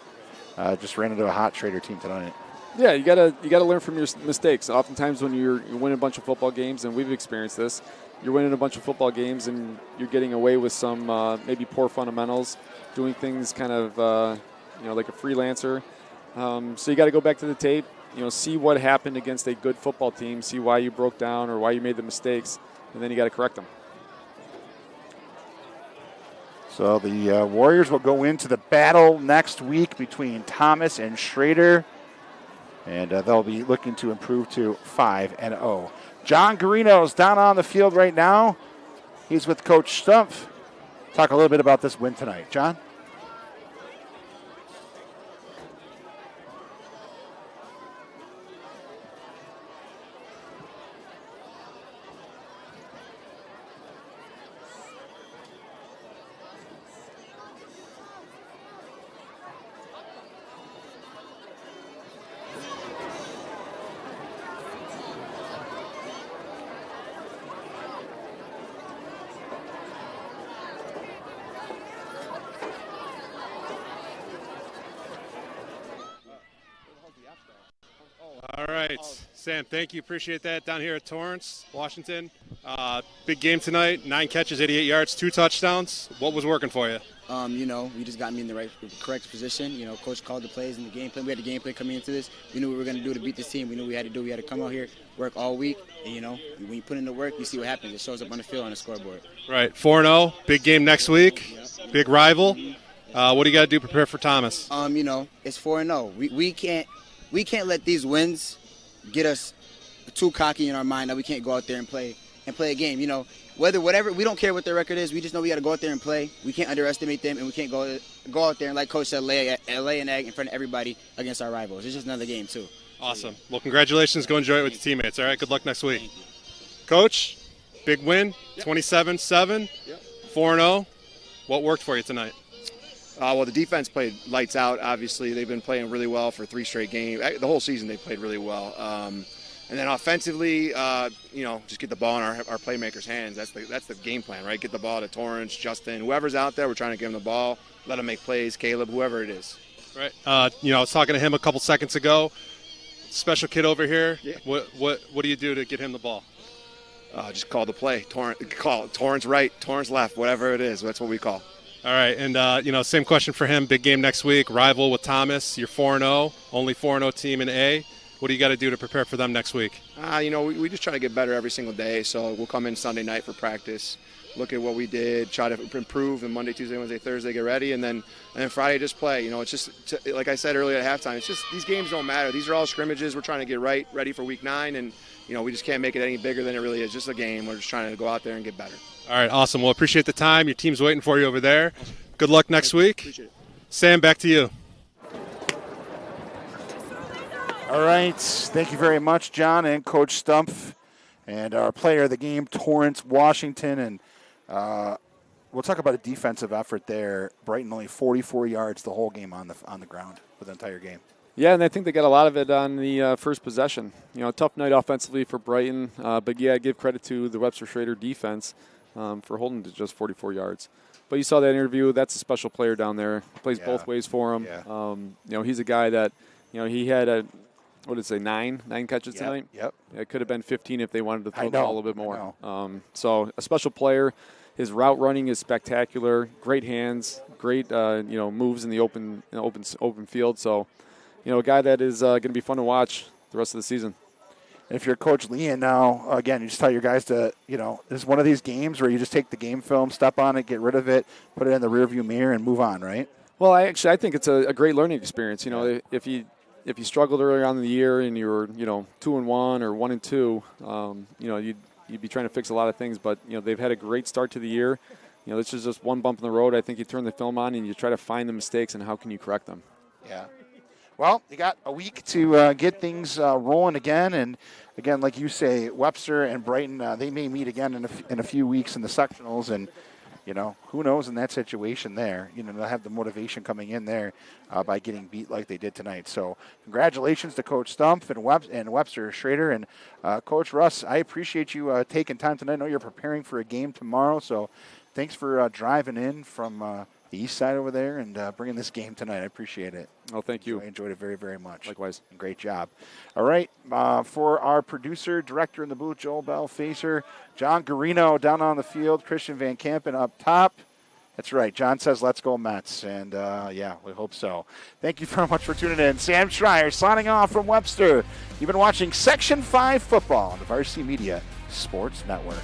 Just ran into a hot Schroeder team tonight. Yeah, you gotta learn from your mistakes. Oftentimes, when you win a bunch of football games, and we've experienced this, you're winning a bunch of football games, and you're getting away with some maybe poor fundamentals, doing things kind of you know, like a freelancer. So you got to go back to the tape, you know, see what happened against a good football team, see why you broke down or why you made the mistakes, and then you got to correct them. So the Warriors will go into the battle next week between Thomas and Schroeder, and they'll be looking to improve to 5-0. John Garino's down on the field right now. He's with Coach Stumpf. Talk a little bit about this win tonight. John? All right, Sam, thank you. Appreciate that. Down here at Torrance, Washington. Big game tonight, 9 catches, 88 yards, 2 touchdowns. What was working for you? You know, you just got me in the correct position. You know, Coach called the plays in the game plan. We had the game plan coming into this. We knew what we were going to do to beat this team. We knew what we had to do. We had to come out here, work all week. And, you know, when you put in the work, you see what happens. It shows up on the field on the scoreboard. Right, 4-0, big game next week, big rival. What do you got to do to prepare for Thomas? You know, it's 4-0. We can't let these wins get us too cocky in our mind that we can't go out there and play a game. You know, whatever, we don't care what their record is. We just know we got to go out there and play. We can't underestimate them, and we can't go out there and, like Coach said, lay an egg in front of everybody against our rivals. It's just another game too. Awesome. Well, congratulations. Go enjoy it with your teammates. All right. Good luck next week. Coach, big win, 27-7, 4-0. What worked for you tonight? Well, the defense played lights out, obviously. They've been playing really well for 3 straight games. The whole season they played really well. And then offensively, you know, just get the ball in our playmakers' hands. That's the game plan, right? Get the ball to Torrance, Justin, whoever's out there. We're trying to give them the ball, let them make plays, Caleb, whoever it is. Right. You know, I was talking to him a couple seconds ago. Special kid over here. Yeah. What do you do to get him the ball? Just call the play. Torrance right, Torrance left, whatever it is. That's what we call. All right, and, you know, same question for him. Big game next week, rival with Thomas. You're 4-0, only 4-0 team in A. What do you got to do to prepare for them next week? You know, we just try to get better every single day. So we'll come in Sunday night for practice, look at what we did, try to improve, and Monday, Tuesday, Wednesday, Thursday get ready, and then Friday just play. You know, it's just, like I said earlier at halftime, it's just these games don't matter. These are all scrimmages. We're trying to get ready for week 9, and, you know, we just can't make it any bigger than it really is. Just a game. We're just trying to go out there and get better. All right, awesome. Well, appreciate the time. Your team's waiting for you over there. Good luck next week. Appreciate it. Sam, back to you. All right. Thank you very much, John and Coach Stumpf. And our player of the game, Torrance Washington, and we'll talk about a defensive effort there. Brighton only 44 yards the whole game on the ground for the entire game. Yeah, and I think they got a lot of it on the first possession. Tough night offensively for Brighton, but yeah, give credit to the Webster Schroeder defense for holding to just 44 yards. But you saw that interview. That's a special player down there. Plays both ways for him. Yeah. He's a guy that, he had nine catches tonight. Yep. It could have been 15 if they wanted to throw the ball a little bit more. So a special player. His route running is spectacular. Great hands. Great moves in the open field. So, a guy that is going to be fun to watch the rest of the season. And if you're Coach Leon now, again, you just tell your guys to, this is one of these games where you just take the game film, step on it, get rid of it, put it in the rearview mirror, and move on, right? Well, I think it's a great learning experience. If you struggled earlier on in the year and you were 2-1 or 1-2, you'd be trying to fix a lot of things. But they've had a great start to the year. This is just one bump in the road. I think you turn the film on and you try to find the mistakes and how can you correct them. Yeah. Well, you got a week to get things rolling again. And, again, like you say, Webster and Brighton, they may meet again in a few weeks in the sectionals. And, who knows in that situation there. They'll have the motivation coming in there by getting beat like they did tonight. So congratulations to Coach Stumpf and Webster Schroeder. And, Coach Russ, I appreciate you taking time tonight. I know you're preparing for a game tomorrow. So thanks for driving in from the east side over there and bringing this game tonight. I appreciate it. Oh, thank you. I enjoyed it very, very much. Likewise. Great job. All right. For our producer, director in the booth, Joel Bell, Facer, John Garino down on the field, Christian Van Kampen up top. That's right. John says, let's go Mets. And, we hope so. Thank you very much for tuning in. Sam Schreier signing off from Webster. You've been watching Section 5 football on the Varsity Media Sports Network.